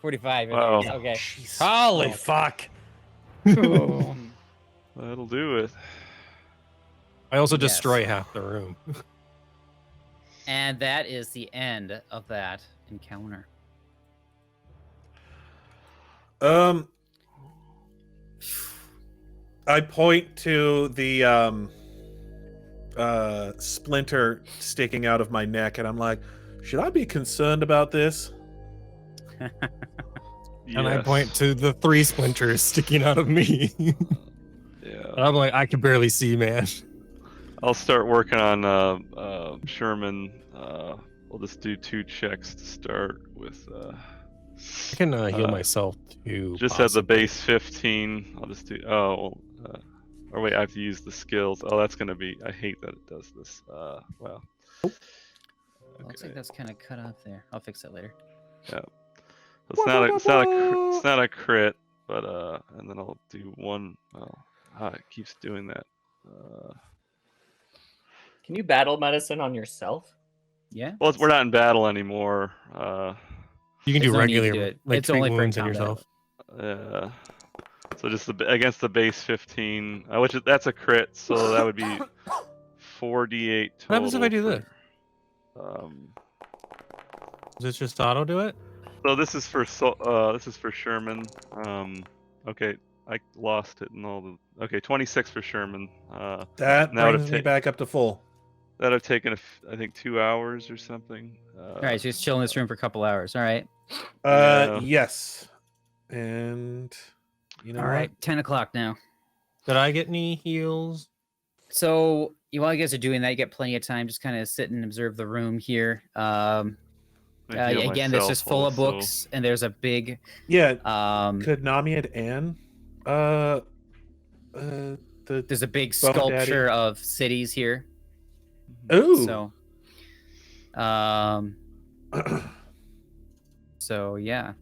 45. Wow. Okay. Jeez. Holy fuck. That'll do it. I also Yes. destroy half the room. And that is the end of that encounter. I point to the splinter sticking out of my neck, and I'm like, should I be concerned about this? And I Yes. point to the 3 splinters sticking out of me. Yeah. And I'm like, I can barely see, man. I'll start working on Sherman. We'll just do 2 checks to start with. I can heal myself too. Just at the possibly. base 15. I'll just do. Oh, or wait, I have to use the skills. Oh, that's gonna be. I hate that it does this. Well. Looks like that's kind of cut off there. I'll fix that later. Yeah. It's not a crit, but and then I'll do 1. It keeps doing that. Can you battle medicine on yourself? Yeah. Well, we're not in battle anymore. You can There's do no need to regular, do it. like It's treat only for wounds on combat. yourself. So just against the base 15, that's a crit, so that would be 4d8 total. What happens if I do for- this? Does it just auto do it? So this is for Sherman. Okay, I lost it and all the. Okay, 26 for Sherman. That Now to brings me take- back up to full. That'd have taken I think 2 hours or something. All right, so just chill in this room for a couple hours. All right. Yeah. Yes. And you know All right. 10 o'clock now. Did I get any heals? So while you guys are doing that, you get plenty of time. Just kind of sit and observe the room here. I heal Again, it's myself just full of also. books, and there's a big. Yeah. There's Could Namied and the a big Bone Daddy. sculpture of cities here. ooh. So, so yeah,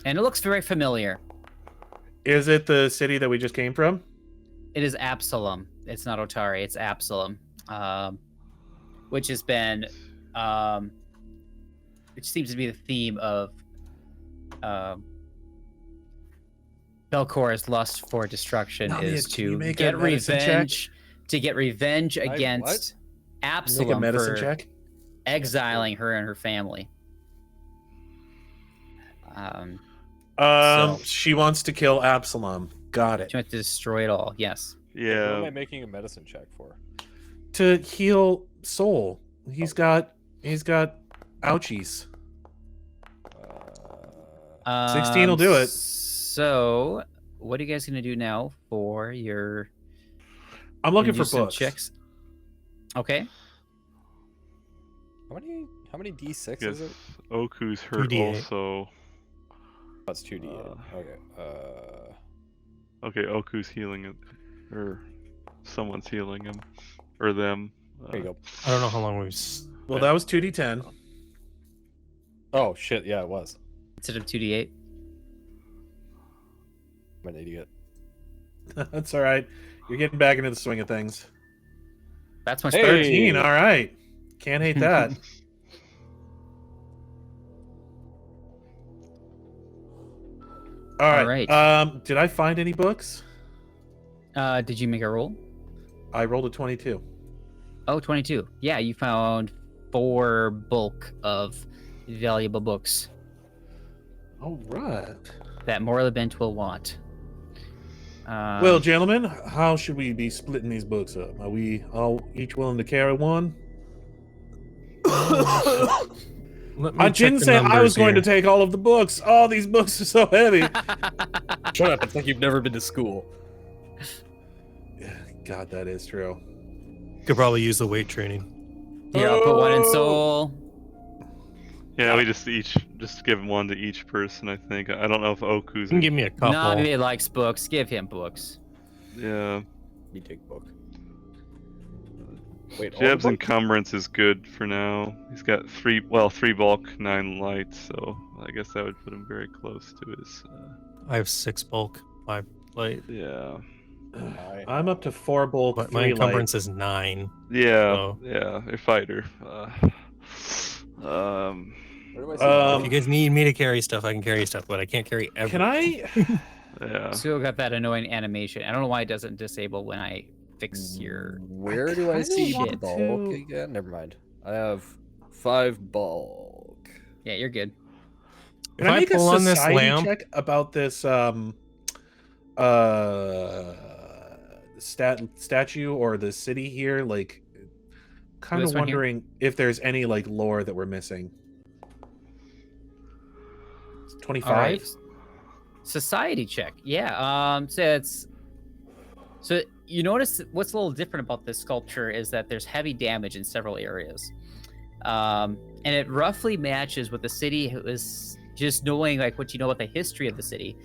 and it looks very familiar. Is it the city that we just came from? It is Absalom. It's not Otari. It's Absalom, which has been, which seems to be the theme of Belcor's lust for destruction Namied, is can you to make a get medicine check? revenge, to get revenge what? against Make a Absalom medicine for check. exiling her and her family. So- She wants to kill Absalom. Got it. She wants to destroy it all. Yes. What am I Yeah. making a medicine check for? To heal Soul. He's got ouchies. 16 will do it. So what are you guys gonna do now for your? I'm looking gonna for do some books. checks. Okay. How many D6 Yes, is it? Oku's hurt 2d8. also. That's 2D8. Okay. Okay, Oku's healing it, or someone's healing him, or them. There you go. I don't know how long we've. Well, that was 2d10. Oh shit! Yeah, it was. Instead of 2d8. I'm an idiot. That's all right. You're getting back into the swing of things. That's much Hey! better. 13. All right. Can't hate that. All right. right. Did I find any books? Did you make a roll? I rolled a 22. Oh, 22. Yeah, you found 4 bulk of valuable books All right. that Morlabent will want. Well, gentlemen, how should we be splitting these books up? Are we all each willing to carry one? Let me I check didn't the say I was numbers going to here. take all of the books. Oh, these books are so heavy. Shut up! It's like you've never been to school. God, that is true. Could probably use the weight training. Here, I'll put one in soul. Yeah, we just give one to each person. I think. I don't know if Oku's. You can give me a couple. Namied likes books. Give him books. Yeah. You take book. Wait, Jeb's all the encumbrance is good for now. He's got 3 bulk, 9 light, so I guess that would put him very close to his. I have 6 bulk, 5 light, Yeah. books? I'm up to 4 bulk, but 3 my light. encumbrance is 9. Yeah. Oh. Yeah. A fighter. Where do I see If you guys need me to carry stuff, I can carry stuff, but I can't carry everything. Can I? Yeah. Still got that annoying animation. I don't know why it doesn't disable when I fix your. Where do I kinda see want bulk to- again? Never mind. I have 5 bulk. Yeah, you're good. Can If I I make a pull on this society lamp- check about this statue or the city here? Like, kind This of one here? wondering if there's any like lore that we're missing. 25. All right. Society check. Yeah. So you notice what's a little different about this sculpture is that there's heavy damage in several areas, and it roughly matches what the city is. Just knowing like what you know about the history of the city,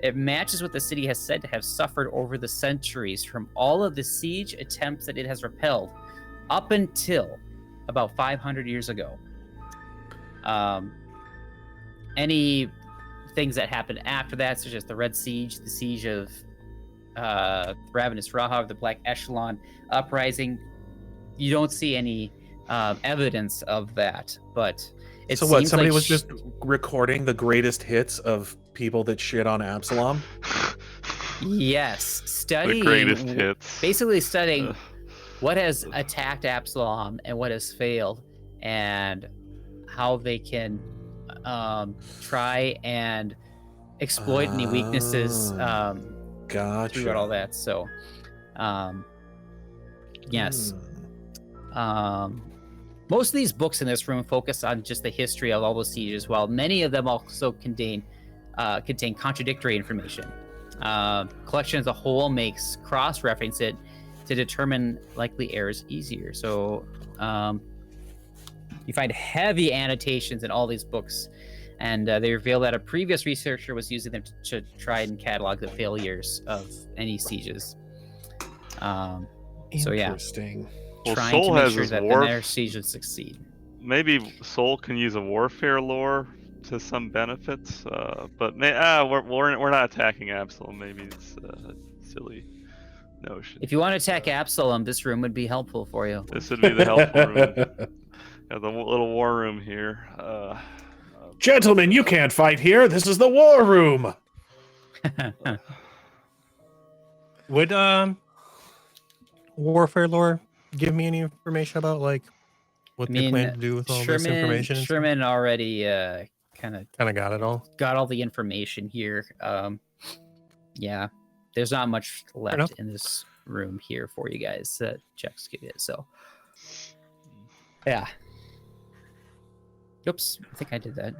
it matches what the city has said to have suffered over the centuries from all of the siege attempts that it has repelled, up until about 500 years ago. Any things that happened after that, such as the Red Siege, the siege of Ravenous Rahav, the Black Echelon uprising, you don't see any evidence of that. But it So what? seems Somebody like was just recording the greatest hits of people that shit on Absalom. yes, The studying greatest hits. basically studying Ugh. what has attacked Absalom and what has failed, and how they can try and exploit any weaknesses Gotcha. throughout all that. So, yes. Most of these books in this room focus on just the history of all the sieges, while many of them also contain contradictory information. Collection as a whole makes cross-reference it to determine likely errors easier. So you find heavy annotations in all these books, and they reveal that a previous researcher was using them to try and catalog the failures of any sieges. So yeah, Interesting. Well, trying Soul to make has sure his that the war. next siege would succeed. Maybe Soul can use a warfare lore to some benefits, but we're not attacking Absalom. Maybe it's a silly notion. If you want to attack Absalom, this room would be helpful for you. This would be the helpful room. Got the little war room here. Gentlemen, you can't fight here. This is the war room. Would warfare lore give me any information about like what they plan to do with all this information? Sherman already kind of Got it all. got all the information here. Yeah, there's not much left enough. in this room here for you guys that checks give it. So, yeah. Oops, I think I did that.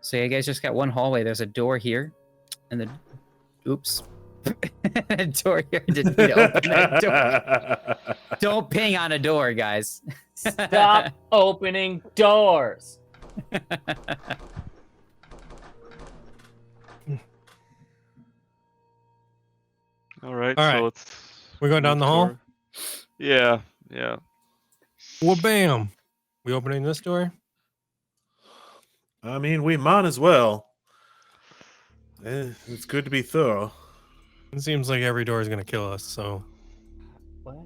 So you guys just got one hallway. There's a door here. And the oops. Door here didn't need to open that door. Don't ping on a door, guys. Stop opening doors. All right. All So right. let's. We're going down move the hall? toward- Yeah. Yeah. Well, bam. We opening this door? I mean, we might as well. It's good to be thorough. It seems like every door is going to kill us, so. What?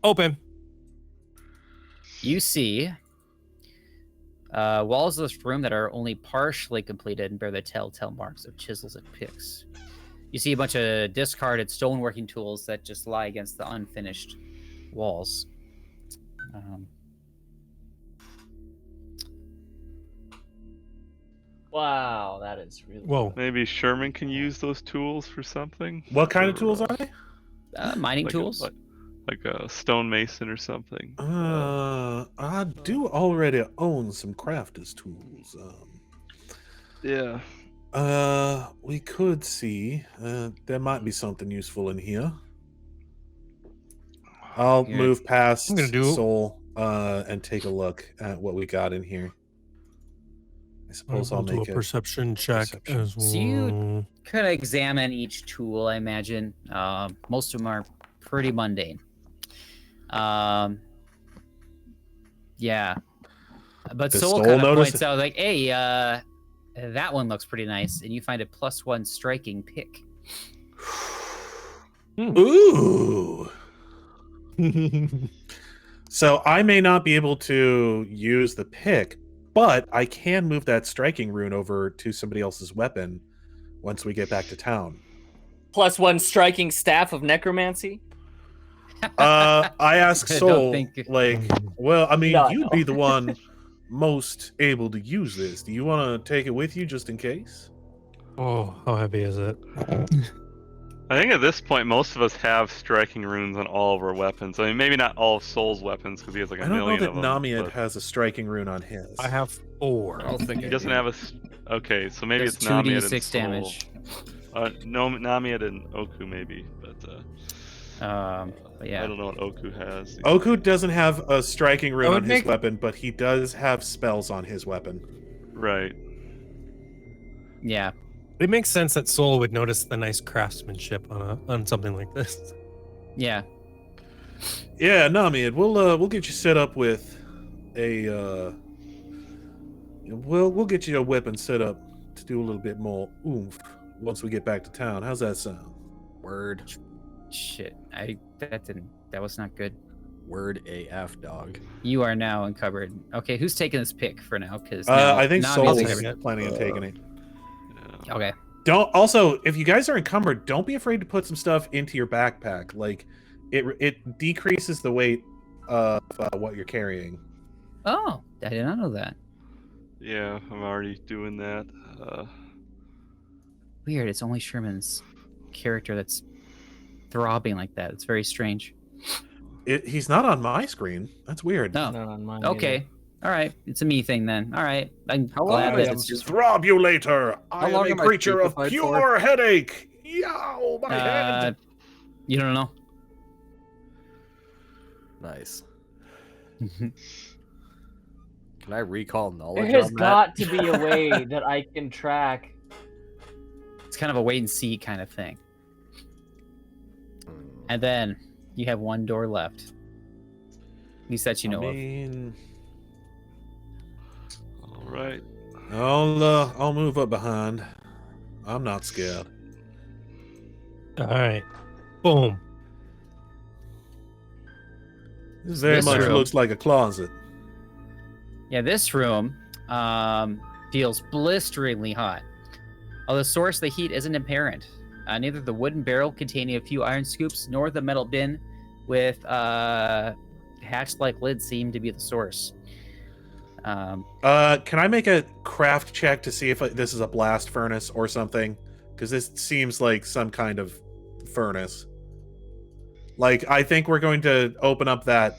Open. You see walls of this room that are only partially completed and bear the telltale marks of chisels and picks. You see a bunch of discarded stoneworking tools that just lie against the unfinished walls. Wow, that is really. Whoa. Maybe Sherman can use those tools for something. What kind of For, tools are they? Mining like tools? like a stonemason or something. I do already own some crafter's tools. Yeah. We could see. There might be something useful in here. I'll Here. move past I'm gonna do- Soul and take a look at what we got in here. I suppose I'll do make a a perception check perception. as well. So you kind of examine each tool, I imagine. Most of them are pretty mundane. Yeah. But Does Soul Soul kind of notice points it? out, like, hey, that one looks pretty nice. And you find a +1 striking pick. Ooh. So I may not be able to use the pick, but I can move that striking rune over to somebody else's weapon once we get back to town. +1 striking staff of necromancy. I ask I don't Soul, think- like, well, I mean, No, you'd no. be the one most able to use this. Do you want to take it with you just in case? Oh, how heavy is it? I think at this point, most of us have striking runes on all of our weapons. I mean, maybe not all of Soul's weapons because he has like a I don't know million that of them. Namied but has a striking rune on his. I have 4. I don't think He doesn't have a. Okay, so maybe Does it's Namied and 2d6 Soul. damage. No, Namied and Oku maybe, but But yeah. I don't know what Oku has. Oku doesn't have a striking rune would on his make- weapon, but he does have spells on his weapon. Right. Yeah. It makes sense that Soul would notice the nice craftsmanship on something like this. Yeah. Yeah, Namied, we'll get you set up with a we'll get you a weapon set up to do a little bit more oomph once we get back to town. How's that sound? Word. Shit. That was not good. Word AF, dog. You are now encumbered. Okay, who's taking this pick for now? Because I think Soul's take it. planning on taking it. Yeah. Okay. Don't also, if you guys are encumbered, don't be afraid to put some stuff into your backpack. Like it decreases the weight of what you're carrying. Oh, I did not know that. Yeah, I'm already doing that. Weird. It's only Sherman's character that's throbbing like that. It's very strange. He's not on my screen. That's weird. No. Not on mine Okay. either. All right. It's a me thing then. All right. I'm How long glad I that am it's just. Throb you later. I How am long a am I creature of stupefied pure headache. Yow, my head. You don't know. Nice. Can I recall knowledge There has on that? got to be a way that I can track. It's kind of a wait and see kind of thing. And then you have one door left. At least that you know I of. mean, All right. I'll move up behind. I'm not scared. All right. Boom. This very This much room- looks like a closet. Yeah, this room feels blisteringly hot. Although the source of the heat isn't apparent. Neither the wooden barrel containing a few iron scoops nor the metal bin with hatch-like lid seem to be the source. Can I make a craft check to see if this is a blast furnace or something? Because this seems like some kind of furnace. Like, I think we're going to open up that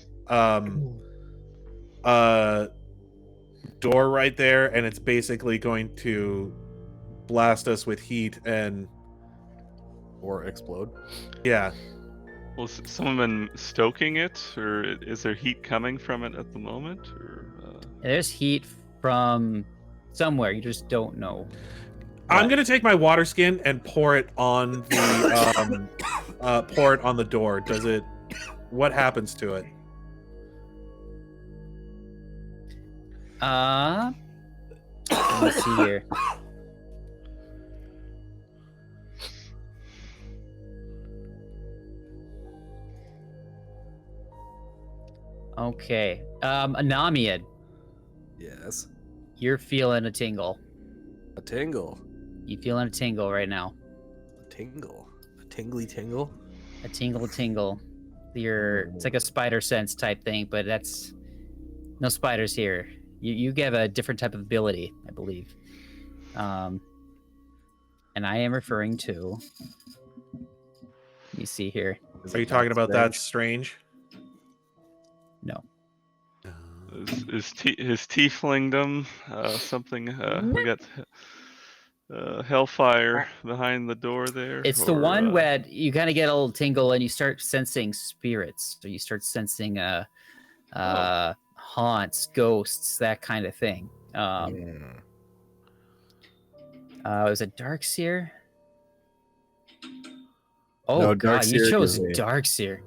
door right there, and it's basically going to blast us with heat and Or explode. yeah. Well, has someone been stoking it, or is there heat coming from it at the moment? Or There's heat from somewhere. You just don't know. I'm gonna take my water skin and pour it on the pour it on the door. Does it? What happens to it? Let me see here. Okay. Namied, Yes. you're feeling a tingle. A tingle. You feeling a tingle right now? A tingle. A tingly tingle. A tingle. It's like a spider sense type thing, but that's no spiders here. You have a different type of ability, I believe. And I am referring to. Let me see here. Are you talking about that strange? No. is his tieflingdom something? We got hellfire behind the door there. It's the one where you kind of get a little tingle and you start sensing spirits. So you start sensing haunts, ghosts, that kind of thing. Was it Darkseer? Oh No, god, Darkseer you chose gives me- Darkseer.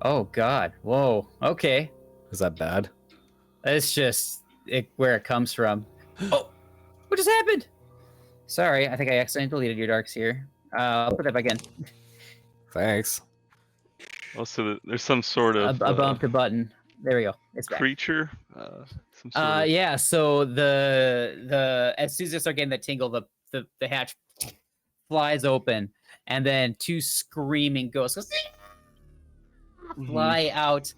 Oh god, whoa. Okay, Is that bad? it's just where it comes from. Oh, what just happened? Sorry, I think I accidentally deleted your Darkseer. I'll put that back in. Thanks. Also, there's some sort I of bumped a button. There we go. It's back. creature. Some sort of... Yeah. So the as soon as I start getting that tingle, the hatch flies open, and then two screaming ghosts fly out.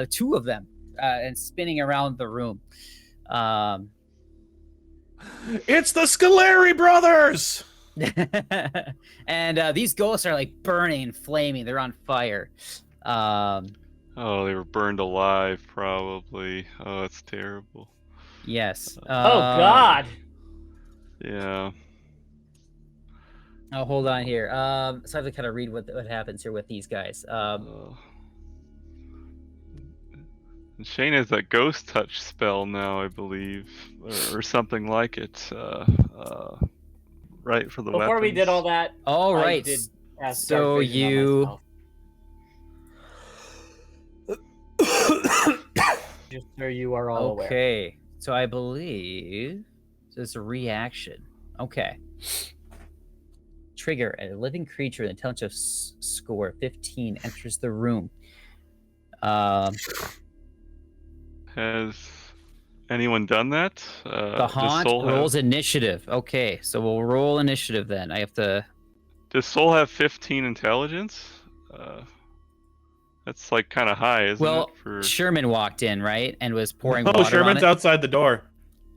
Two of them, and spinning around the room. It's the Scaleri brothers. And these ghosts are like burning, flaming. They're on fire. Oh, they were burned alive, probably. Oh, that's terrible. Yes. Oh God. Yeah. Oh, hold on here. So I have to kind of read what happens here with these guys. And Shane has that ghost touch spell now, I believe, or something like it. Right for the Before we did weapons. all that, All I right. did ask So Dark Vision on you. myself. Just so you are all aware. Okay. So I believe it's a reaction. Okay. Trigger: a living creature with intelligence score 15 enters the room. Has anyone done that? The Does haunt Soul rolls have, initiative. Okay, so we'll roll initiative then. I have to. does Soul have 15 intelligence? That's like kind of high, isn't Well, it? For... Sherman walked in, right, and was pouring Oh, water Sherman's on it. outside the door.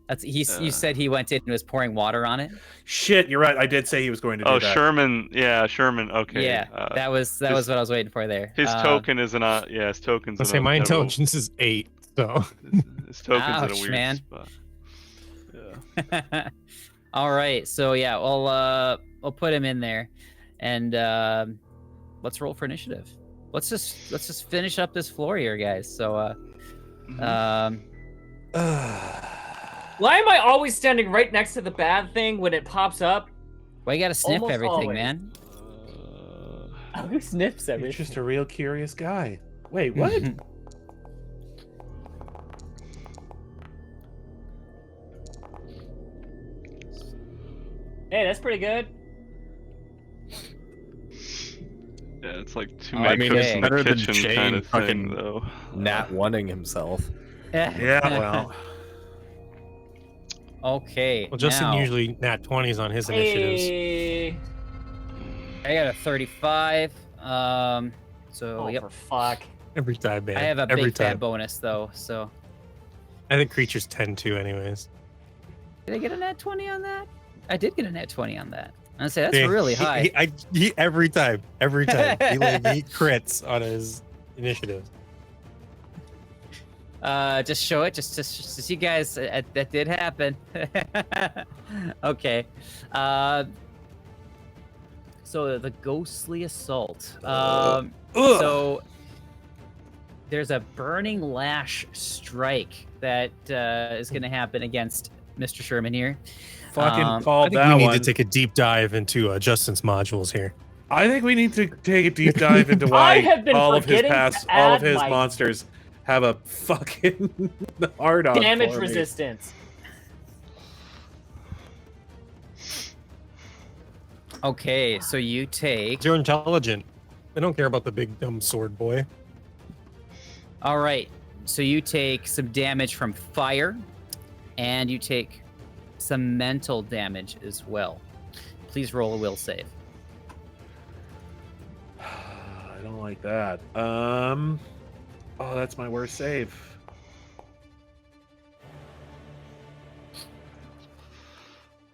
That's you said he went in and was pouring water on it. Shit, you're right. I did say he was going to do Oh, that. Sherman. Yeah, Sherman. Okay. Yeah, that was what I was waiting for there. His token isn't on. Yeah, his token's. Let's in say a- my at a- intelligence is 8, so His token's in a Ouch, weird man. spot. All right, so yeah, we'll put him in there, and let's roll for initiative. Let's just finish up this floor here, guys. So Why am I always standing right next to the bad thing when it pops up? well, you gotta sniff Almost everything, always. man. Who sniffs You're everything? just a real curious guy. Wait, what? Hey, that's pretty good. Yeah, it's like too Oh, many I mean, cooks it's in the better than kitchen Shane kind of thing, fucking though. Nat wanting himself. Yeah, well. Okay. well, Justin now, usually nat 20s on his initiatives. Hey. I got a 35. So Oh, yep. for fuck. Every time, man. I have a Every big time. fat bonus though. So I think creatures tend to, anyways. did I get a nat 20 on that? I did get a nat 20 on that. I'd say that's Yeah, really high. He every time. He crits on his initiative. Just show it, just to see, guys. That did happen. Okay. So the ghostly assault. So there's a burning lash strike that is going to happen against Mr. Sherman here. Fucking I called think that we need one. to take a deep dive into Justin's modules here. I think we need to take a deep dive into I why have been all of his forgetting to all of add his my- monsters have a fucking hard on Damage for me. resistance. Okay, so you take. You're intelligent. They don't care about the big dumb sword boy. All right, so you take some damage from fire, and you take some mental damage as well. Please roll a will save. I don't like that. Oh, that's my worst save.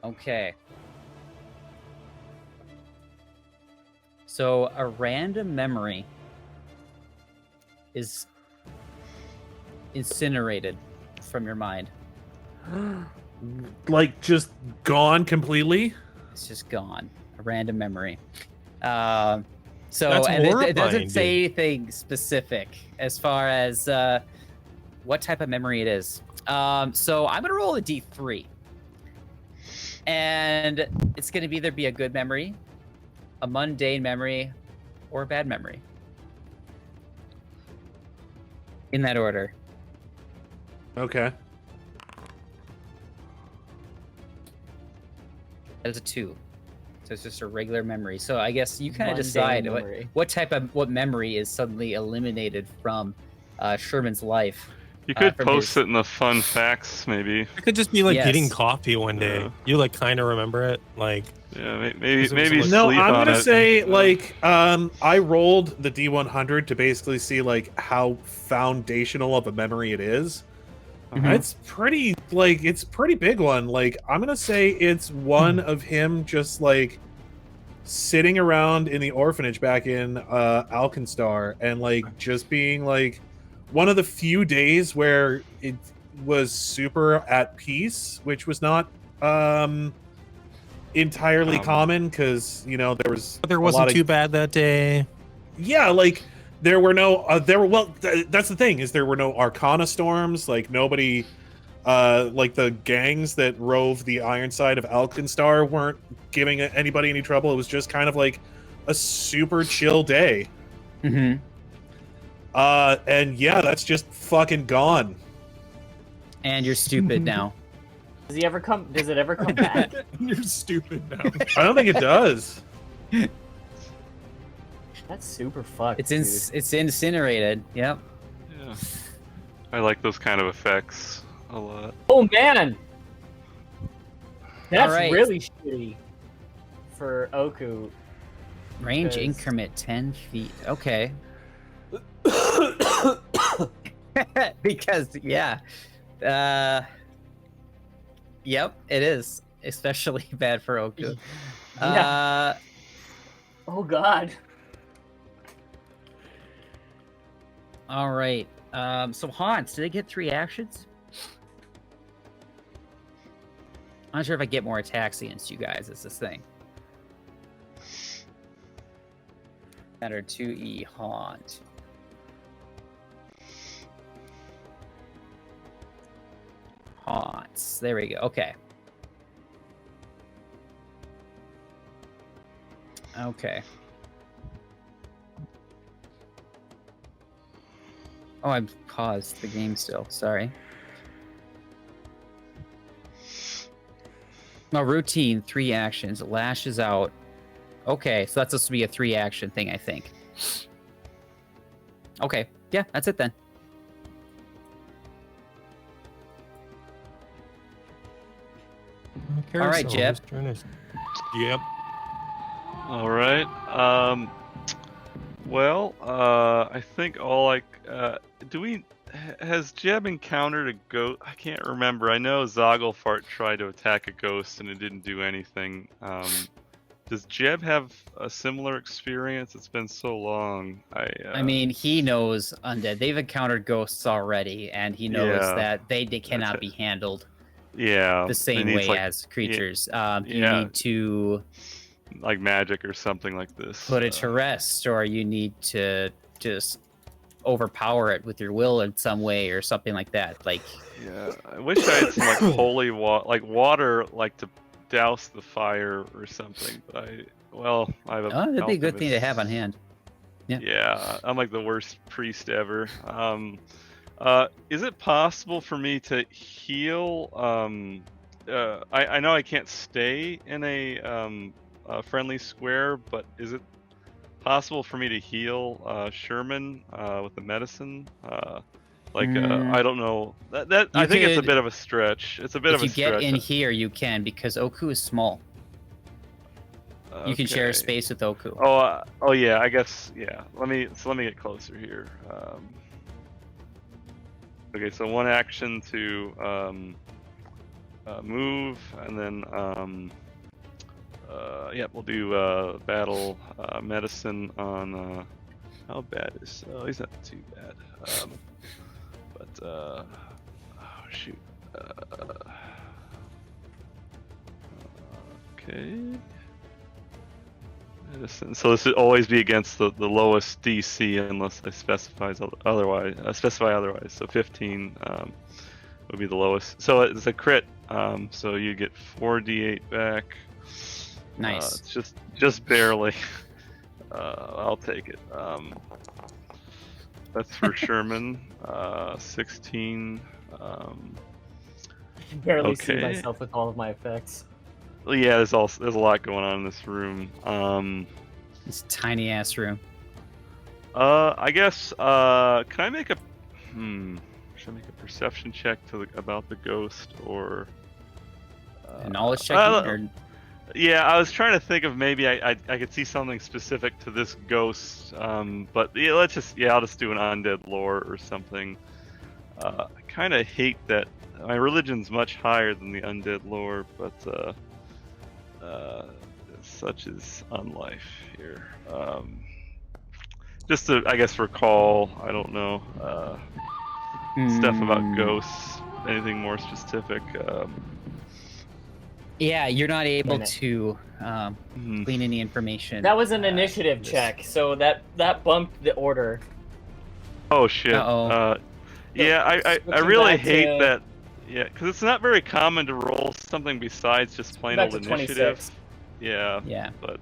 Okay. So a random memory is incinerated from your mind. Like just gone completely. It's just gone. A random memory. So That's and it doesn't horrifying, say anything specific as far as what type of memory it is. So I'm gonna roll a D3, and it's gonna either be a good memory, a mundane memory, or a bad memory. In that order. Okay. That is a 2. So it's just a regular memory. So I guess you kind of Mundane decide memory. what memory is suddenly eliminated from Sherman's life. You could from post his- it in the fun facts, maybe. It could just be like Yes. getting coffee one day. Yeah. You like kind of remember it, like Yeah, maybe Because it was maybe like- No, sleep I'm on gonna it. say like I rolled the D100 to basically see like how foundational of a memory it is. It's pretty it's pretty big one. Like I'm gonna say it's one of him just like sitting around in the orphanage back in Alkenstar and like just being like one of the few days where it was super at peace, which was not entirely common because you know there was there a wasn't lot of- too bad that day. yeah, like there were no that's the thing is there were no arcana storms, like nobody like the gangs that rove the iron side of Alkenstar weren't giving anybody any trouble. It was just kind of like a super chill day. Mm-hmm. And yeah, that's just fucking gone. And you're stupid now. Does it ever come back? You're stupid now. I don't think it does. That's super fucked. It's incinerated. Yep. Yeah. I like those kind of effects a lot. Oh man, that's Alright. really shitty for Oku. Range Because- increment 10 feet. Okay. Because yeah. Yep, it is. Especially bad for Oku. Yeah. Oh god. All right. So Hans, did I get 3 actions? I'm not sure if I get more attacks against you guys. It's this thing. That are 2E Haunt. Haunts. There we go. Okay. Okay. Oh, I've paused the game still. Sorry. No, routine, 3 actions. Lashes out. Okay, so that's supposed to be a 3 action thing, I think. Okay, yeah, that's it then. All right, Jeb. Yep. All right. Well, I think all has Jeb encountered a ghost? I can't remember. I know Zogglefart tried to attack a ghost and it didn't do anything. Does Jeb have a similar experience? It's been so long. I mean, he knows undead. They've encountered ghosts already, and he knows Yeah. that they cannot it. be handled yeah, the it same needs, way like, as creatures. You yeah. need to like magic or something like this. put it to rest, or you need to just overpower it with your will in some way, or something like that. Like, Yeah, I wish I had some like holy water, like to douse the fire or something. But I have a. that'd be a good thing to have on alchemist. hand. Yeah. Yeah, I'm like the worst priest ever. Is it possible for me to heal? I know I can't stay in a friendly square, but is it possible for me to heal Sherman with the medicine? I don't know. That I think it's a could- bit of a stretch. It's a bit If of a you stretch. get in here, you can, because Oku is small. You can share Okay. space with Oku. Oh yeah, I guess yeah. Let me get closer here. Okay, so one action to move, and then we'll do battle medicine on. How bad is? Oh, he's not too bad. Oh shoot. Okay. Medicine. So this would always be against the lowest DC unless I specify otherwise. So 15 would be the lowest. So it's a crit. So you get 4d8 back. Nice. It's just barely. I'll take it. That's for Sherman. 16. I can barely see Okay. myself with all of my effects. Well, yeah, there's a lot going on in this room. This tiny ass room. I guess. Can I make a? Should I make a perception check about the ghost or? A knowledge check? Or... Yeah, I was trying to think of maybe I could see something specific to this ghost. But yeah, I'll just do an undead lore or something. I kind of hate that my religion's much higher than the undead lore, but such is unlife here. Just to, I guess, recall, I don't know, stuff about ghosts, anything more specific. Yeah, you're not able to glean any information. That was an initiative check, so that bumped the order. Oh shit. Uh-oh. Yeah, I Switching really back hate to- that. Yeah, because it's not very common to roll something besides just plain Back old to initiative. 26. Yeah. Yeah. But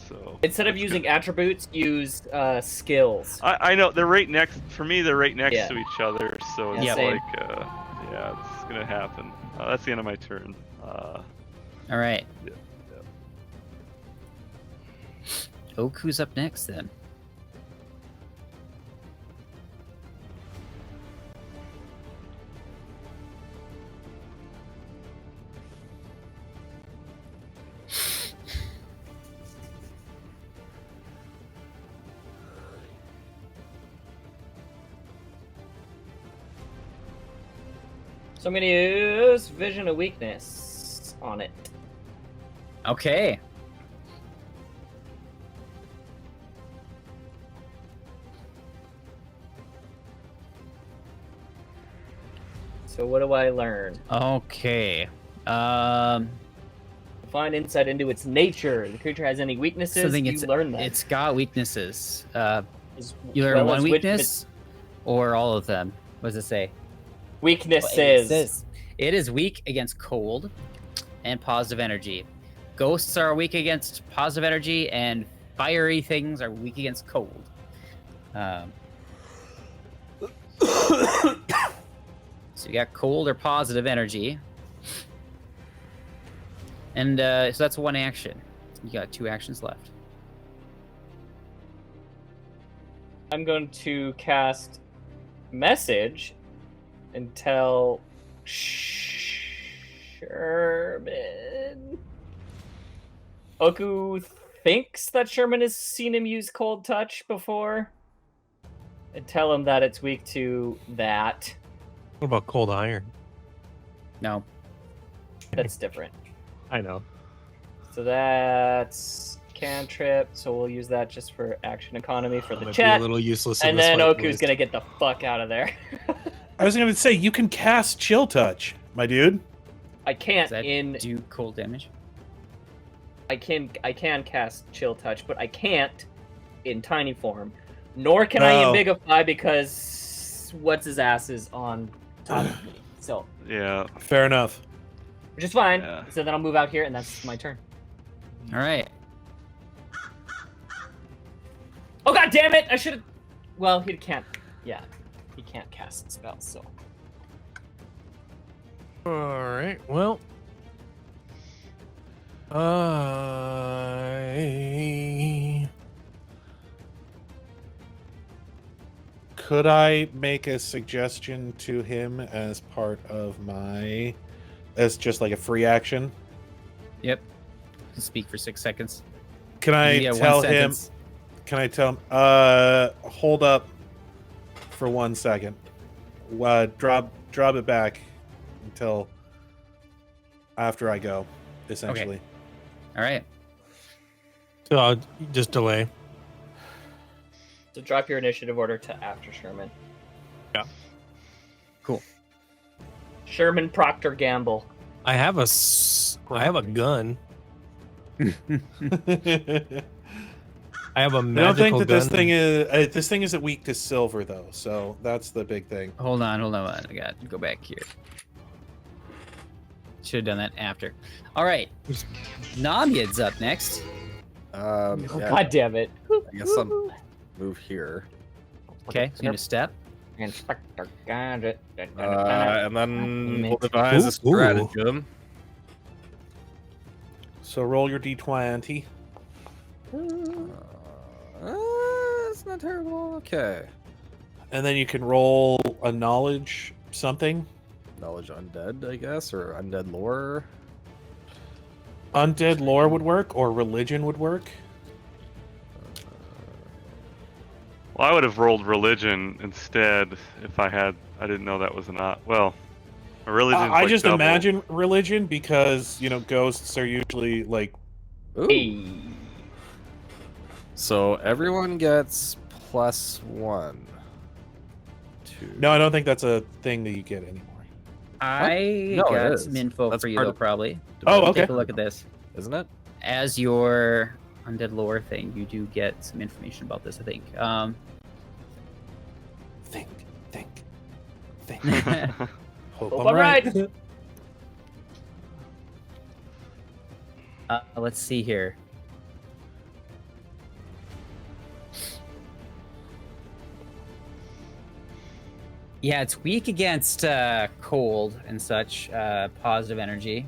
so Instead of that's using good. attributes, use skills. I know they're right next. For me, they're right next Yeah. to each other, so it's Yeah, same. like, yeah, it's gonna happen. That's the end of my turn. All right. Yeah. Oku's up next then. So I'm gonna use Vision of Weakness on it. Okay. So what do I learn? Okay. Find insight into its nature. The creature has any weaknesses, Something you learn them. it's got weaknesses. As You learn well one as which weakness or all of them. What does it say? weaknesses. It is weak against cold and positive energy. Ghosts are weak against positive energy, and fiery things are weak against cold. So you got cold or positive energy. And so that's one action. You got 2 actions left. I'm going to cast Message and tell Sherman. Oku thinks that Sherman has seen him use Cold Touch before. And tell him that it's weak to that. What about cold iron? No. That's different. I know. So that's cantrip. So we'll use that just for action economy for the Might be chat. a little useless. in And this then fight, Oku's boys. gonna get the fuck out of there. I was gonna say you can cast Chill Touch, my dude. I can't Does that in. do cold damage? I can cast Chill Touch, but I can't in tiny form. Nor can I No. in Bigify because what's his ass is on top of me. So, Yeah. Fair enough. which is fine. Yeah. So then I'll move out here, and that's my turn. All right. Oh god damn it! I should have. Well, he can't. Yeah, he can't cast spells. So All right. Well, Could I make a suggestion to him as part of my, as just like a free action? Yep. Speak for 6 seconds. Can I Yeah, tell one him? sentence. Can I tell him? Hold up for 1 second. Drop it back until after I go. Essentially. All right. so I'll just delay. drop your initiative order to after Sherman. Yeah. Cool. Sherman Proctor Gamble. I have a gun. I have a I don't magical think that gun. this thing isn't weak to silver though, so that's the big thing. Hold on. I got to go back here. Should have done that after. All right. Namied's up next. Oh, Yeah, god damn it. I guess I'll move here. Okay. So you need to step. Inspector Gadget. And then we'll devise a Ooh. stratagem. So roll your d20. It's not terrible. Okay. And then you can roll a knowledge something. Knowledge undead, I guess, or undead lore. Undead lore would work, or religion would work. Well, I would have rolled religion instead if I didn't know that was an well. A religion. I just imagine religion because ghosts are usually like. Ooh. Hey. So everyone gets +1. No, I don't think that's a thing that you get anymore. I No, it got is. some info That's for you part though, of- probably. Oh, okay. Take a look at this. Isn't it? As your undead lore thing, you do get some information about this, I think. Think. Hope Hope I'm I'm right. Let's see here. Yeah, it's weak against cold and such, positive energy.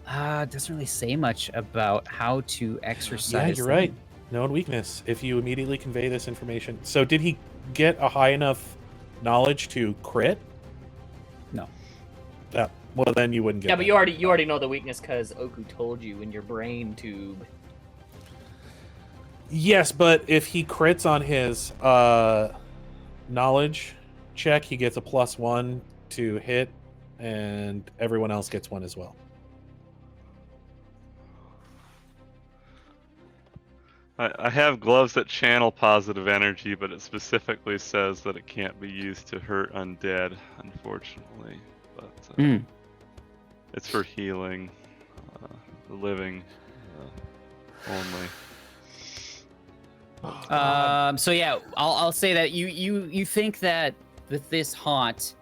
It doesn't really say much about how to exercise. Yeah, you're right. Known weakness. If you immediately convey this information. So did he get a high enough knowledge to crit? No. Yeah. Well, then you wouldn't get. Yeah, but that. you already know the weakness because Oku told you in your brain tube. Yes, but if he crits on his knowledge check, he gets a +1 to hit, and everyone else gets one as well. I have gloves that channel positive energy, but it specifically says that it can't be used to hurt undead, unfortunately. But it's for healing the living only. So yeah, I'll say that you think that with this haunt,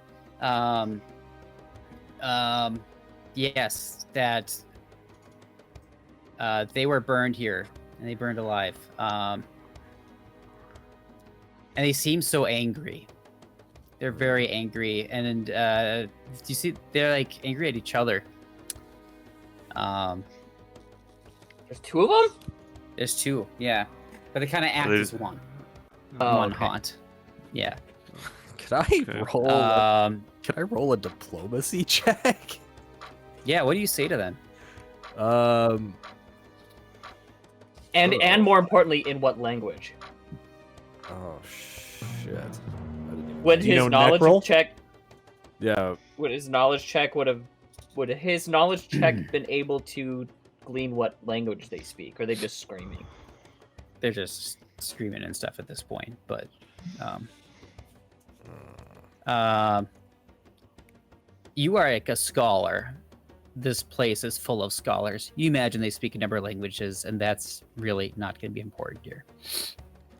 yes, that they were burned here and they burned alive, and they seem so angry. They're very angry, and do you see they're like angry at each other. There's two of them? There's two, yeah, but they kind of act They- as one. Oh, One okay. haunt. Yeah. Can I Okay. roll? Can I roll a diplomacy check? Yeah, what do you say to them? And more importantly, in what language? Oh shit! I didn't even- Would Do you his know knowledge Necrol? check? Yeah. Would his knowledge check been able to glean what language they speak? Or are they just screaming? They're just screaming and stuff at this point, but you are like a scholar. This place is full of scholars. You imagine they speak a number of languages, and that's really not going to be important here.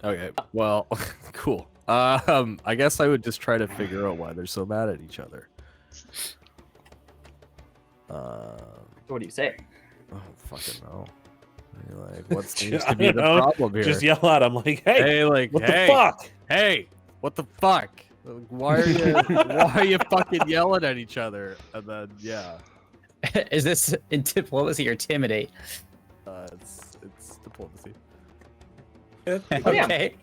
Okay, well, cool. I guess I would just try to figure out why they're so mad at each other. What do you say? Oh, fucking no. Like, what seems I to be the don't know. problem here? Just yell at him like, "Hey, like, what hey, the fuck?" Hey, what the fuck? Why are you fucking yelling at each other? And then Is this in diplomacy or intimidate? it's diplomacy. Okay.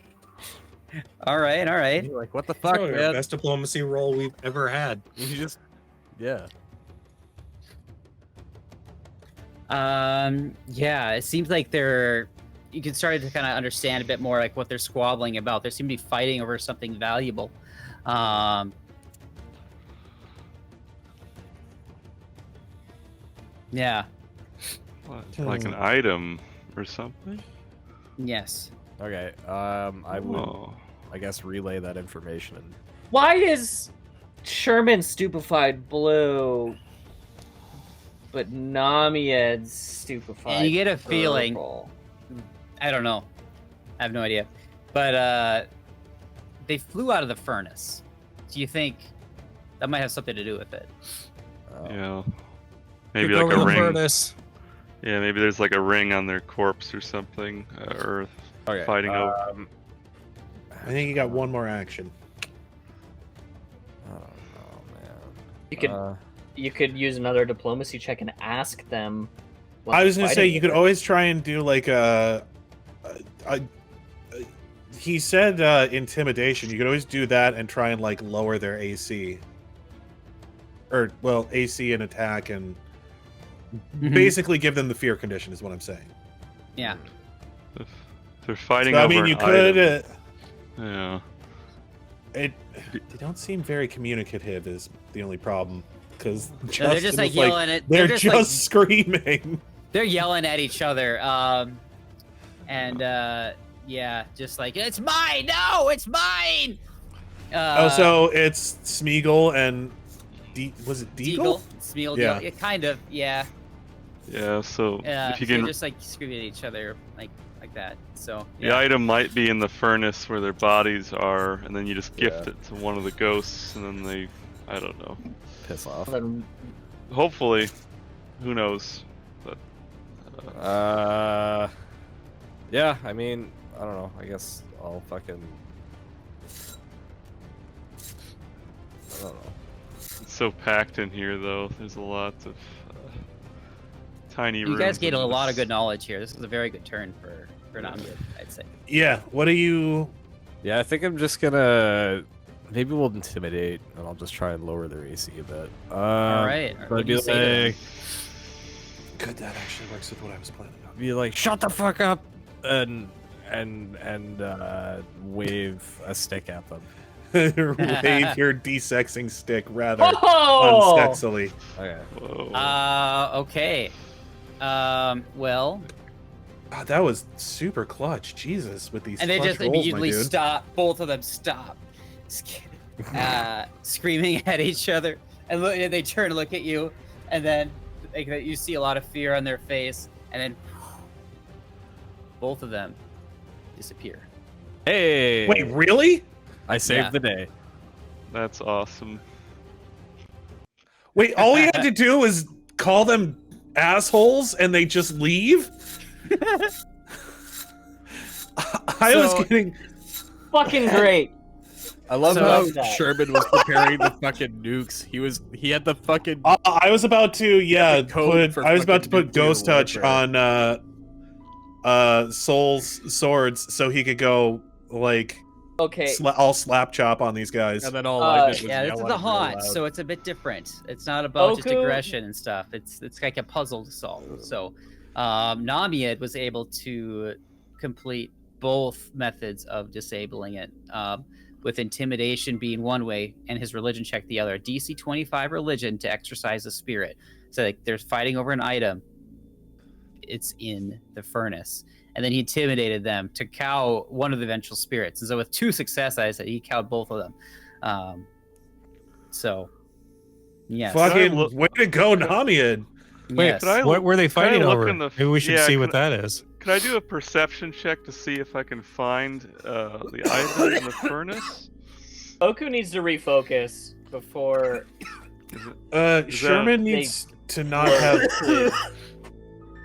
All right. You're like, what the fuck, Sure, man? best diplomacy roll we've ever had. You just, yeah. Yeah, it seems like you can start to kind of understand a bit more like what they're squabbling about. They seem to be fighting over something valuable. Yeah. What, like an item or something? Yes. Okay. I would, Oh. I guess, relay that information. And Why is Sherman stupefied blue, but Namied's stupefied? And you get a feeling. purple? I don't know. I have no idea. But they flew out of the furnace. Do you think that might have something to do with it? Yeah. Maybe Took like over a the ring. furnace. Yeah, maybe there's like a ring on their corpse or something, or okay, fighting over. I think you got one more action. I don't know, man. You could you could use another diplomacy check and ask them. what I was they're gonna say fighting you could over. always try and do like he said intimidation. You could always do that and try and like lower their AC, or well, AC and attack, and basically give them the fear condition. Is what I'm saying. Yeah. If they're fighting So, I over mean, an you could. item. Yeah. They don't seem very communicative. Is the only problem because So they're just like yelling at. they're just just like, screaming. they're yelling at each other. Yeah, just like it's mine. No, it's mine. So it's Smeagol and was it Deagle? Smeagol, Yeah. yeah, kind of, yeah. Yeah, so if you They're can, just like screaming at each other like that. So the item might be in the furnace where their bodies are, and then you just gift it to one of the ghosts, and then they, I don't know. Piss off. Then Hopefully, who knows? But Yeah, I mean, I don't know. I guess I'll fucking. I don't know. it's so packed in here, though. There's a lot of tiny you rooms. guys gained a in lot of this. good knowledge here. This is a very good turn for Namied, I'd say. Yeah. What are you? Yeah, I think I'm just gonna. Maybe we'll intimidate, and I'll just try and lower their AC a bit. All right. But What I'd do you be say to them? like, Good. That actually works with what I was planning on. be like, shut the fuck up, and wave a stick at them. Wave your desexing stick rather Oh! unsexily. Okay. Whoa. Okay. Well, Oh, that was super clutch. Jesus, with these and they clutch just rolls, immediately my dude. stop. Both of them stop, screaming at each other, and they turn to look at you, and then you see a lot of fear on their face, and then both of them disappear. Hey. Wait, really? I saved Yeah. the day. That's awesome. Wait, all we had to do was call them assholes and they just leave? I was So- getting. fucking great. I love So- how Love that. Sherman was preparing the fucking nukes. He had the fucking. I was about to, the code for I was about to fucking put Ghost nuclear Touch warfare. on Soul's swords so he could go, like, Okay. all slap chop on these guys. And then all I did was Yeah, this yell is at a him real haunt, loud. so it's a bit different. It's not about just Goku- aggression and stuff. It's like a puzzle to solve. So, Namied was able to complete both methods of disabling it, with intimidation being one way and his religion check the other. DC 25 religion to exercise the spirit. So like, they're fighting over an item. it's in the furnace. And then he intimidated them to cow one of the vengeful spirits. And so with 2 successes, he cowed both of them. So, yes. Fucking look- way to go, Namied. Wait, Yes. Could I what were they can I fighting look over? in the- Maybe we should yeah, see can what that is. Could I do a perception check to see if I can find the item in the furnace? Oku needs to refocus before. Sherman They- needs to not have. the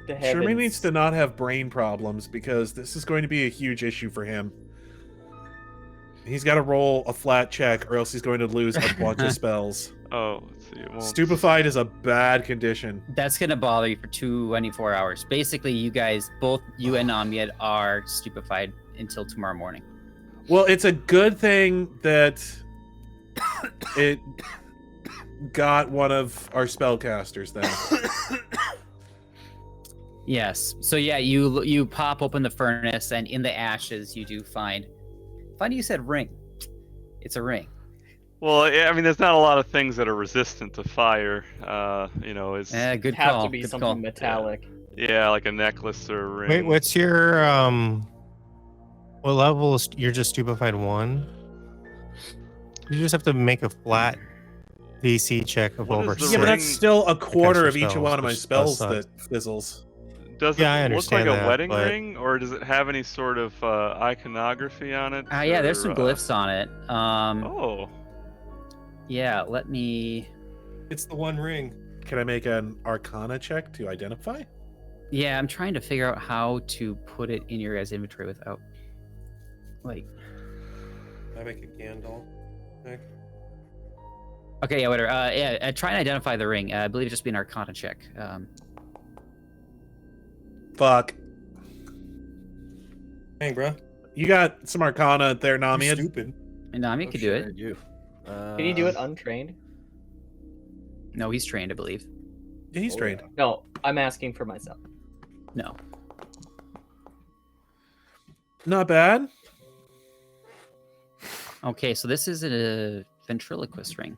Sherman heavens. needs to not have brain problems because this is going to be a huge issue for him. He's got to roll a flat check, or else he's going to lose a bunch of spells. Oh, let's see. It won't... Stupefied is a bad condition. That's going to bother you for 24 hours. Basically, you guys, both you and Namied, are stupefied until tomorrow morning. Well, it's a good thing that it got one of our spellcasters then. Yes. So yeah, you pop open the furnace, and in the ashes, you do find. Funny you said ring. It's a ring. Well, yeah, I mean, there's not a lot of things that are resistant to fire. It's Good have call. to be Good something call. metallic. yeah, like a necklace or a ring. Wait, what's your what level is you're just stupefied 1? You just have to make a flat DC check of What over is the Yeah, but ring? that's still a quarter of spells, each one of my which spells does that fizzles. Does Yeah, I it look like understand a that, wedding but- ring, or does it have any sort of iconography on it? Yeah, there's some or, glyphs on it. Oh, Yeah, let me. It's the one ring. Can I make an Arcana check to identify? Yeah, I'm trying to figure out how to put it in your guys' inventory without, like. I make a candle. Okay, yeah, whatever. Try and identify the ring. I believe it'd just be an Arcana check. Fuck. Dang, bro. You got some Arcana there, Namied. Stupid. And Nami could do shit, it. I do. Can you do it untrained? No, he's trained, I believe. Yeah, he's trained. No, I'm asking for myself. No. Not bad. Okay, so this is a ventriloquist ring.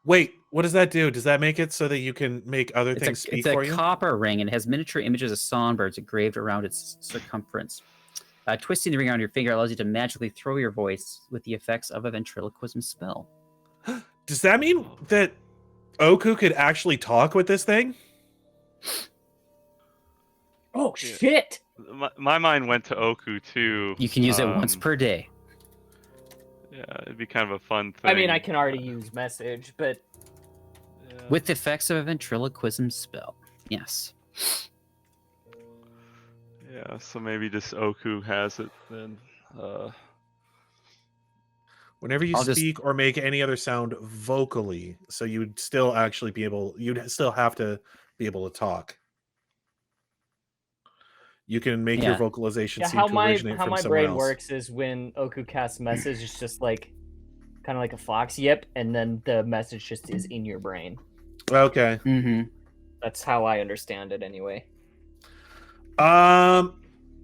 Wait, what does that do? Does that make it so that you can make other things It's speak a for you? copper ring, and it has miniature images of songbirds engraved around its circumference. Twisting the ring around your finger allows you to magically throw your voice with the effects of a ventriloquism spell. Does that mean that Oku could actually talk with this thing? Oh Yeah. shit! my mind went to Oku too. You can use it once per day. Yeah, it'd be kind of a fun thing. I mean, I can already use message, but Yeah. With the effects of a ventriloquism spell. Yes. Yeah, so maybe just Oku has it then. Whenever you I'll just- speak or make any other sound vocally, so you'd still actually be able, you'd still have to be able to talk. You can make your Yeah. vocalization yeah, seem how to my originate how from my somewhere brain else. works is when Oku casts message, it's just like kind of like a fox yip, and then the message just is in your brain. Okay. Mm-hmm. That's how I understand it, anyway.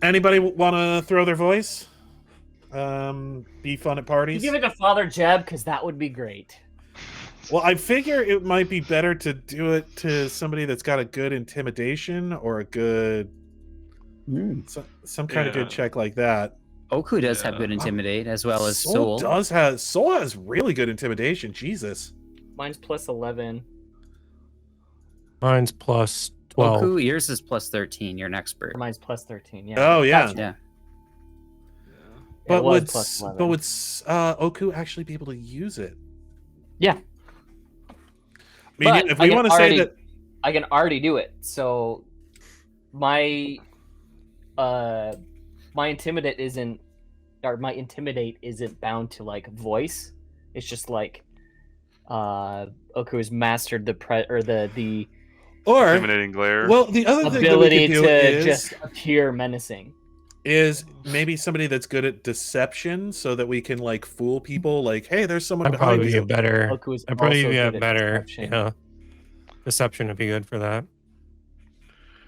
Anybody want to throw their voice? Be fun at You parties. give it to Father Jeb, because that would be great. Well, I figure it might be better to do it to somebody that's got a good intimidation or a good some kind of good Yeah. check like that. Oku does have Yeah. good intimidate as well as Soul soul. Soul has really good intimidation. Jesus. Mine's plus 11. Mine's plus 12. Oku, yours is plus 13. You're an expert. Or mine's plus 13. Yeah. Oh yeah. Gotcha. Yeah. It But was would plus 11. but would Oku actually be able to use it? Yeah. I mean, But if I we can want to say already- that I can already do it. So my intimidate isn't bound to like voice. It's just like Oku has mastered the or Intimidating glare. well, the other thing that we ability could do to just appear menacing. is maybe somebody that's good at deception, so that we can like fool people. Like, hey, there's someone That'd behind probably be you. a better. Oku is That'd probably also be a good at better. deception. Yeah. Deception would be good for that.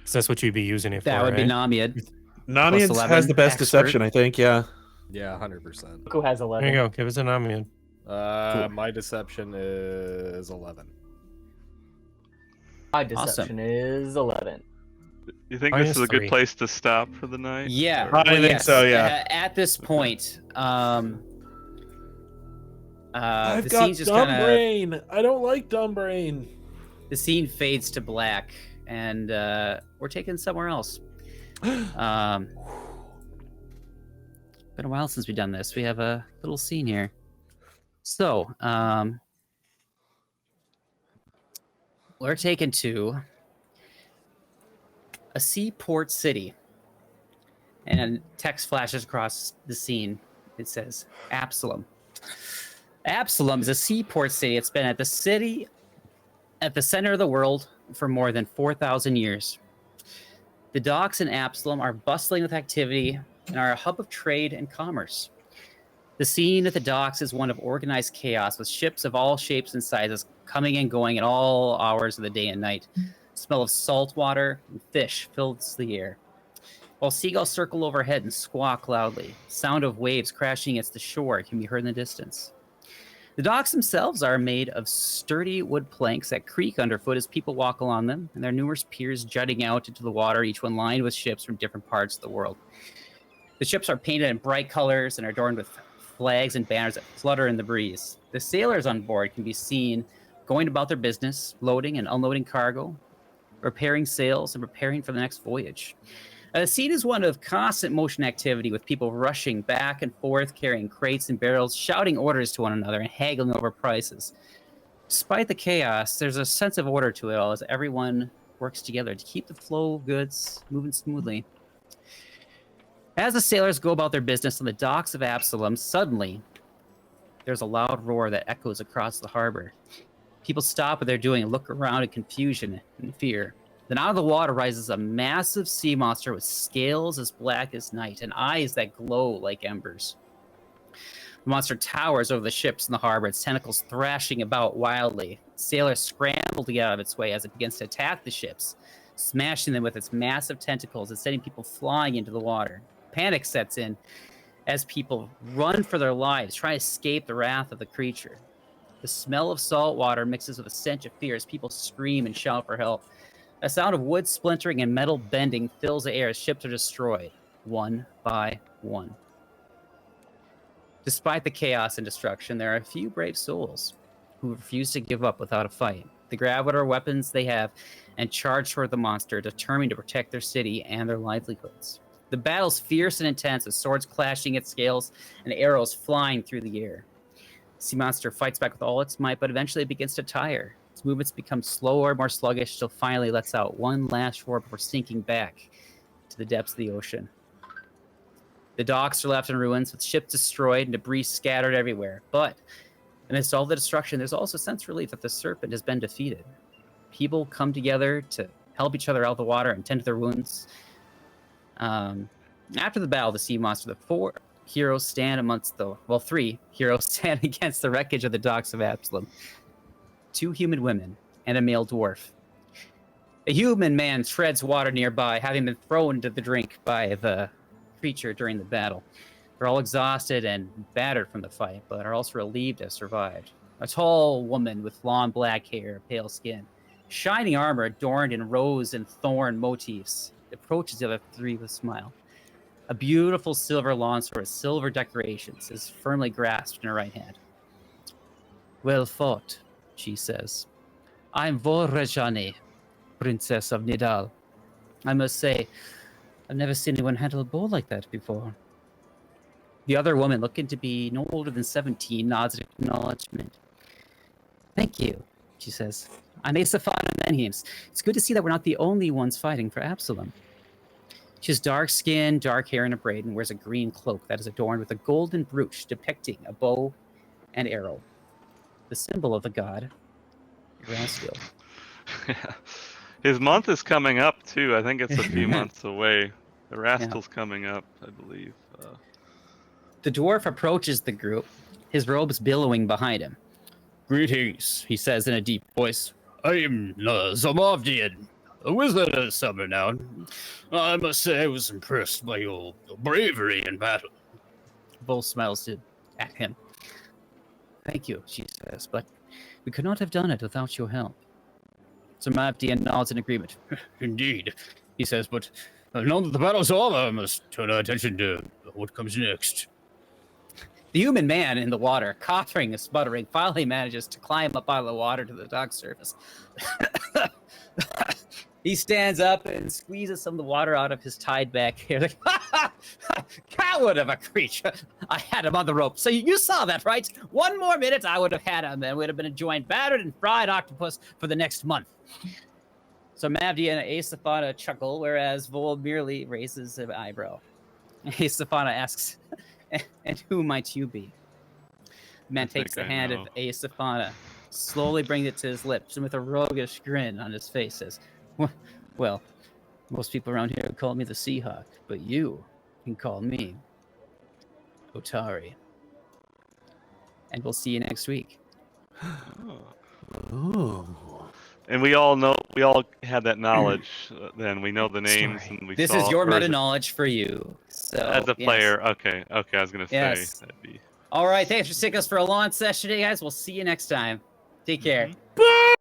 'Cause that's what you'd be using it for. That would be right? Namied. Namied Plus has 11, the best expert. deception, I think. Yeah. Yeah, 100%. Oku has 11. There you go. Give us an Namied. My deception is 11. My deception is 11. You think this is a -3. good place to stop for the night? Yeah, Or- I think yes. so, yeah. At this point, I've the got scene's just dumb kind of brain. I don't like dumb brain. the scene fades to black, and we're taken somewhere else. Been a while since we've done this. We have a little scene here. So, we're taken to a seaport city, and text flashes across the scene. It says, Absalom. Absalom is a seaport city. It's been at the center of the world for more than 4,000 years. The docks in Absalom are bustling with activity and are a hub of trade and commerce. The scene at the docks is one of organized chaos, with ships of all shapes and sizes coming and going at all hours of the day and night. The smell of salt water and fish fills the air, while seagulls circle overhead and squawk loudly. Sound of waves crashing against the shore can be heard in the distance. The docks themselves are made of sturdy wood planks that creak underfoot as people walk along them, and there are numerous piers jutting out into the water, each one lined with ships from different parts of the world. The ships are painted in bright colors and are adorned with flags and banners that flutter in the breeze. The sailors on board can be seen going about their business, loading and unloading cargo, repairing sails, and preparing for the next voyage. The scene is one of constant motion activity, with people rushing back and forth, carrying crates and barrels, shouting orders to one another, and haggling over prices. Despite the chaos, there's a sense of order to it all as everyone works together to keep the flow of goods moving smoothly. As the sailors go about their business on the docks of Absalom, suddenly there's a loud roar that echoes across the harbor. People stop what they're doing and look around in confusion and fear. Then out of the water rises a massive sea monster with scales as black as night and eyes that glow like embers. The monster towers over the ships in the harbor, its tentacles thrashing about wildly. Sailors scramble to get out of its way as it begins to attack the ships, smashing them with its massive tentacles and sending people flying into the water. Panic sets in as people run for their lives, trying to escape the wrath of the creature. The smell of salt water mixes with a stench of fear as people scream and shout for help. A sound of wood splintering and metal bending fills the air as ships are destroyed, one by one. Despite the chaos and destruction, there are a few brave souls who refuse to give up without a fight. They grab whatever weapons they have and charge toward the monster, determined to protect their city and their livelihoods. The battle's fierce and intense, with swords clashing at scales and arrows flying through the air. The sea monster fights back with all its might, but eventually it begins to tire. Its movements become slower, more sluggish, till finally lets out one last roar before sinking back to the depths of the ocean. The docks are left in ruins, with ships destroyed and debris scattered everywhere. But amidst all the destruction, there's also a sense of relief that the serpent has been defeated. People come together to help each other out of the water and tend to their wounds. After the battle of the sea monster, three heroes stand against the wreckage of the docks of Absalom. 2 human women and a male dwarf. A human man treads water nearby, having been thrown into the drink by the creature during the battle. They're all exhausted and battered from the fight, but are also relieved to have survived. A tall woman with long black hair, pale skin, shining armor adorned in rose and thorn motifs, approaches the other 3 with a smile. A beautiful silver longsword with silver decorations is firmly grasped in her right hand. Well fought, she says. I'm Vorejani, Princess of Nidal. I must say, I've never seen anyone handle a bow like that before. The other woman, looking to be no older than 17, nods in acknowledgement. Thank you, she says. I'm Asafan Menhims. It's good to see that we're not the only ones fighting for Absalom. She has dark skin, dark hair, and a braid, and wears a green cloak that is adorned with a golden brooch depicting a bow and arrow, the symbol of the god Raskill. His month is coming up too. I think it's a few months away. The Rascal's coming up, I believe. The dwarf approaches the group, his robes billowing behind him. Greetings, he says in a deep voice. I am Zomovdian, a wizard of summer now. I must say I was impressed by your bravery in battle. Vol smiles at him. Thank you, she says, but we could not have done it without your help. So Mavdian nods in agreement. Indeed, he says, but now that the battle's over, I must turn our attention to what comes next. The human man in the water, coughing and sputtering, finally manages to climb up out of the water to the dock's surface. He stands up and squeezes some of the water out of his tied back hair. Like, coward of a creature! I had him on the rope. So you saw that, right? 1 more minute, I would have had him, and would have been enjoying battered and fried octopus for the next month. So Mavdi and Aesafana chuckle, whereas Vol merely raises an eyebrow. Aesafana asks, and who might you be? The man takes the hand of Aesafana, slowly brings it to his lips, and with a roguish grin on his face says, well, most people around here call me the Seahawk, but you can call me Otari. And we'll see you next week. Ooh. And we all had that knowledge. Then we know the names, and we. This saw, is your or meta it- knowledge for you. So As a yes. player, okay. I was gonna say Yes. that'd be. All right, thanks for sticking us for a long session today, guys. We'll see you next time. Take care. Mhm.